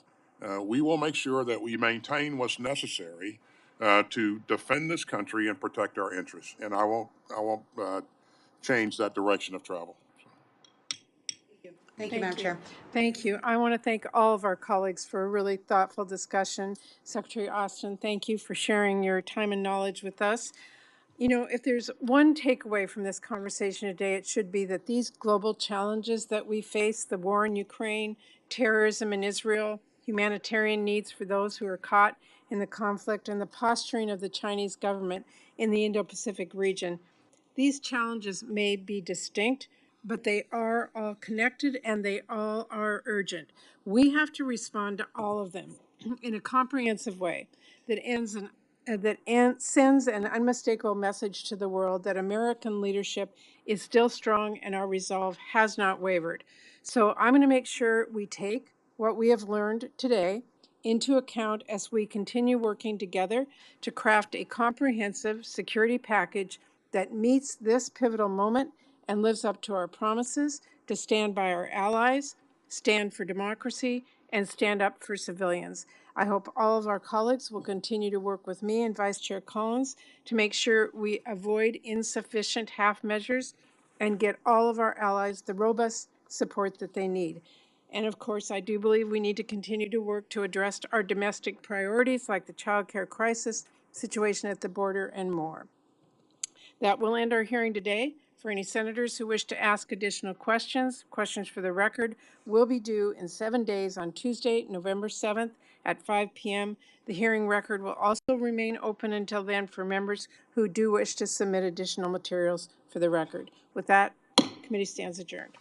we will make sure that we maintain what's necessary to defend this country and protect our interests. And I won't change that direction of travel. Thank you, Madam Chair. Thank you. I want to thank all of our colleagues for a really thoughtful discussion. Secretary Austin, thank you for sharing your time and knowledge with us. You know, if there's one takeaway from this conversation today, it should be that these global challenges that we face, the war in Ukraine, terrorism in Israel, humanitarian needs for those who are caught in the conflict, and the posturing of the Chinese government in the Indo-Pacific region, these challenges may be distinct, but they are all connected and they all are urgent. We have to respond to all of them in a comprehensive way that sends an unmistakable message to the world that American leadership is still strong and our resolve has not wavered. So I'm going to make sure we take what we have learned today into account as we continue working together to craft a comprehensive security package that meets this pivotal moment and lives up to our promises to stand by our allies, stand for democracy, and stand up for civilians. I hope all of our colleagues will continue to work with me and Vice Chair Collins to make sure we avoid insufficient half measures and get all of our allies the robust support that they need. And of course, I do believe we need to continue to work to address our domestic priorities like the child care crisis, situation at the border, and more. That will end our hearing today. For any senators who wish to ask additional questions for the record will be due in 7 days on Tuesday, November 7th at 5 p.m. The hearing record will also remain open until then for members who do wish to submit additional materials for the record. With that, committee stands adjourned.